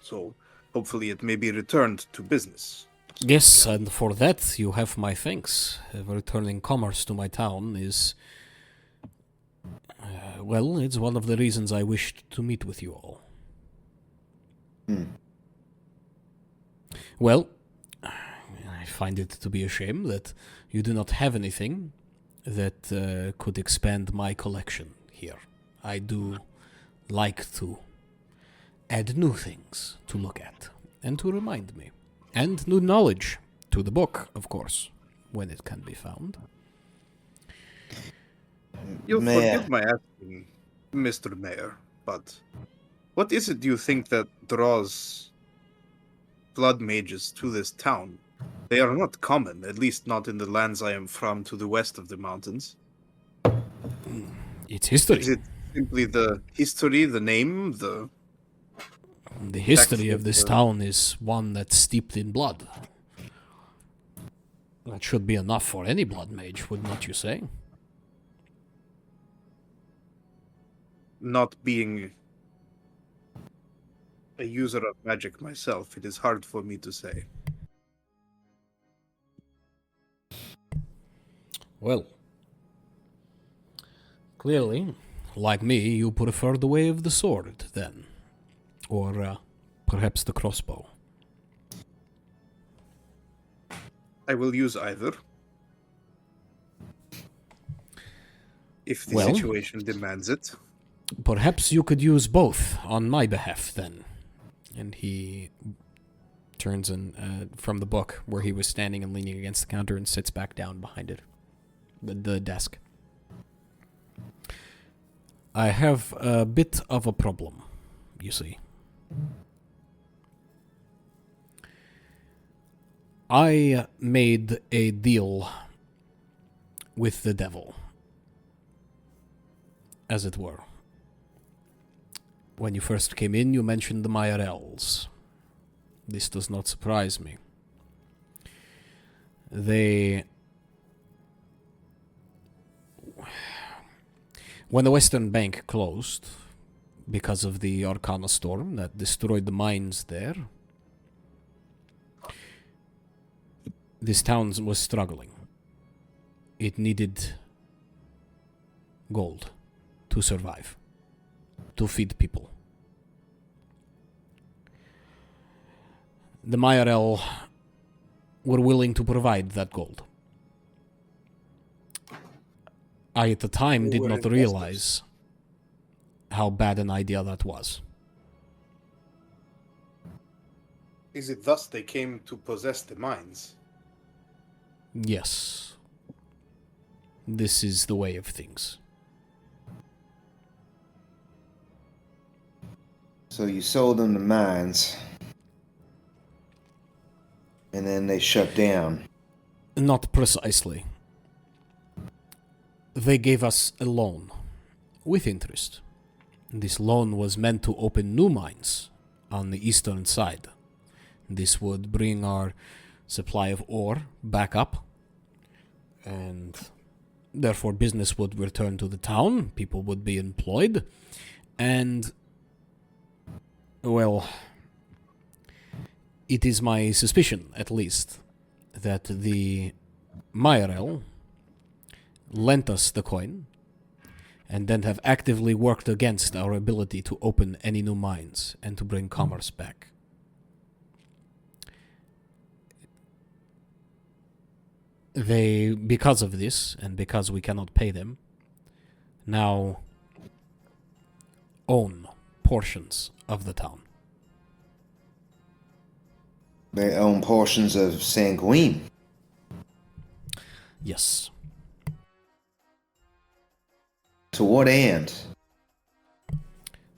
So hopefully it may be returned to business. Yes, and for that you have my thanks. Returning commerce to my town is... well, it's one of the reasons I wished to meet with you all. Well, I find it to be a shame that you do not have anything that could expand my collection here. I do like to add new things to look at and to remind me. And new knowledge to the book, of course, when it can be found. You'll Mayor. forgive my asking, Mr. Mayor, but what is it you think that draws blood mages to this town? They are not common, at least not in the lands I am from to the west of the mountains. It's history. Is it simply the history, the name, the... The history of this Backflip, town is one that's steeped in blood. That should be enough for any blood mage, would not you say? Not being a user of magic myself, it is hard for me to say. Well, clearly, like me, you prefer the way of the sword, then. Or perhaps the crossbow. I will use either. If the Well, situation demands it. Perhaps you could use both on my behalf, then. And he turns from the book where he was standing and leaning against the counter and sits back down behind it. The desk. I have a bit of a problem, you see. I made a deal with the devil, as it were. When you first came in, you mentioned the Miarelles. This does not surprise me. When the Western Bank closed, because of the Arcana storm that destroyed the mines there, this town was struggling. It needed gold to survive, to feed people. The Miarelle were willing to provide that gold. I, at the time, did Were not investors. realize how bad an idea that was. Is it thus they came to possess the mines? Yes. This is the way of things. So you sold them the mines, and then they shut down. Not precisely. They gave us a loan, with interest. This loan was meant to open new mines on the eastern side. This would bring our supply of ore back up, and therefore business would return to the town, people would be employed, and, well, it is my suspicion, at least, that the Miarelle lent us the coin, and then have actively worked against our ability to open any new mines and to bring commerce back. They, because of this, and because we cannot pay them, now own portions of the town. They own portions of Sanguine. Yes. To what end?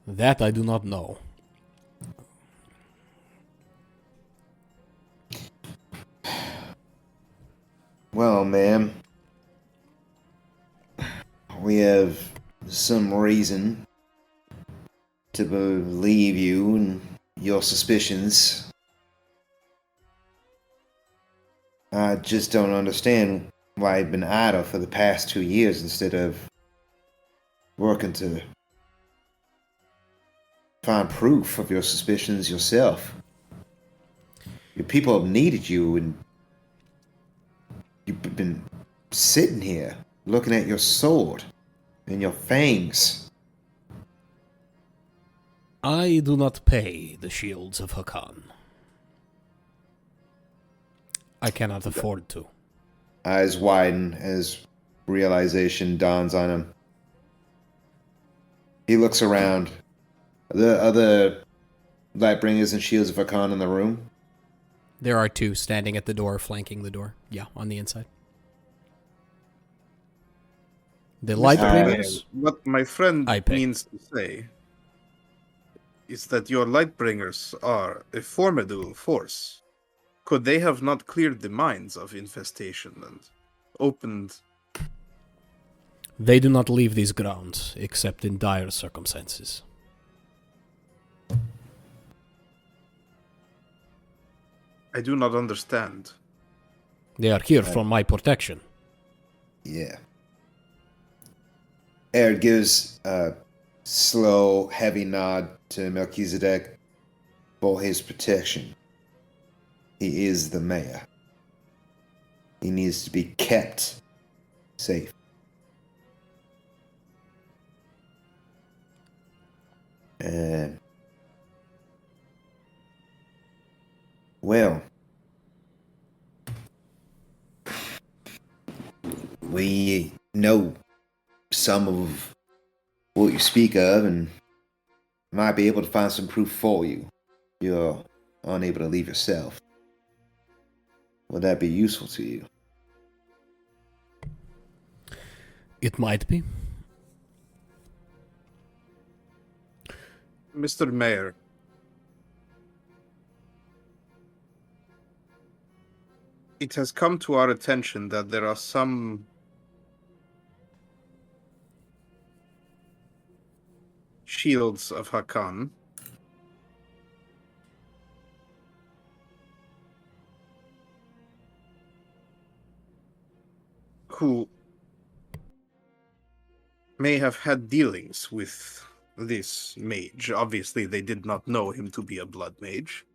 That I do not know. Well, ma'am, we have some reason to believe you and your suspicions. I just don't understand why he'd been idle for the past 2 years instead of working to find proof of your suspicions yourself. Your people have needed you, and you've been sitting here looking at your sword and your fangs. I do not pay the Shields of Hakkan. I cannot afford to. Eyes widen as realization dawns on him. He looks around. Are the other Lightbringers and Shields of Hakkan in the room? There are 2 standing at the door, flanking the door. Yeah, on the inside. The Lightbringers? What my friend I pay. means to say is that your Lightbringers are a formidable force. Could they have not cleared the mines of infestation and opened... They do not leave these grounds, except in dire circumstances. I do not understand. They are here for my protection. Yeah. Eredh gives a slow, heavy nod to Melchizedek for his protection. He is the mayor. He needs to be kept safe. And well, we know some of what you speak of and might be able to find some proof for you. You're unable to leave yourself. Would that be useful to you? It might be. Mr. Mayor, it has come to our attention that there are some Shields of Hakkan who may have had dealings with this mage. Obviously, they did not know him to be a blood mage,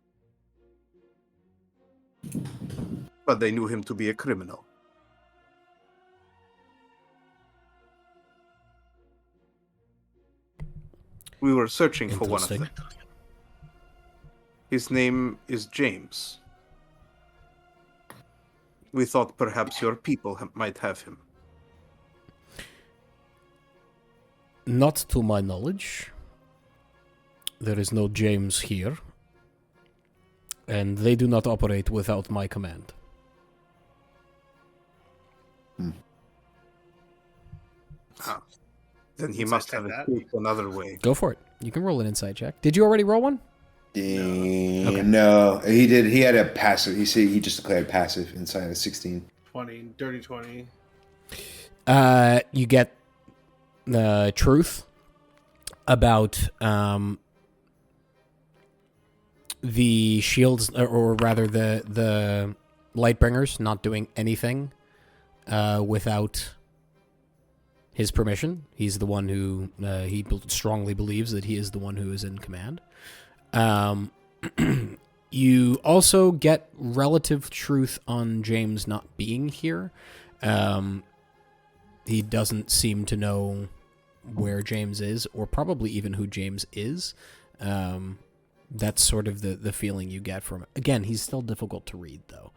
but they knew him to be a criminal. We were searching for one of them. His name is James. We thought perhaps your people might have him. Not to my knowledge. There is no James here. And they do not operate without my command. Ah. Then he Let's must check have that. escaped another way. Go for it. You can roll an insight check. Did you already roll one? Okay. No, he did. He had a passive. He just declared passive inside of 16. 20, dirty 20. You get the truth about the shields, or rather the Lightbringers not doing anything without his permission. He's the one who he strongly believes that he is the one who is in command. You also get relative truth on James not being here. He doesn't seem to know where James is, or probably even who James is. That's sort of the feeling you get from it. Again, he's still difficult to read, though.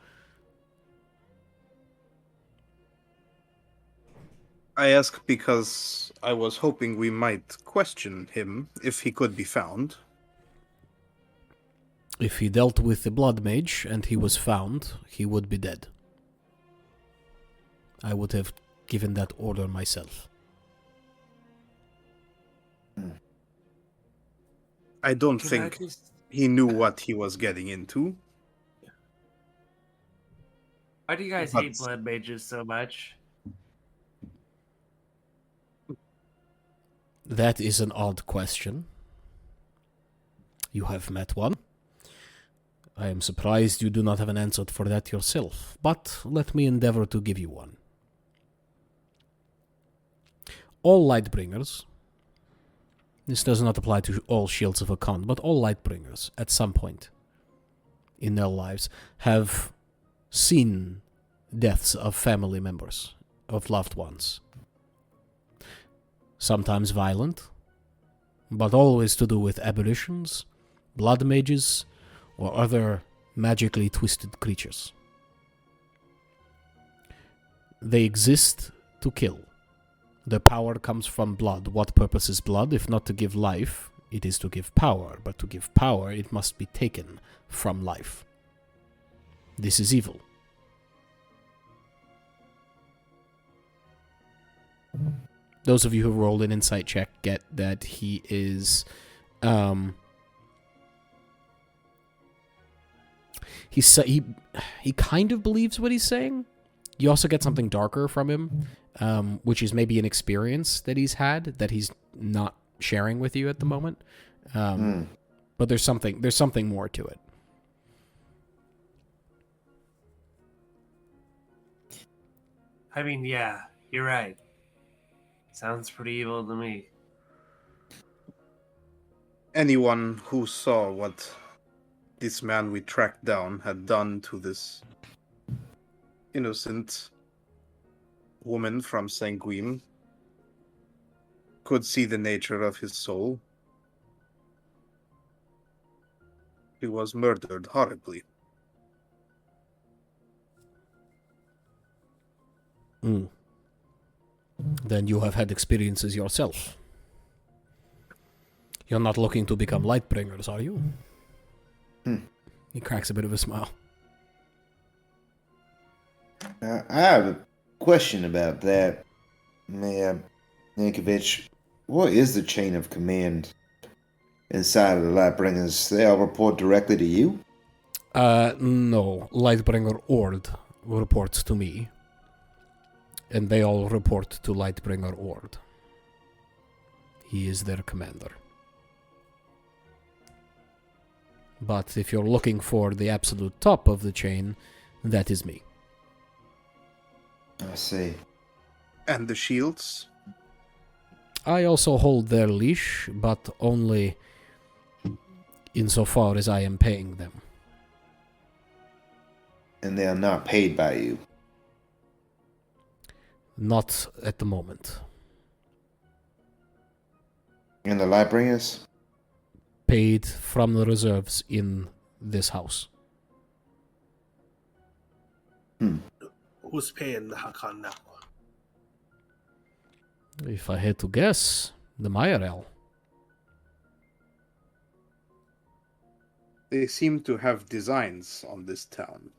I ask because I was hoping we might question him if he could be found. If he dealt with the Blood Mage and he was found, he would be dead. I would have given that order myself. I don't Can think I just- he knew what he was getting into. Why do you guys But- hate blood mages so much? That is an odd question. You have met one. I am surprised you do not have an answer for that yourself, but let me endeavor to give you one. all Lightbringers, this does not apply to all Shields of Hakkan, but all Lightbringers at some point in their lives have seen deaths of family members, of loved ones. Sometimes violent, but always to do with apparitions, blood mages, or other magically twisted creatures. They exist to kill. Their power comes from blood. What purpose is blood? If not to give life, it is to give power. But to give power, it must be taken from life. This is evil. Those of you who rolled an insight check get that he is... He kind of believes what he's saying. You also get something darker from him, which is maybe an experience that he's had that he's not sharing with you at the moment. But there's something more to it. I mean, yeah, you're right. Sounds pretty evil to me. Anyone who saw what this man we tracked down had done to this innocent woman from Sanguine could see the nature of his soul. He was murdered horribly. Then you have had experiences yourself. You're not looking to become Lightbringers, are you? He cracks a bit of a smile. I have a question about that, Mayor Yankovic. What is the chain of command inside of the Lightbringers? They all report directly to you? No. Lightbringer Ord reports to me. And they all report to Lightbringer Ord. He is their commander. But if you're looking for the absolute top of the chain, that is me. I see. And the shields? I also hold their leash, but only insofar as I am paying them. And they are not paid by you? Not at the moment. And the Lightbringers? Paid from the reserves in this house. Who's paying the Hakkan now? If I had to guess, the Miarelle. They seem to have designs on this town.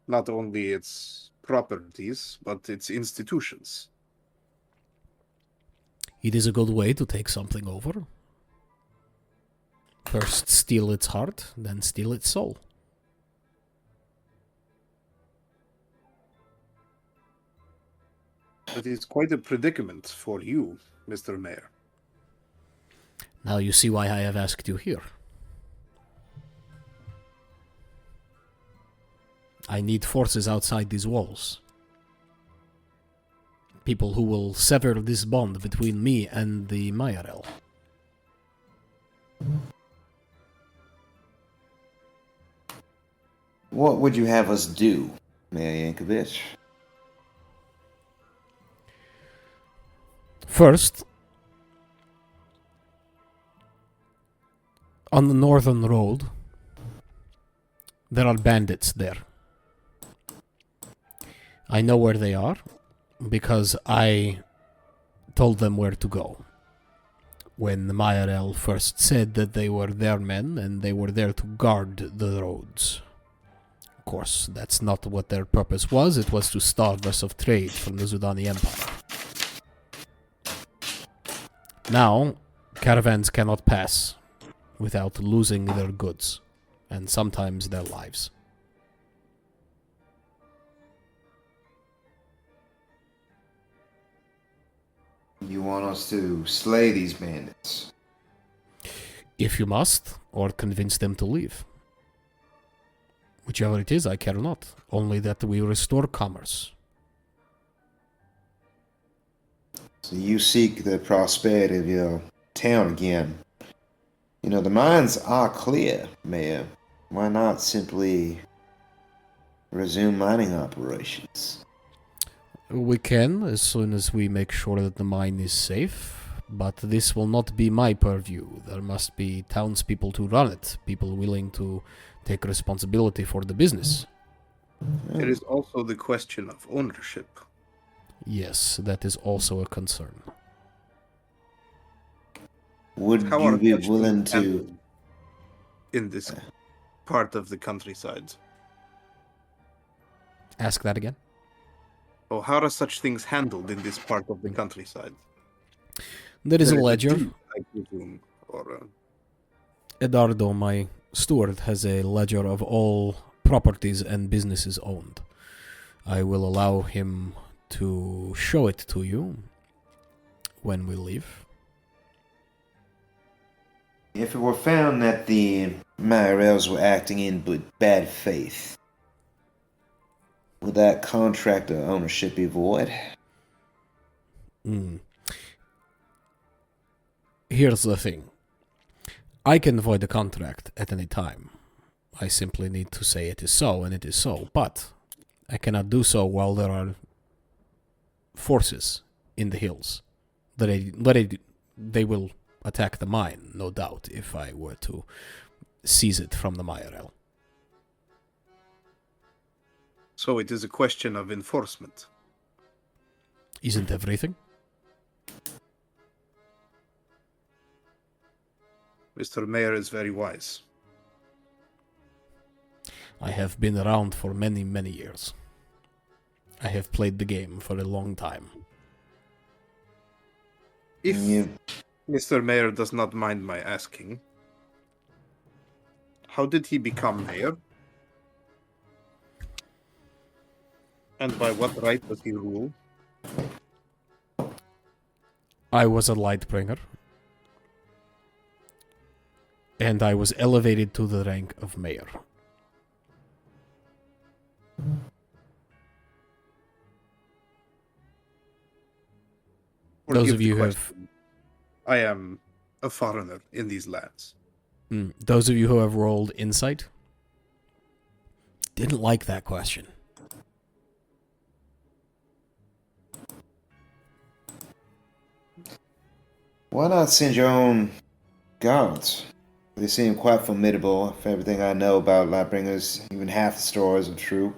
Not only its properties, but its institutions. It is a good way to take something over. First steal its heart, then steal its soul. It is quite a predicament for you, Mr. Mayor. Now you see why I have asked you here. I need forces outside these walls. People who will sever this bond between me and the Miarelle. What would you have us do, Mayor Yankovic? First, on the northern road, there are bandits there. I know where they are, because I told them where to go. When the Miarelle first said that they were their men, and they were there to guard the roads. Of course, that's not what their purpose was. It was to starve us of trade from the Zudani Empire. Now, caravans cannot pass without losing their goods, and sometimes their lives. You want us to slay these bandits? If you must, or convince them to leave. Whichever it is, I care not. Only that we restore commerce. So you seek the prosperity of your town again. You know, the mines are clear, Mayor. Why not simply resume mining operations? We can, as soon as we make sure that the mine is safe, but this will not be my purview. There must be townspeople to run it, people willing to take responsibility for the business. There is also the question of ownership. Yes, that is also a concern. Would How you are be such willing things to... handled in this part of the countryside? Ask that again. Or how are such things handled in this part of the countryside? There is a There ledger. deed, I presume, or Edardo, my steward, has a ledger of all properties and businesses owned. I will allow him to show it to you when we leave. If it were found that the Miarelles were acting in bad faith, would that contract or ownership be void? Here's the thing. I can void the contract at any time. I simply need to say it is so, and it is so. But I cannot do so while there are forces in the hills. They will attack the mine, no doubt, if I were to seize it from the Miarelle. so it is a question of enforcement. Isn't everything? Mr. Mayor is very wise. I have been around for many, many years. I have played the game for a long time. If You... Mr. Mayor does not mind my asking, how did he become mayor? And by what right does he rule? I was a Lightbringer, and I was elevated to the rank of mayor. Those Forgive of the you who have question. I am a foreigner in these lands. those of you who have rolled insight didn't like that question. Why not send your own guards? They seem quite formidable. For everything I know about Lightbringers, even half the stories are true.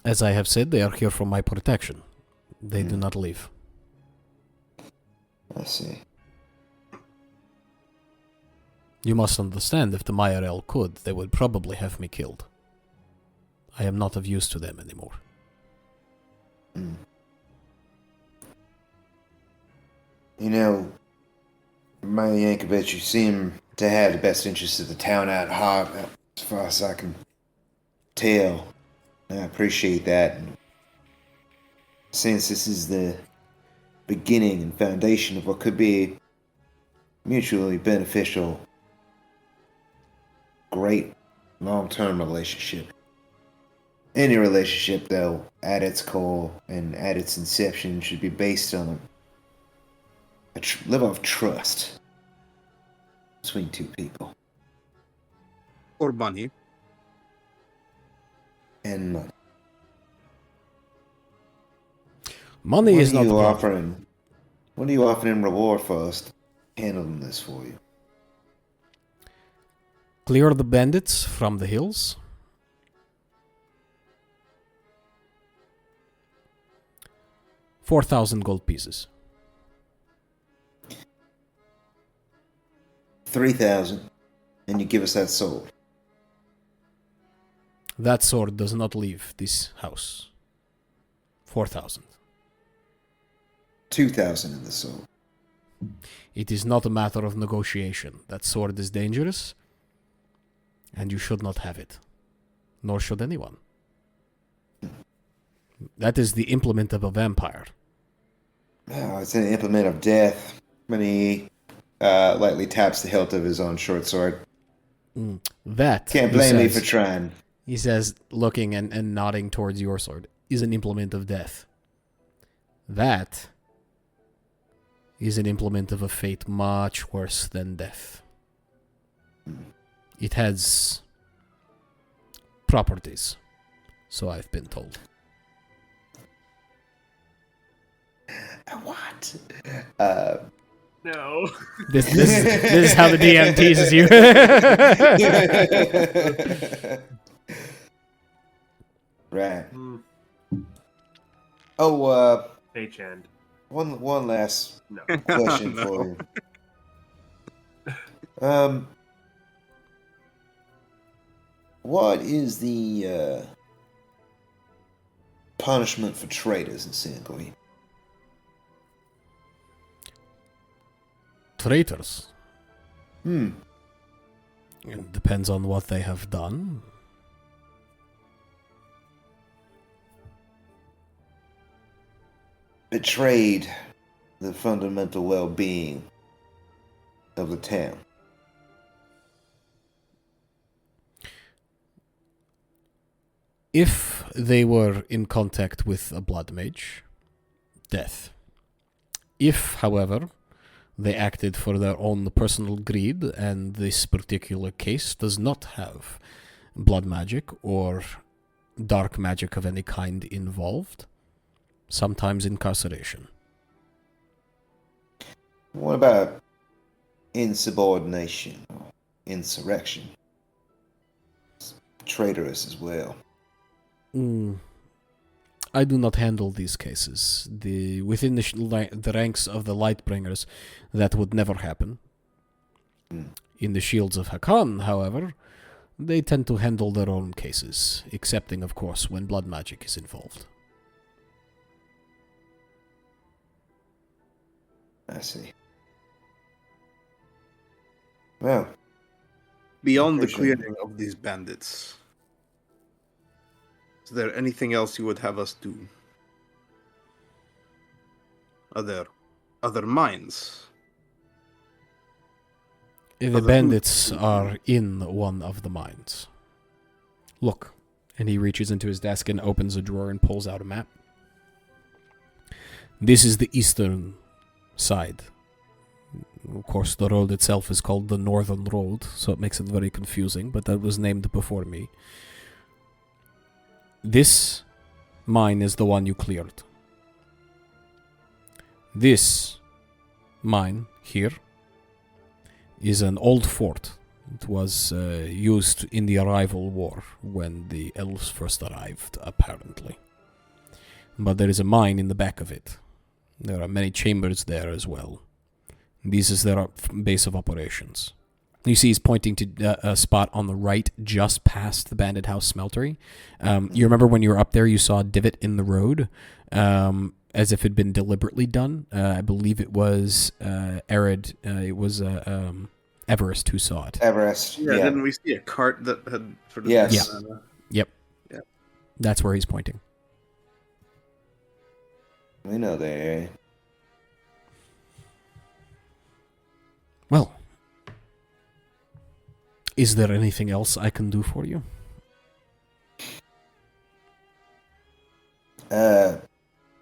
As I have said, they are here for my protection. They do not leave. I see. You must understand, if the Miarelle could, they would probably have me killed. I am not of use to them anymore. You know, Maya Yankovic, you seem to have the best interests of the town at heart, as far as I can tell. I appreciate that. Since this is the beginning and foundation of what could be a mutually beneficial, great long-term relationship. Any relationship, though, at its core and at its inception, should be based on a level of trust between two people. Or money. And money. Money is not the problem. offering? What are you offering in reward for us handling this for you? Clear the bandits from the hills. $4,000 gold pieces. 3,000, and you give us that sword. That sword does not leave this house. 4,000. 2,000 in the sword. It is not a matter of negotiation. That sword is dangerous, and you should not have it. Nor should anyone. That is the implement of a vampire. Oh, it's an implement of death. When he lightly taps the hilt of his own short sword. That, Can't blame me for trying. He says, looking and nodding towards your sword, is an implement of death. That is an implement of a fate much worse than death. It has properties, so I've been told. What? No. This is how the DM teases you. Right. Mm, Oh, H end. one last No. question No. for you. What is the punishment for traitors in Singapore? Traitors. Hmm. It depends on what they have done. Betrayed the fundamental well-being of the town. If they were in contact with a blood mage, death. If, however, they acted for their own personal greed, and this particular case does not have blood magic or dark magic of any kind involved, sometimes incarceration. What about insubordination or insurrection? It's traitorous as well. I do not handle these cases. Within the ranks of the Lightbringers, that would never happen. In the Shields of Hakkan, however, they tend to handle their own cases, excepting, of course, when blood magic is involved. I see. Well, Beyond the Appreciate it. clearing of these bandits, is there anything else you would have us do? Other mines? The Other bandits food. are in one of the mines. Look. And he reaches into his desk and opens a drawer and pulls out a map. This is the eastern side. Of course, the road itself is called the Northern Road, so it makes it very confusing, but that was named before me. This mine is the one you cleared. This mine here is an old fort. It was used in the Arrival War when the elves first arrived, apparently. But there is a mine in the back of it. There are many chambers there as well. This is their base of operations. You see he's pointing to a spot on the right just past the bandit house smeltery. You remember when you were up there, you saw a divot in the road, as if it had been deliberately done. I believe it was Eredh, it was Everest who saw it. Everest. Yeah, Yeah. didn't we see a cart that had sort of Yes. been, Yep. Yeah. That's where he's pointing. We know the area. Well, is there anything else I can do for you?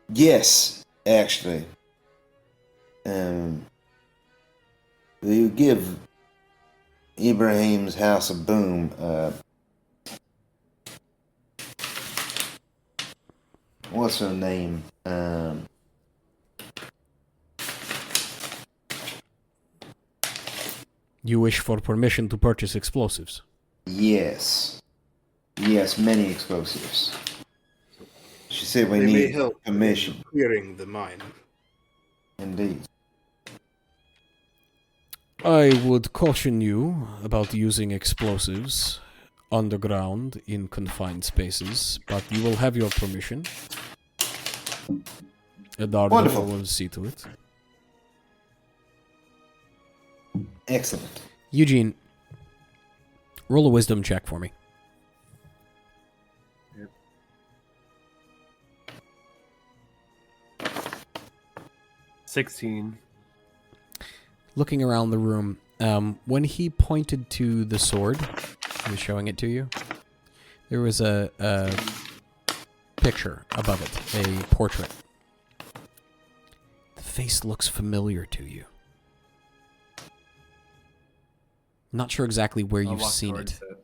Yes, actually. Will you give Ibrahim's House of Boom what's her name? You wish for permission to purchase explosives? Yes. Yes, many explosives. She said we they may need help permission. clearing the mine. Indeed. I would caution you about using explosives underground in confined spaces, but you will have your permission. Edardo Wonderful. will see to it. Excellent. Eugene, roll a wisdom check for me. 16. Looking around the room, when he pointed to the sword, he was showing it to you, there was a picture above it, a portrait. face looks familiar to you. Not sure exactly where I'll you've walk seen towards it,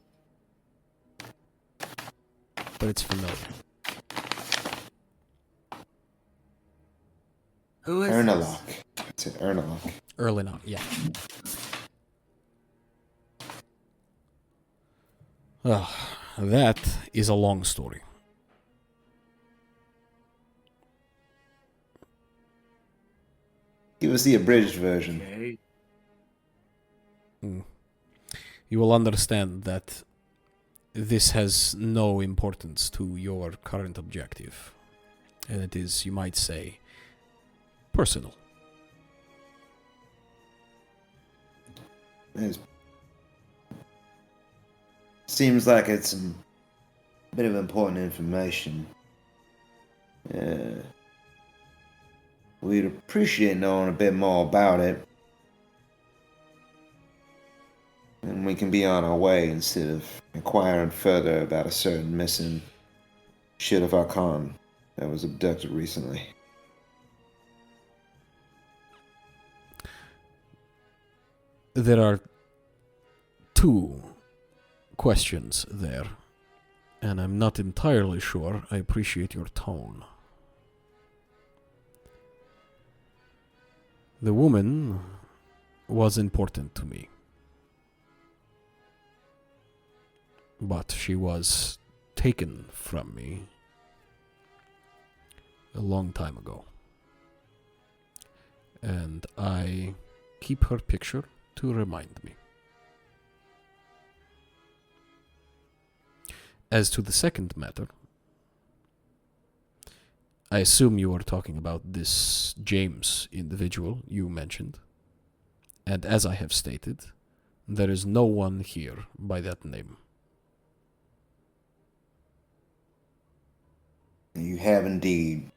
but it's familiar. Who is Ernalock. this? It's an Ernalock. Early on, yeah. That is a long story. Give us the abridged version. Okay. You will understand that this has no importance to your current objective. And it is, you might say, personal. It seems like it's a bit of important information. We'd appreciate knowing a bit more about it. And we can be on our way instead of inquiring further about a certain missing Shield of Hakkan that was abducted recently. There are two questions there, and I'm not entirely sure I appreciate your tone. The woman was important to me, but she was taken from me a long time ago, and I keep her picture to remind me. As to the second matter, I assume you are talking about this James individual you mentioned, and as I have stated, there is no one here by that name. You have indeed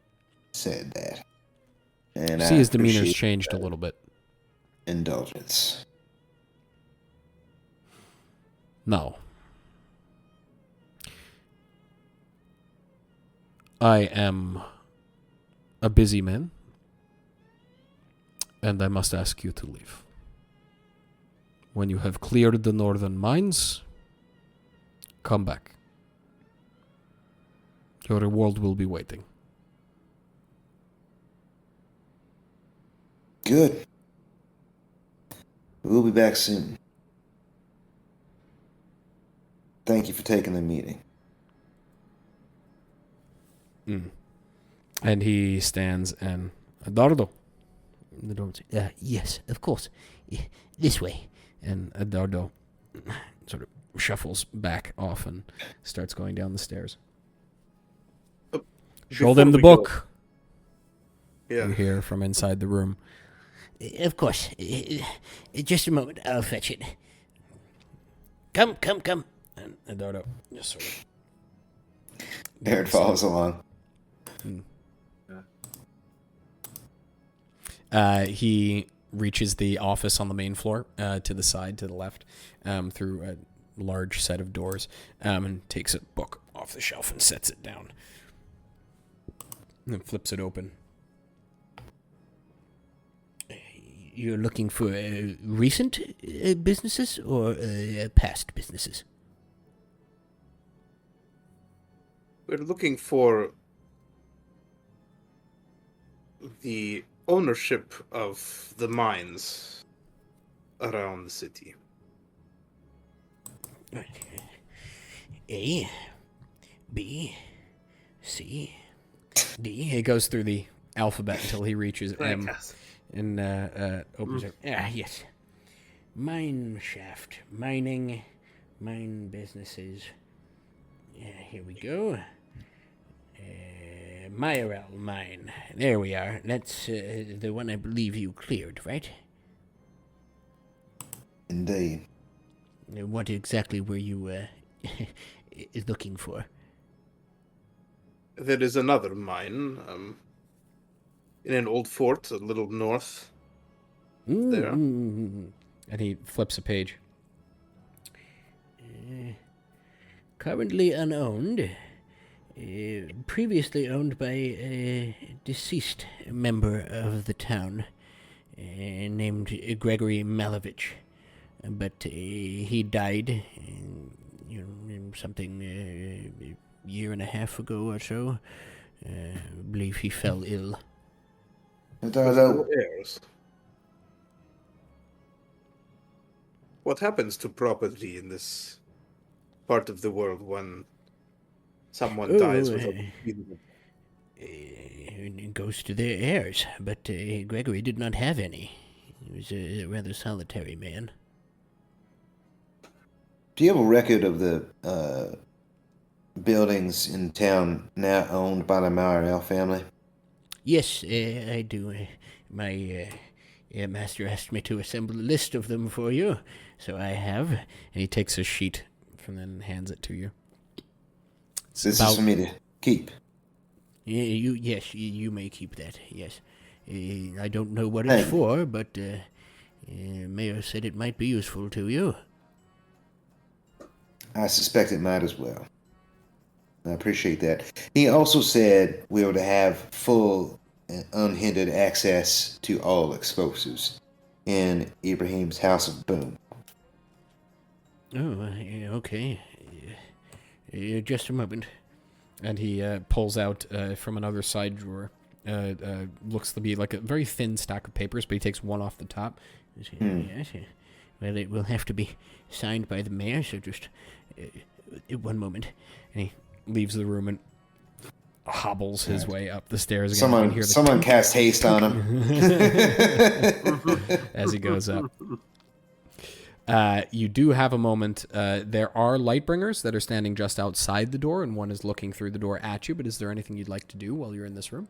said that. And See, I his demeanor's appreciate changed a little bit. indulgence. Now, I am a busy man, and I must ask you to leave. When you have cleared the northern mines, come back. Your reward will be waiting. Good. We'll be back soon. Thank you for taking the meeting. And he stands and... Eduardo. The door would say, yes, of course. This way. And Eduardo sort of shuffles back off and starts going down the stairs. Show them the book. Yeah. You hear from inside the room. Of course. Just a moment. I'll fetch it. Come. And Eduardo just sort of... Eredh follows along. He reaches the office on the main floor, to the side, to the left, through a large set of doors, and takes a book off the shelf and sets it down. And flips it open. You're looking for recent businesses or past businesses? We're looking for the ownership of the mines around the city. A, B, C, D. He goes through the alphabet until he reaches M and opens it. Yes. Mineshaft. Mining. Mine businesses. Here we go. Miarelle mine. There we are. That's the one I believe you cleared, right? Indeed. What exactly were you looking for? There is another mine in an old fort a little north. There. And he flips a page. Currently unowned. Previously owned by a deceased member of the town named Gregory Malovich. But he died something a year and a half ago or so. I believe he fell ill. Heirs. What happens to property in this part of the world when someone dies without It goes to their heirs, but Gregory did not have any. He was a rather solitary man. Do you have a record of the buildings in town now owned by the Miarelle family? Yes, I do. My master asked me to assemble a list of them for you, so I have. And he takes a sheet and then hands it to you. This is for me to keep. You may keep that, yes. I don't know what it's for, but Mayor said it might be useful to you. I suspect it might as well. I appreciate that. He also said we were to have full and unhindered access to all explosives in Ibrahim's House of Boom. Oh, okay. Just a moment. And he pulls out from another side drawer. Looks to be like a very thin stack of papers, but he takes one off the top. Yes. Well, it will have to be signed by the mayor, so just one moment. And he leaves the room and hobbles his way up the stairs again. Someone cast haste on him. As he goes up. You do have a moment. There are Lightbringers that are standing just outside the door, and one is looking through the door at you, but is there anything you'd like to do while you're in this room?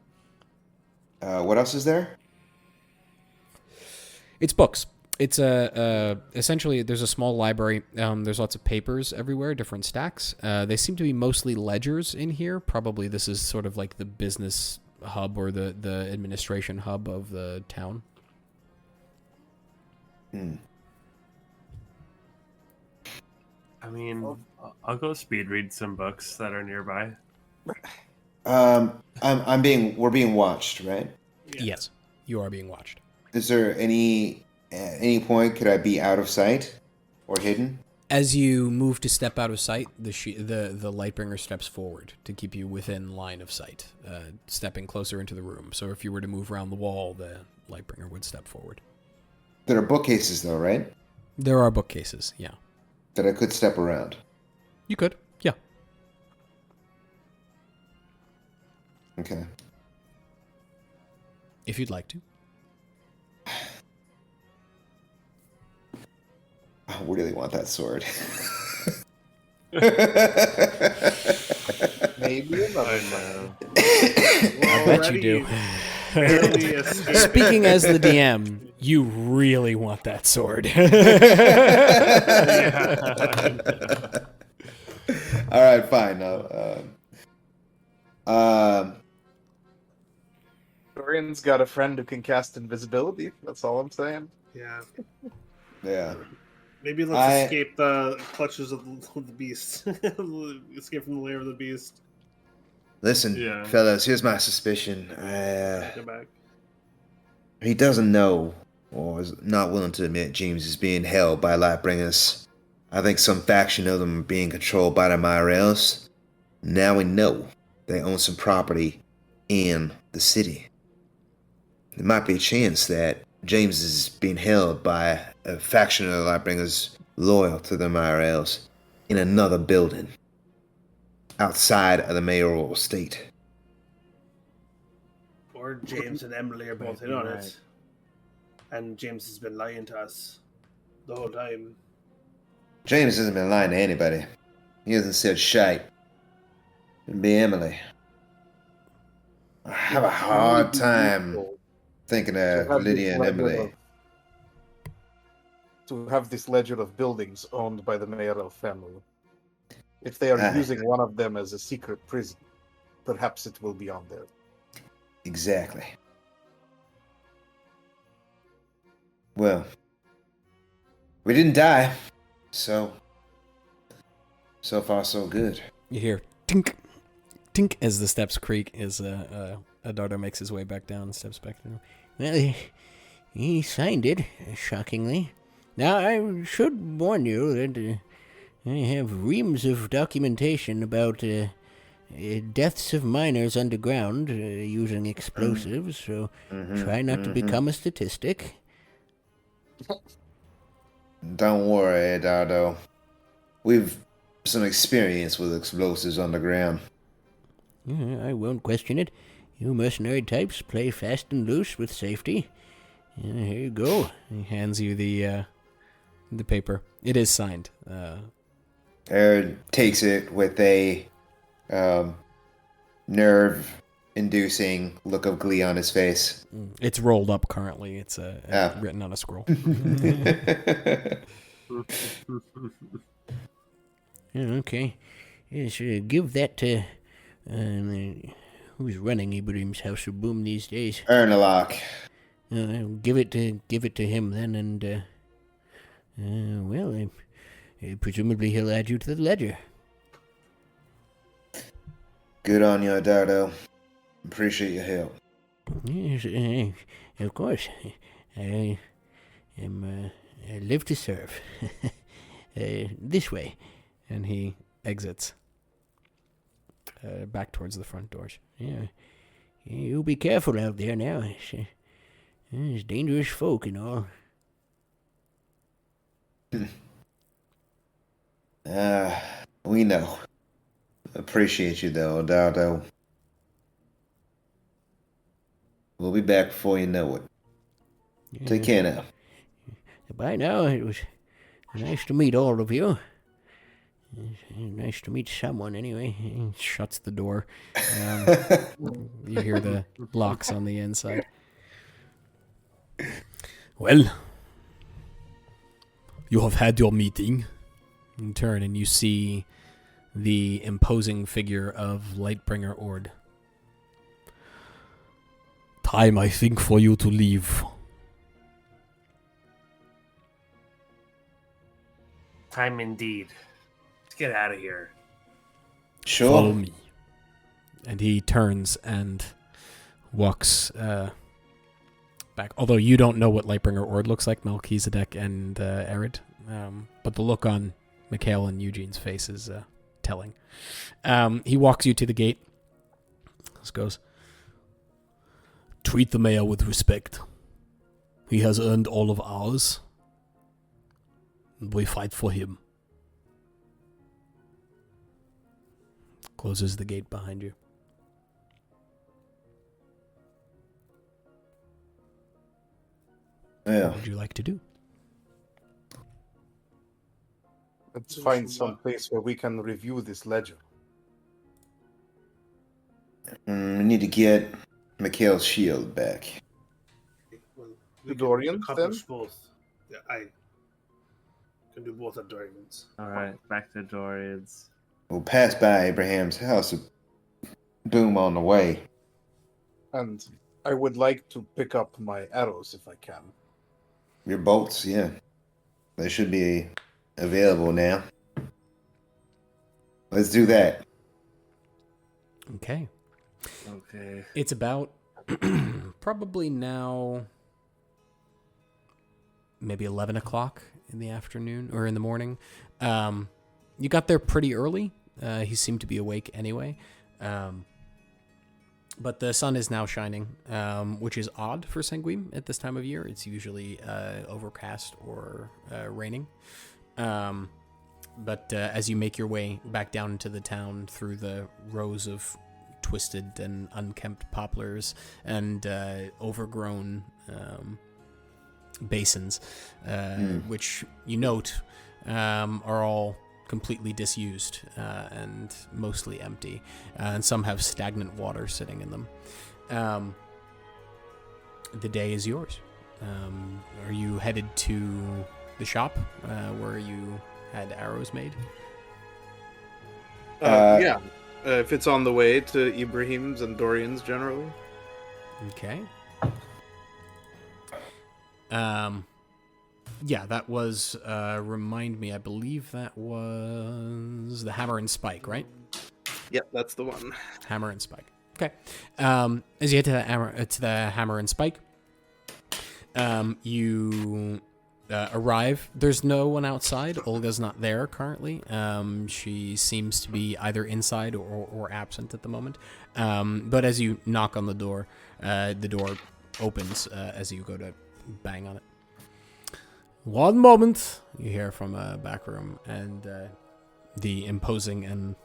What else is there? It's books. It's essentially there's a small library. There's lots of papers everywhere, different stacks. They seem to be mostly ledgers in here. Probably this is sort of like the business hub or the administration hub of the town. I mean, I'll go speed read some books that are nearby. We're being watched, right? Yes, you are being watched. Is there at any point could I be out of sight or hidden? As you move to step out of sight, the Lightbringer steps forward to keep you within line of sight, stepping closer into the room. So if you were to move around the wall, the Lightbringer would step forward. There are bookcases, though, right? There are bookcases, yeah. That I could step around. You could, yeah. Okay. If you'd like to. I really want that sword. Maybe another know. I bet you do. Speaking as the DM, you really want that sword. All right, fine. Dorian's got a friend who can cast invisibility. That's all I'm saying. Yeah. Yeah. Maybe let's escape the clutches of the beast. Escape from the lair of the beast. Listen, fellas, here's my suspicion. Go back. He doesn't know, or is not willing to admit, James is being held by Lightbringers. I think some faction of them are being controlled by the Miarelles. Now we know they own some property in the city. There might be a chance that James is being held by a faction of the Lightbringers loyal to the Miarelles in another building outside of the mayoral estate. Or James and Emily are both in on it. And James has been lying to us the whole time. James hasn't been lying to anybody. He hasn't said shite. It'd be Emily. I have a hard time thinking of Lydia and Emily. To have this ledger of buildings owned by the Miarelle family. If they are using one of them as a secret prison, perhaps it will be on there. Exactly. Well, we didn't die, so far so good. You hear tink, tink, as the steps creak, as Adardo makes his way back down and steps back down. Well, he signed it, shockingly. Now, I should warn you that I have reams of documentation about deaths of miners underground using explosives, so try not to become a statistic. Don't worry, Edardo. We've some experience with explosives underground. I won't question it. You mercenary types play fast and loose with safety. Here you go. He hands you the paper. It is signed. Eredh takes it with a nerve-inducing look of glee on his face. It's rolled up currently. It's written on a scroll. Okay. Yes, give that to... who's running Ibrahim's House of Boom these days? Ernalock. Give it to him then, and well, presumably he'll add you to the ledger. Good on you, Edardo. Appreciate your help. Yes, of course. I live to serve. This way. And he exits back towards the front doors. Yeah, you be careful out there now. There's dangerous folk and all. We know. Appreciate you, though, Edardo. We'll be back before you know it. Take care now. Bye now. It was nice to meet all of you. Nice to meet someone, anyway. He shuts the door. You hear the locks on the inside. Well, you have had your meeting. You turn and you see the imposing figure of Lightbringer Ord. Time, I think, for you to leave. Time indeed. Let's get out of here. Sure. Follow me. And he turns and walks back. Although you don't know what Lightbringer Ord looks like, Melchizedek and Eredh. But the look on Mikhail and Eugene's face is telling. He walks you to the gate. This goes, treat the mayor with respect. He has earned all of ours. And we fight for him. Closes the gate behind you. Yeah. What would you like to do? Let's find some place where we can review this ledger. We need to get Mikhail's shield back. The Dorian, accomplish both. Yeah, I can do both at Dorian's. All right, back to Dorian's. We'll pass by Abraham's house. Boom on the way. And I would like to pick up my arrows if I can. Your bolts, yeah. They should be available now. Let's do that. Okay. Okay. It's about probably now maybe 11 o'clock in the afternoon or in the morning. You got there pretty early. He seemed to be awake anyway. But the sun is now shining, which is odd for Sanguine at this time of year. It's usually overcast or raining. But as you make your way back down into the town through the rows of twisted and unkempt poplars and overgrown basins, which you note are all completely disused and mostly empty, and some have stagnant water sitting in them. The day is yours. Are you headed to the shop where you had arrows made? Yeah. If it's on the way to Ibrahim's and Dorian's generally. Okay. Yeah, that was, remind me, I believe that was the Hammer and Spike, right? Yeah, that's the one. Hammer and spike. Okay. As you head to the hammer and spike, you arrive. There's no one outside. Olga's not there currently. She seems to be either inside or absent at the moment. But as you knock on the door opens as you go to bang on it. One moment, you hear from a back room, and the imposing and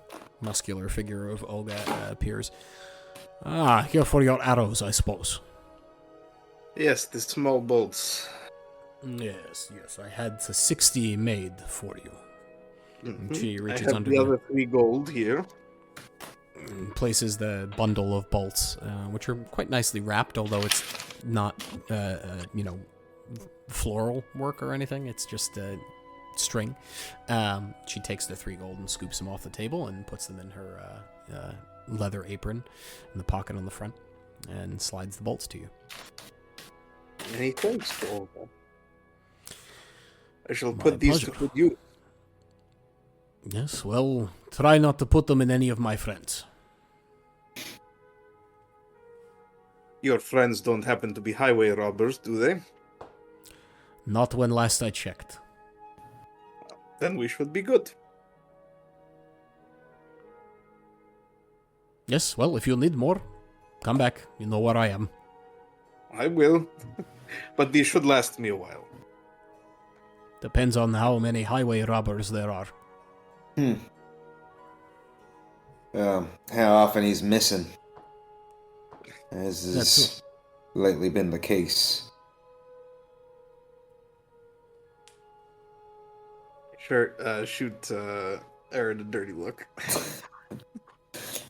muscular figure of Olga appears. Ah, here for your arrows, I suppose. Yes, the small bolts. Yes, I had 60 made for you. Mm-hmm. She I reaches have under the other 3 gold here. places the bundle of bolts, which are quite nicely wrapped, although it's not, floral work or anything. It's just string. She takes the 3 gold and scoops them off the table and puts them in her leather apron in the pocket on the front and slides the bolts to you. Many thanks for all that. I shall My put these pleasure. to good use. Yes, well, try not to put them in any of my friends. Your friends don't happen to be highway robbers, do they? Not when last I checked. Then we should be good. Yes, well, if you need more, come back. You know where I am. I will. But these should last me a while. Depends on how many highway robbers there are. How often he's missing, as has That's lately been the case. Sure, shoot Eredh a dirty look.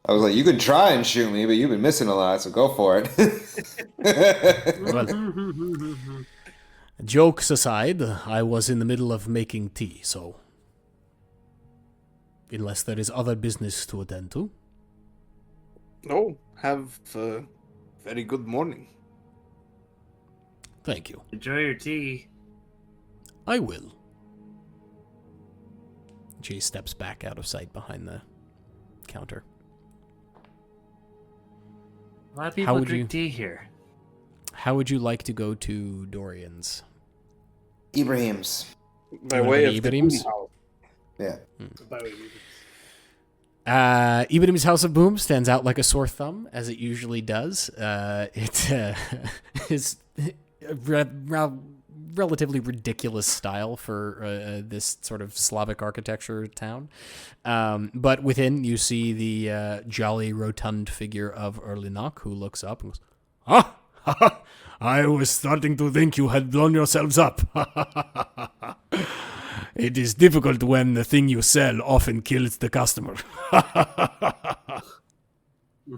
I was like, you could try and shoot me, but you've been missing a lot, so go for it. Well, jokes aside, I was in the middle of making tea, so... Unless there is other business to attend to. No, have a very good morning. Thank you. Enjoy your tea. I will. She steps back out of sight behind the counter. A lot of How people would drink you- tea here. How would you like to go to Dorian's? Ibrahim's. By You wanna way go of to the Ibrahim's? boom house. Yeah. By way of Ibrahim's House of Boom stands out like a sore thumb, as it usually does. It is a relatively ridiculous style for this sort of Slavic architecture town. But within, you see the jolly, rotund figure of Erlinach, who looks up and goes, "Ah! I was starting to think you had blown yourselves up. It is difficult when the thing you sell often kills the customer."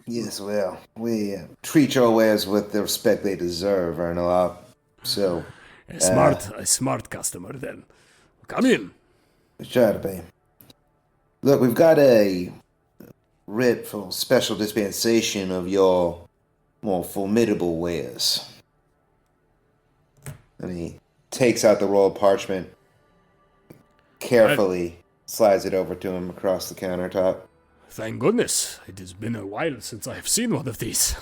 Yes, well, we treat your wares with the respect they deserve, Ernola. So, A smart customer, then. Come in. try to be. Look, we've got a writ for special dispensation of your more formidable wares. And he takes out the roll of parchment, carefully slides it over to him across the countertop. Thank goodness. It has been a while since I have seen one of these.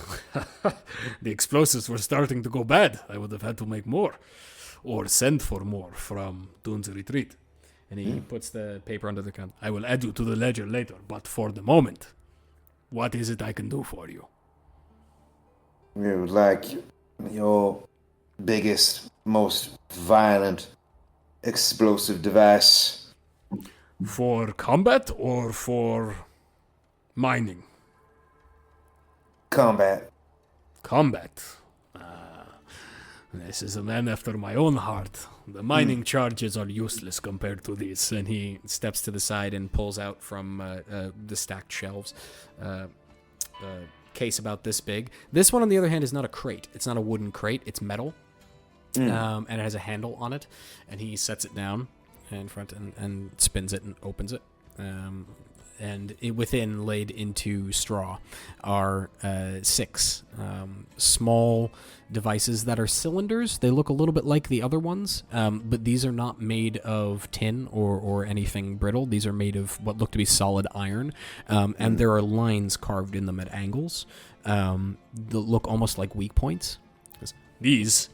The explosives were starting to go bad. I would have had to make more. Or send for more from Doon's retreat. And he puts the paper under the counter. I will add you to the ledger later, but for the moment, what is it I can do for you? We would like your biggest, most violent, explosive device. For combat or for mining? Combat. Combat. This is a man after my own heart. The mining charges are useless compared to these. And he steps to the side and pulls out from the stacked shelves a case about this big. This one, on the other hand, is not a crate. It's not a wooden crate. It's metal. And it has a handle on it. And he sets it down in front and spins it and opens it. and within, laid into straw, are 6 small devices that are cylinders. They look a little bit like the other ones, but these are not made of tin or anything brittle. These are made of what look to be solid iron, and there are lines carved in them at angles that look almost like weak points. These,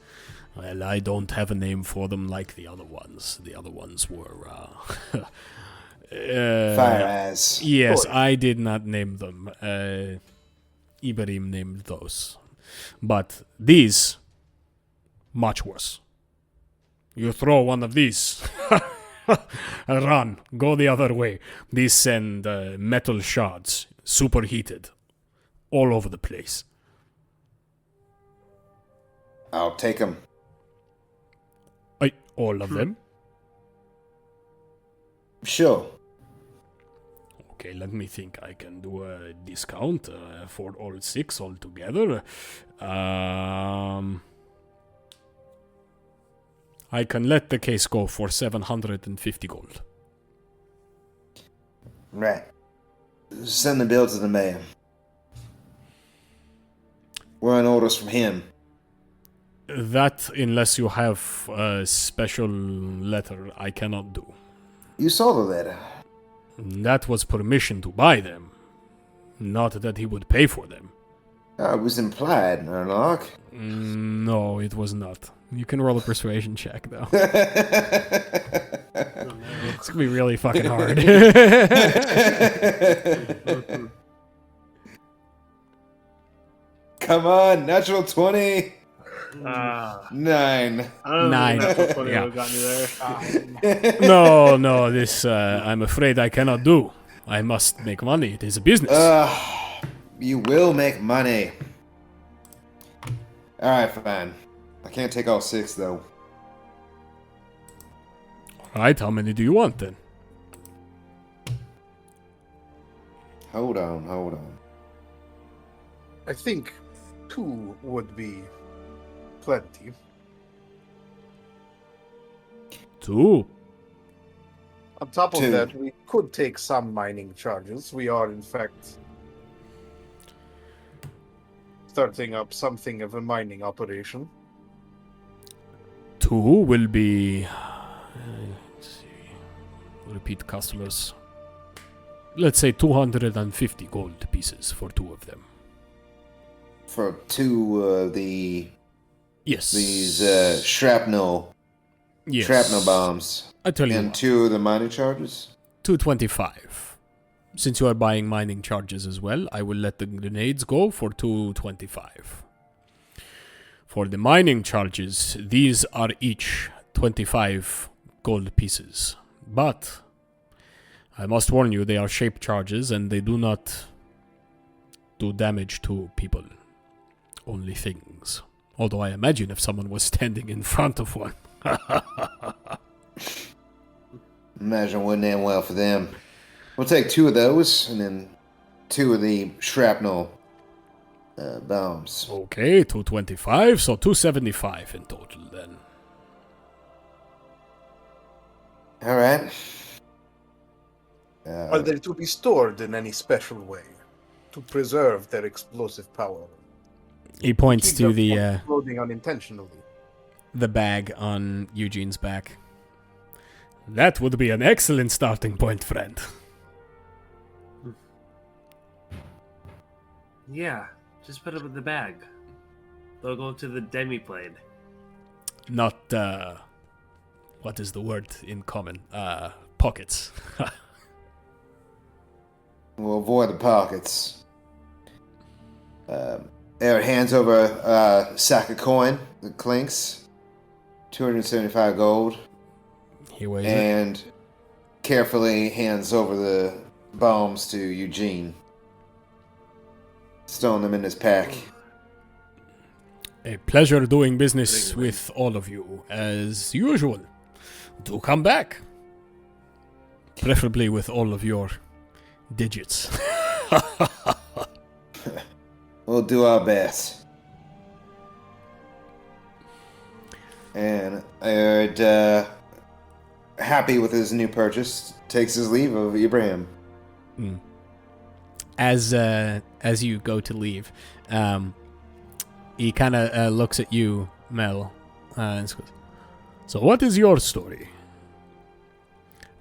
well, I don't have a name for them like the other ones. The other ones were... Fire eyes. Yes, I did not name them. Ibrahim named those. But these, much worse. You throw one of these, run, go the other way. These send metal shards, superheated, all over the place. I'll take them. All of them? Sure. Okay, let me think. I can do a discount for all 6 altogether. I can let the case go for 750 gold. Right. Send the bill to the mayor. We're on orders from him. That, unless you have a special letter, I cannot do. You saw the letter. That was permission to buy them. Not that he would pay for them. It was implied, Erlock. No, it was not. You can roll a persuasion check, though. It's gonna be really fucking hard. Come on, natural 20. 9. 9. Yeah. Got me there. No, this, I'm afraid I cannot do. I must make money. It is a business. You will make money. Alright, fine. I can't take all 6, though. Alright, how many do you want, then? Hold on. I think 2 would be plenty. 2? On top of 2. that, we could take some mining charges. We are, in fact, starting up something of a mining operation. 2 will be... let's see. Repeat customers. Let's say 250 gold pieces for 2 of them. For 2 of the... Yes. These shrapnel bombs. I tell you And what, 2 of the mining charges? 225. Since you are buying mining charges as well, I will let the grenades go for 225. For the mining charges, these are each 25 gold pieces. But I must warn you, they are shape charges and they do not do damage to people. Only things. Although I imagine if someone was standing in front of one. Imagine wouldn't end well for them. We'll take 2 of those, and then 2 of the shrapnel bombs. Okay, 225, so 275 in total then. Alright. Are they to be stored in any special way to preserve their explosive power? He points Keep to them the from exploding unintentionally. the bag on Eugene's back. That would be an excellent starting point, friend. Yeah, just put them in the bag. They'll go to the demi-plane. Not, what is the word in common? Pockets. We'll avoid the pockets. Eredh hands over a sack of coin that clinks. 275 gold. He weighs it. And carefully hands over the bombs to Eugene. Stowing them in his pack. A pleasure doing business with all of you, as usual. Do come back. Preferably with all of your digits. We'll do our best. And Eredh, happy with his new purchase, takes his leave of Ibrahim. As you go to leave, he kind of looks at you, Mel, and goes, "So what is your story?"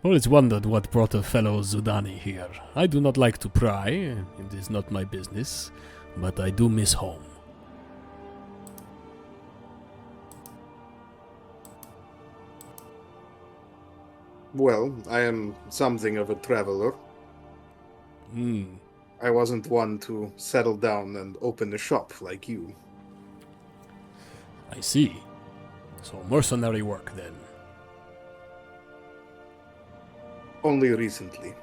Always wondered what brought a fellow Zudani here. I do not like to pry, it is not my business, but I do miss home. Well, I am something of a traveler. I wasn't one to settle down and open a shop like you. I see. So mercenary work, then. Only recently.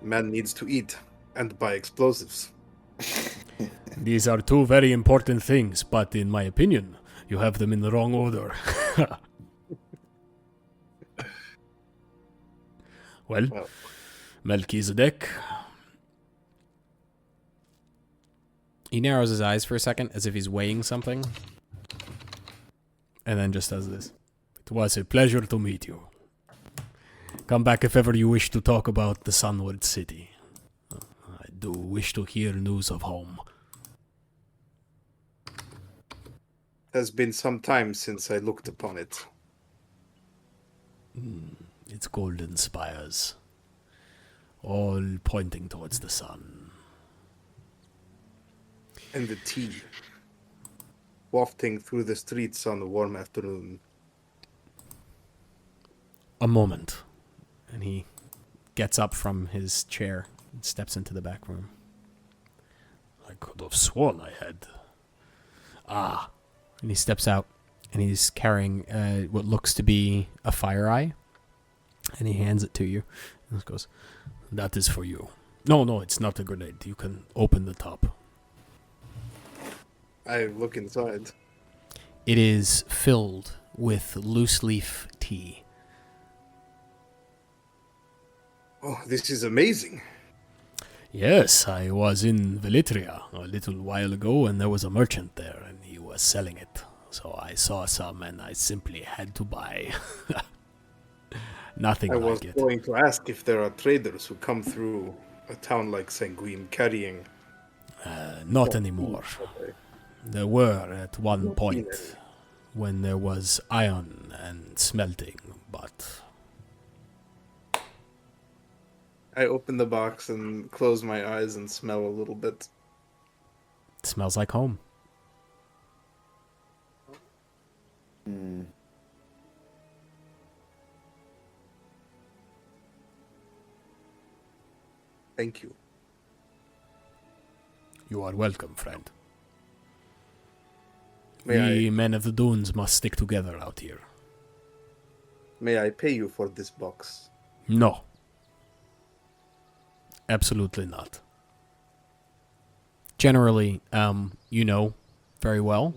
Man needs to eat and buy explosives. These are two very important things, but in my opinion, you have them in the wrong order. Well, Melchizedek. He narrows his eyes for a second as if he's weighing something. And then just does this. It was a pleasure to meet you. Come back if ever you wish to talk about the Sunward City. I do wish to hear news of home. It has been some time since I looked upon it. Its golden spires, all pointing towards the sun. And the tea, wafting through the streets on a warm afternoon. A moment, and he gets up from his chair and steps into the back room. I could have sworn I had. And he steps out, and he's carrying what looks to be a fire eye. And he hands it to you. And he goes, "That is for you." No, it's not a grenade. You can open the top. I look inside. It is filled with loose leaf tea. Oh, this is amazing. Yes, I was in Velitria a little while ago, and there was a merchant there, and he was selling it. So I saw some, and I simply had to buy. Nothing I like was it. going to ask if there are traders who come through a town like Sanguine carrying... Not anymore. Okay. There were at one Not point either. when there was iron and smelting, but I open the box and close my eyes and smell a little bit. it smells like home. Thank you. You are welcome, friend. May We men of the dunes must stick together out here. I pay you for this box? No. Absolutely not. Generally, you know very well,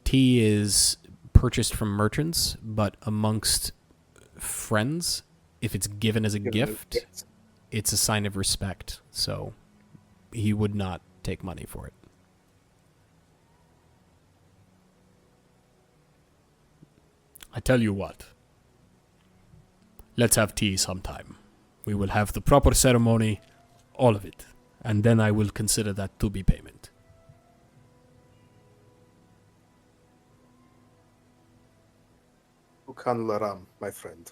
tea is purchased from merchants, but amongst friends, if it's given as a gift, it's a sign of respect. So he would not take money for it. I tell you what. Let's have tea sometime. We will have the proper ceremony, all of it, and then I will consider that to be payment. Ukan Laram, my friend.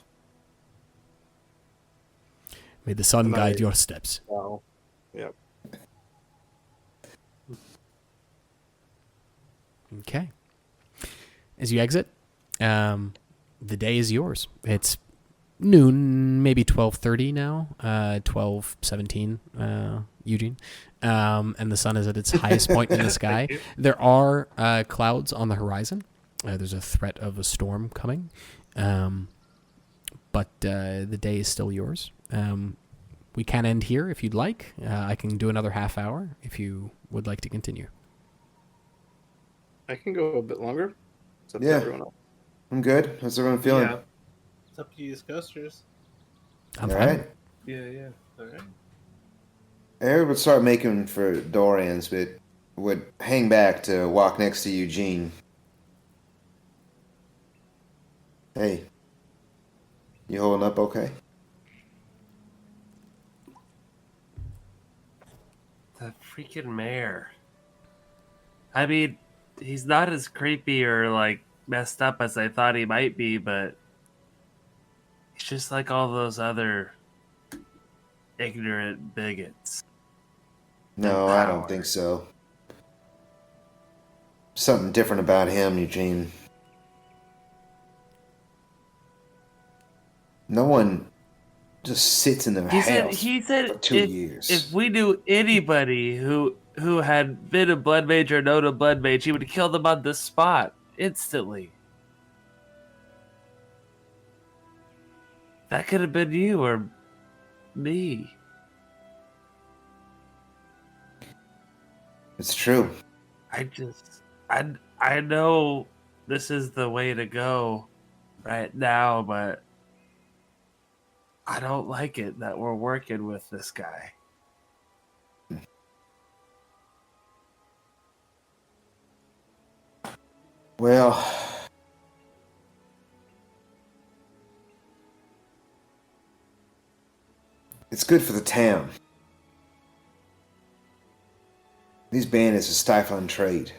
May the sun And guide I- your steps. Wow. Yep. Okay. As you exit, the day is yours. It's noon, maybe 12:30 now, 12:17, Eugene, and the sun is at its highest point in the sky. There are clouds on the horizon. There's a threat of a storm coming, but the day is still yours. We can end here if you'd like. I can do another half hour if you would like to continue. I can go a bit longer. It's up to Yeah. everyone else. I'm good. How's everyone feeling? Yeah. It's up to you, Coasters. I'm All fine. right. Yeah. All right. Eredh would start making for Dorian's, but would hang back to walk next to Eugene. Hey, you holding up okay? The freaking mayor. I mean, he's not as creepy or like messed up as I thought he might be, but he's just like all those other ignorant bigots. No, I don't think so. Something different about him, Eugene. No one just sits in their house for 2 years. If we knew anybody who had been a blood mage or known a blood mage, he would have killed them on the spot instantly. That could have been you or me. It's true. I know this is the way to go right now, but I don't like it that we're working with this guy. Well, it's good for the town. These bandits are stifling trade.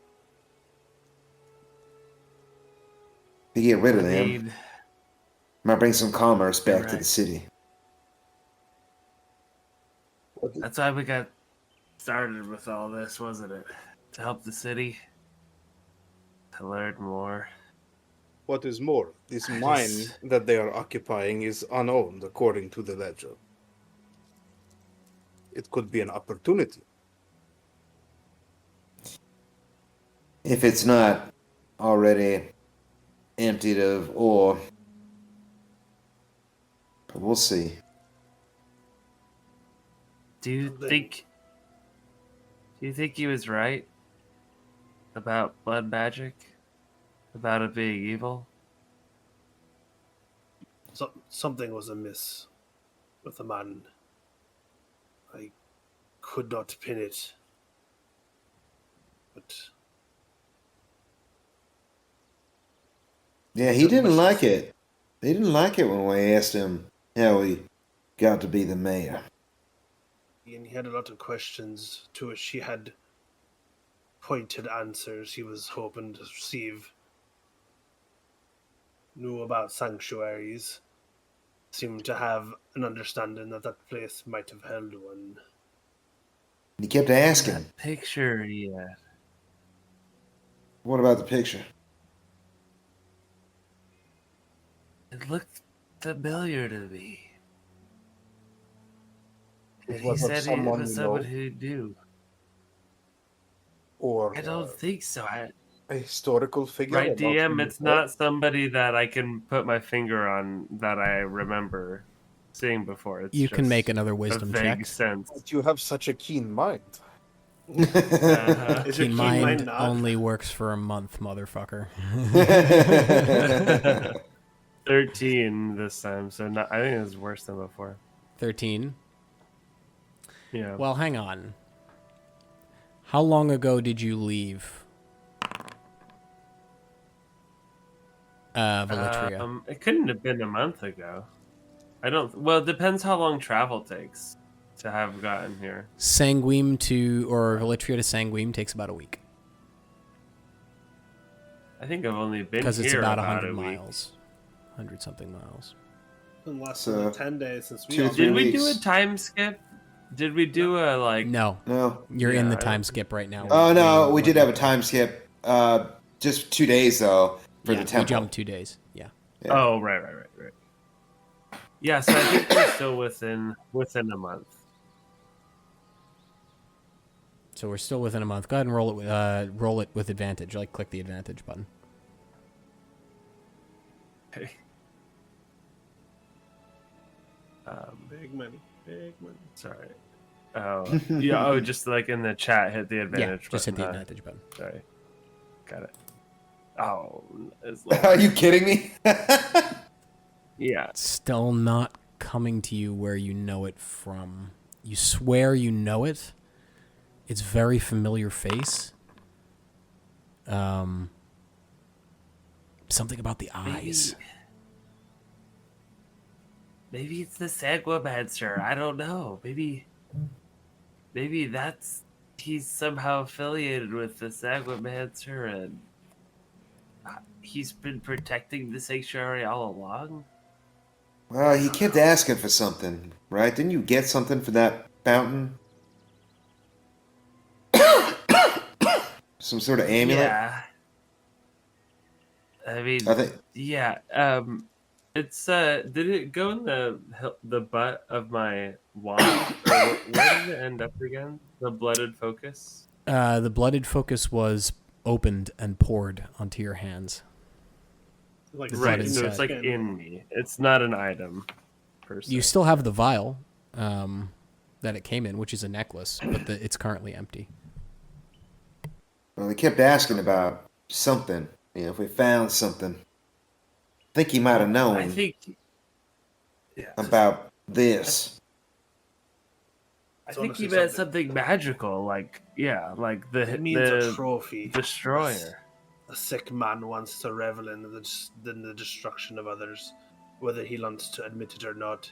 If you get rid of them, might bring some commerce back to the city. That's why we got started with all this, wasn't it? To help the city. To learn more. What is more, this mine that they are occupying is unowned, according to the ledger. It could be an opportunity. If it's not already emptied of ore. But we'll see. Do you think he was right about blood magic? About it being evil? Something was amiss with the man. I could not pin it. But yeah, he didn't like it. He didn't like it when we asked him how he got to be the mayor. And he had a lot of questions to which he had pointed answers he was hoping to receive. Knew about sanctuaries. Seemed to have an understanding that that place might have held one. He kept asking. That picture, yeah. What about the picture? It looked familiar to me. And he was it said it someone was you someone know? who knew. Or I don't think so. a historical figure? Right, about DM, whom it's you know? not somebody that I can put my finger on that I remember seeing before. It's You can just make another a wisdom vague check. sense. But you have such a keen mind. Uh-huh. Is your Keen keen mind mind not? only works for a month, motherfucker. 13 this time, so not, I think it's worse than before. 13. Yeah. Well, hang on. How long ago did you leave Veletria? It couldn't have been a month ago. I don't. Well, it depends how long travel takes to have gotten here. Sanguine to, or Veletria to Sanguine takes about a week. I think I've only been Because here it's about a 100 week. miles. 100 something miles. It's been less So, than 10 days since we 2 or all 3 Did we do a weeks. time skip? Did we do a like? No, No. you're in Yeah, the I time don't- skip right now. Oh, no, we did have a time skip. Just 2 days, though, for Yeah, the we temple. jumped 2 days. Yeah. Yeah. Oh, right. Yeah, so I think we're still within a month. So we're still within a month. Go ahead and roll it with advantage. Like, click the advantage button. Okay. Big money. Sorry. Oh, yeah. Oh, just like in the chat, hit the advantage. Yeah, just hit the button, huh? advantage button. Sorry. Got it. Oh, it's Are you kidding me? yeah. It's still not coming to you where you know it from. You swear you know it. It's very familiar face. Something about the eyes. Maybe it's the Sagwamancer. I don't know. Maybe that's he's somehow affiliated with the Sagwamancer, and he's been protecting the sanctuary all along? Well, he kept asking for something, right? Didn't you get something for that fountain? Some sort of amulet? Yeah. I mean, I think. yeah. It's did it go in the butt of my wand, or where did it end up again? The blooded focus. The blooded focus was opened and poured onto your hands. Like The Right. blood So it's inside. like in me. It's not an item per se. You still have the vial that it came in, which is a necklace, but it's currently empty. Well, he kept asking about something. If we found something. I think he might have known I think. Yeah. about this. I It's think he honestly meant something. something magical, like like It means a the trophy. destroyer. A sick man wants to revel in the destruction of others, whether he wants to admit it or not.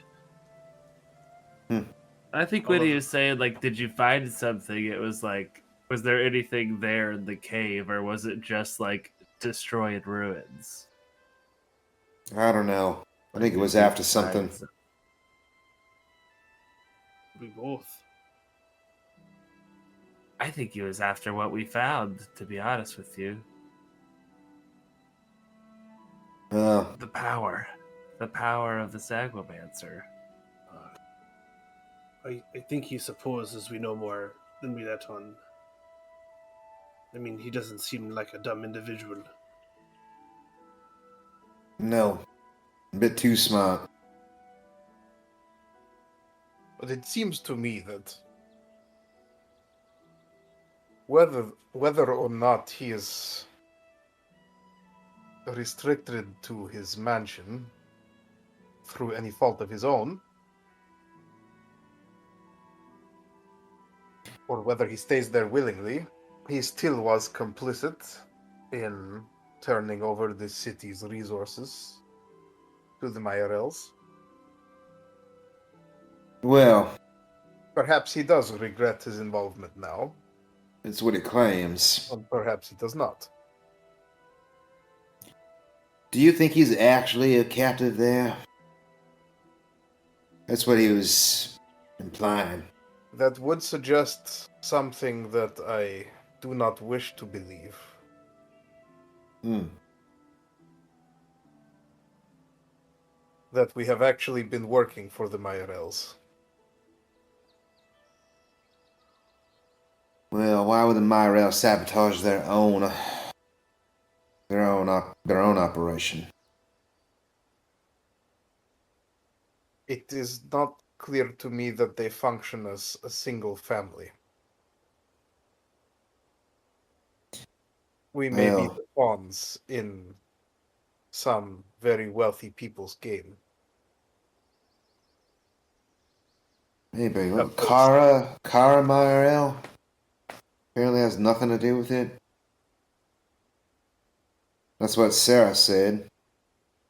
I think when he was saying like, "Did you find something?" It was like, was there anything there in the cave, or was it just like destroyed ruins? I don't know. I think it Did was you after find something. We both. I think he was after what we found, to be honest with you. The power of the Sagwamancer. I think he supposes we know more than we let on. I mean, he doesn't seem like a dumb individual. No. A bit too smart. But it seems to me that whether or not he is restricted to his mansion through any fault of his own, or whether he stays there willingly, he still was complicit in turning over the city's resources to the Miarelles. Well, Perhaps he does regret his involvement now, it's what he claims. and perhaps he does not. Do you think he's actually a captive there? That's what he was implying. That would suggest something that I do not wish to believe. That we have actually been working for the Miarelles. Well, why would the Miarelle sabotage their own operation? It is not clear to me that they function as a single family. We may be the pawns in some very wealthy people's game. Maybe. Look, Cara Miarelle apparently has nothing to do with it. That's what Sarah said.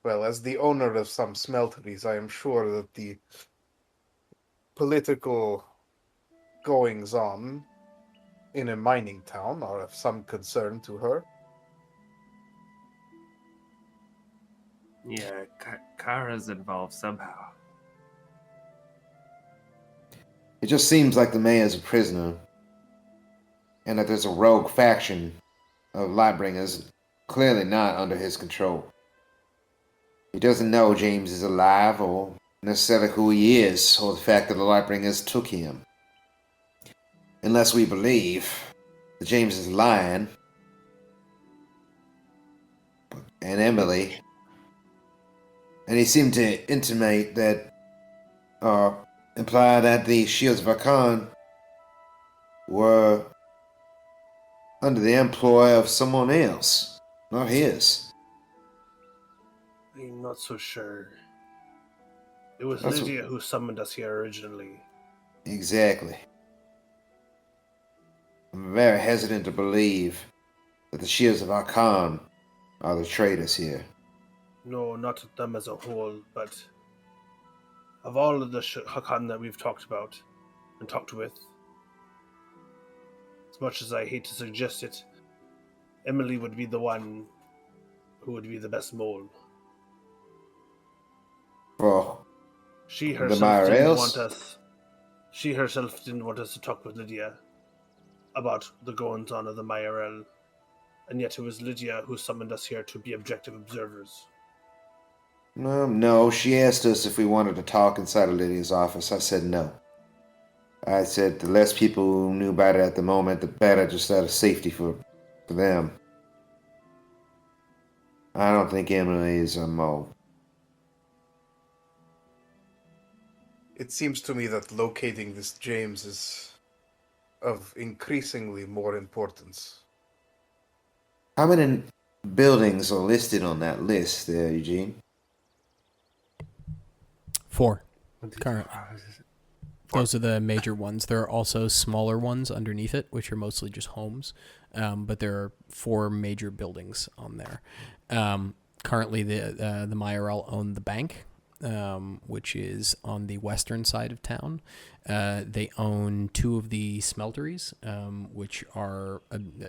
Well, as the owner of some smelteries, I am sure that the political goings-on in a mining town are of some concern to her. Yeah, Kara's involved somehow. It just seems like the mayor's a prisoner, and that there's a rogue faction of Lightbringers clearly not under his control. He doesn't know James is alive, or necessarily who he is, or the fact that the Lightbringers took him. Unless we believe that James is lying, and Emily. And he seemed to intimate that, imply that the Shields of Hakkan were under the employ of someone else, not his. I'm not so sure. It was That's Lydia who summoned us here originally. Exactly. I'm very hesitant to believe that the Shields of Arcan are the traitors here. No, not them as a whole, but of all of the Hakkan that we've talked about and talked with, As much as I hate to suggest it, Emily would be the one who would be the best mole. For She the herself didn't want Miarelles? us. She herself didn't want us to talk with Lydia about the goings on of the Miarelle, and yet it was Lydia who summoned us here to be objective observers. No, she asked us if we wanted to talk inside of Lydia's office. I said no. I said the less people who knew about it at the moment, the better, just out of safety for them. I don't think Emily is a mole. It seems to me that locating this James is of increasingly more importance. How many buildings are listed on that list there, Eugene? 4 current. Those are the major ones. There are also smaller ones underneath it, which are mostly just homes. But there are 4 major buildings on there. Currently, the Miarelle own the bank, which is on the western side of town. They own 2 of the smelteries, which are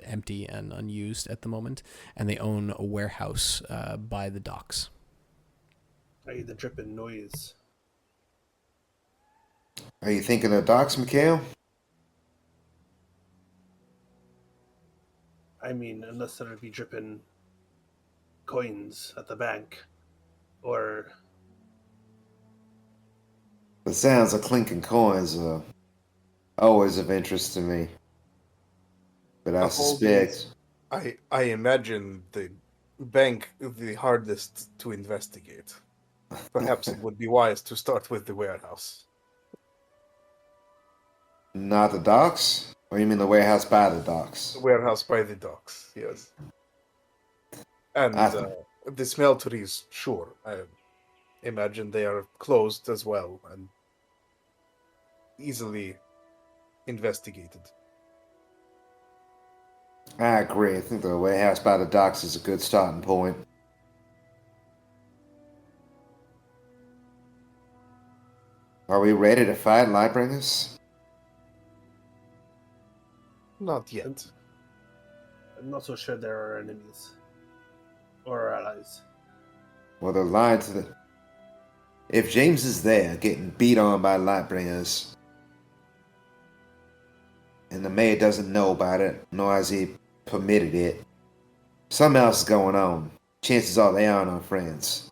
empty and unused at the moment. And they own a warehouse by the docks. I hear the dripping noise. Are you thinking of docks, Mikhail? I mean, unless there'd be dripping coins at the bank, or The sounds of clinking coins are always of interest to me. But I Of all these, suspect... I imagine the bank the hardest to investigate. Perhaps it would be wise to start with the warehouse. Not the docks? Or you mean the warehouse by the docks? The warehouse by the docks, yes. And the smelteries, sure. I imagine they are closed as well and easily investigated. I agree. I think the warehouse by the docks is a good starting point. Are we ready to fight Lightbringers? Not yet. I'm not so sure there are enemies or our allies. Well, they're lying to the... If James is there getting beat on by Lightbringers, and the mayor doesn't know about it, nor has he permitted it, something else is going on. Chances are they aren't our friends.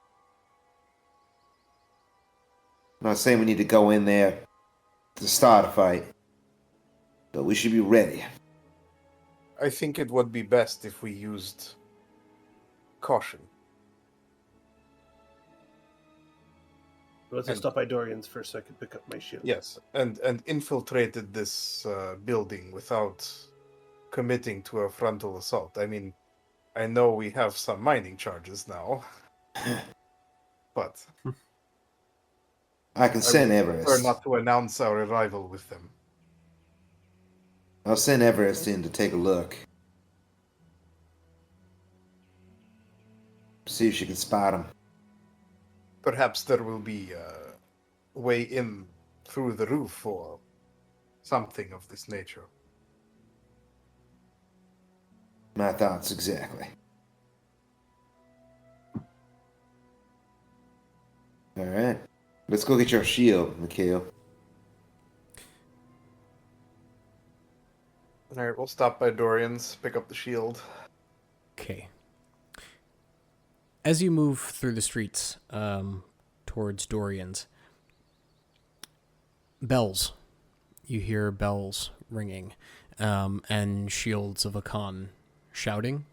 I'm not saying we need to go in there to start a fight, but we should be ready. I think it would be best if we used caution. Let's stop by Dorian's first so I can pick up my shield. Yes, and infiltrated this building without committing to a frontal assault. I mean, I know we have some mining charges now, but I can send I prefer Everest. not to announce our arrival with them. I'll send Everest in to take a look. See if she can spot him. Perhaps there will be a way in through the roof or something of this nature. My thoughts exactly. Alright. Let's go get your shield, Mikhail. Alright, we'll stop by Dorian's, pick up the shield. Okay. As you move through the streets towards Dorian's, bells. You hear bells ringing and Shields of Hakkan shouting.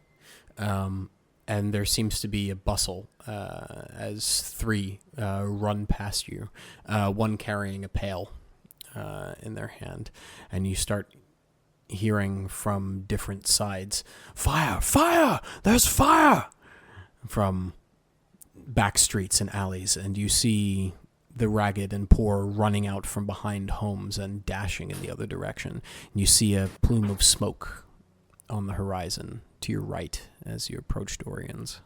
And there seems to be a bustle as 3 run past you, one carrying a pail in their hand. And you start hearing from different sides, "Fire! Fire! There's fire!" from back streets and alleys, and you see the ragged and poor running out from behind homes and dashing in the other direction. And you see a plume of smoke on the horizon to your right as you approach Dorian's.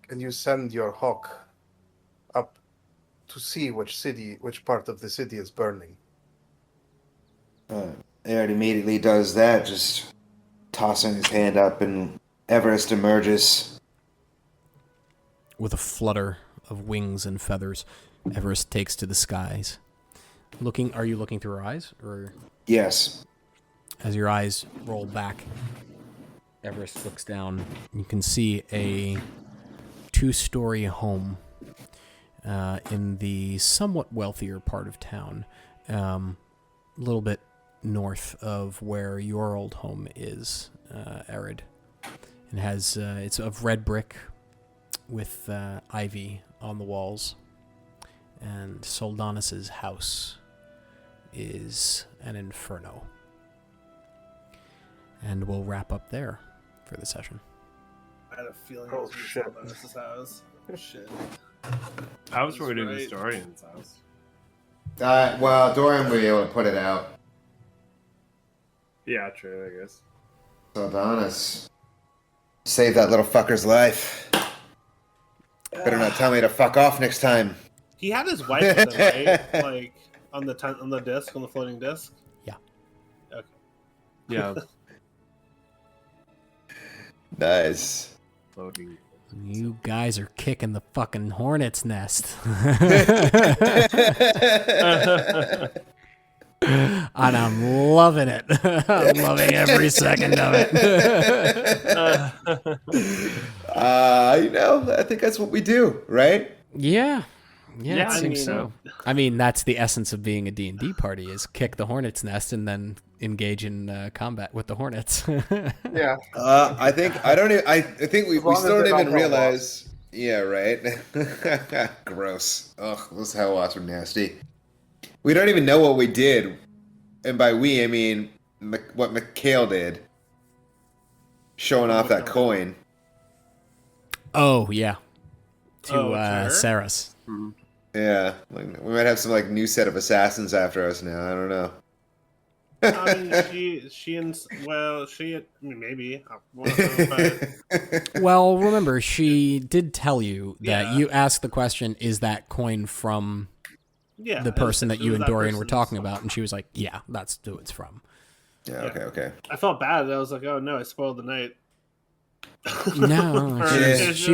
Can you send your hawk up to see which part of the city is burning? Eredh immediately does that, just tossing his hand up, and Everest emerges. With a flutter of wings and feathers, Everest takes to the skies. Are you looking through her eyes, or Yes. as your eyes roll back, Everest looks down. You can see a 2-story home in the somewhat wealthier part of town, a little bit north of where your old home is, Eredh. It has it's of red brick with ivy on the walls, and Soldanis' house is an inferno. And we'll wrap up there for the session. I had a feeling Oh, it was shit. Soldanis' house. Shit. I was worried it Right. was Dorian's house. Well, Dorian will be able to put it out. Yeah, true, I guess. Soldanis. Save that little fucker's life. Better not tell me to fuck off next time. He had his wife with him, right? Like on the disc, on the floating disc. Yeah. Okay. Yeah, Nice. floating. You guys are kicking the fucking hornet's nest. And I'm loving it. I'm loving every second of it. I think that's what we do, right? Yeah, Yeah, it I seems mean- so. I mean, that's the essence of being a D&D party, is kick the hornet's nest and then engage in combat with the hornets. Yeah. I think we long as still they don't don't even roll realize. Yeah, right. Gross. Ugh, those hellwasps are nasty. We don't even know what we did, and by we I mean what Mikhail did, showing off that coin. Oh, yeah. To Claire? Saras. Yeah, like, we might have some new set of assassins after us now. I don't know. I mean, maybe. But Well, remember, she did tell you that Yeah. you asked the question, is that coin from yeah, the person that it you was and that Dorian were person's talking fault. about? And she was like, yeah, that's who it's from. Yeah. Okay. I felt bad. I was like, oh no, I spoiled the night. No, Or- she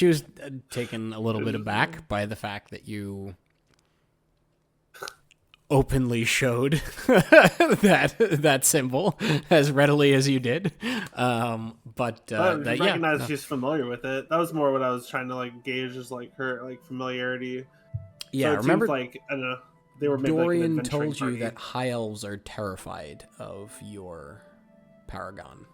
was taken a little bit aback by the fact that you openly showed that symbol as readily as you did. I Yeah, recognize no. she's familiar with it. That was more what I was trying to gauge, is her familiarity. Yeah, So it remember seems I don't know. They were maybe Dorian an adventuring told you party. that high elves are terrified of your paragon.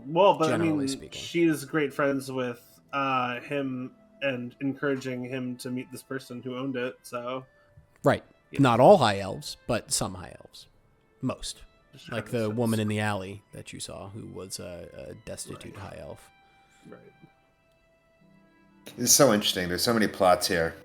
Well, but generally I mean, speaking. she's great friends with him and encouraging him to meet this person who owned it. So Right. Yeah. Not all high elves, but some high elves. Most. just Like trying the to woman in the alley that you saw, who was a destitute high elf. Right. It's so interesting. There's so many plots here.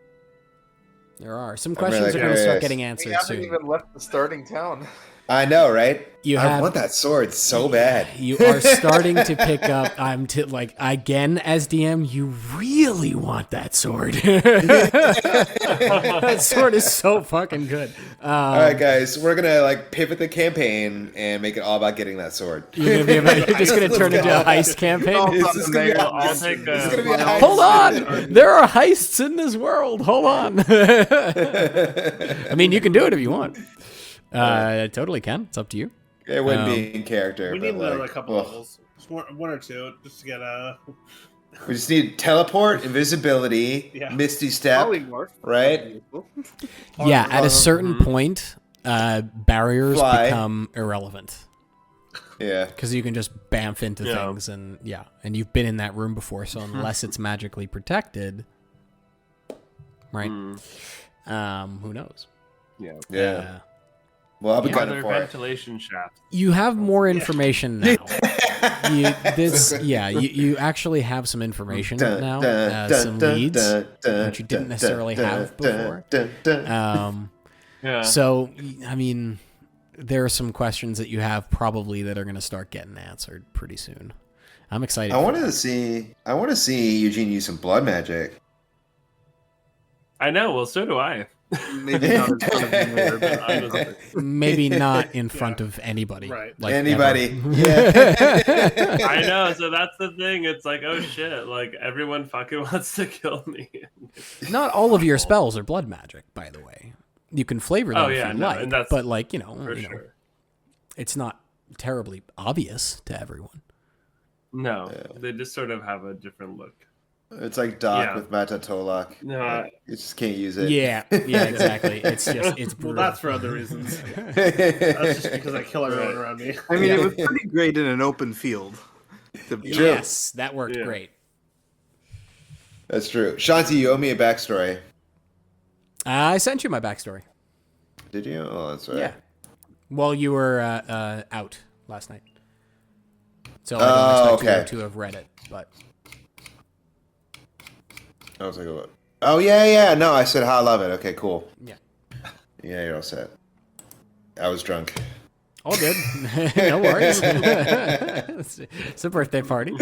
There are. Some I'm questions really are going to start curious. getting We answered haven't soon. even left the starting town. I know, right? You I have- want that sword so bad. You are starting to pick up. Again, as DM, you really want that sword. That sword is so fucking good. All right, guys, we're gonna pivot the campaign and make it all about getting that sword. You're just going to turn into a heist campaign. This is gonna be a- I'll take this is gonna be a heist. Hold on! There are heists in this world. Hold on. I mean, you can do it if you want. Totally can. It's up to you. It wouldn't be in character. We but need a couple ugh. levels, just one or two, just to get We just need teleport, invisibility, Yeah. misty step, Probably more. right? Yeah, at a certain point, barriers Fly. become irrelevant. Yeah. Because you can just bamf into Yeah. things, and you've been in that room before, so unless it's magically protected, right? Who knows? Yeah. Yeah. Well, I'll be Other gunning for it. ventilation shaft. You have more information now. You actually have some information now, some leads, which you didn't necessarily have before. Yeah. So, I mean, there are some questions that you have probably that are going to start getting answered pretty soon. I'm excited. I for want that. to see Eugene use some blood magic. I know. Well, so do I. Maybe not in front of the mayor, but Honestly. Maybe not in front of anybody. Right. Like Anybody. ever. Yeah. I know, so that's the thing. It's like, oh shit, like everyone fucking wants to kill me. Not all of your spells are blood magic, by the way. You can flavor them Oh, yeah, if you no, like, and that's but like, For sure. it's not terribly obvious to everyone. No, they just sort of have a different look. It's like Doc Yeah. with Matatolak. No, You just can't use it. Yeah, exactly. It's Well, brutal. that's for other reasons. That's just because I kill everyone around me. I mean, it was pretty great in an open field. Yes, that worked Yeah. great. That's true. Shanti, you owe me a backstory. I sent you my backstory. Did you? Oh, that's right. Yeah. While you were out last night. So I don't expect okay. you to have read it, but I was like, what? Oh, yeah. No, I said how I love it. Okay, cool. yeah. Yeah, you're all set. I was drunk. All good. No worries. It's a birthday party.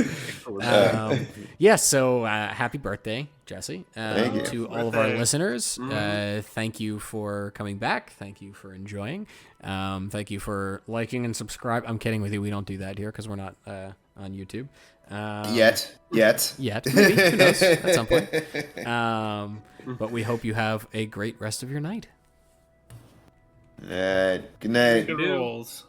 So happy birthday, Jesse. Thank you. To all of our listeners, thank you for coming back. Thank you for enjoying. Thank you for liking and subscribe. I'm kidding with you. We don't do that here because we're not on YouTube. Yet. Maybe. Who knows? At some point. But we hope you have a great rest of your night. Good night. Good rules.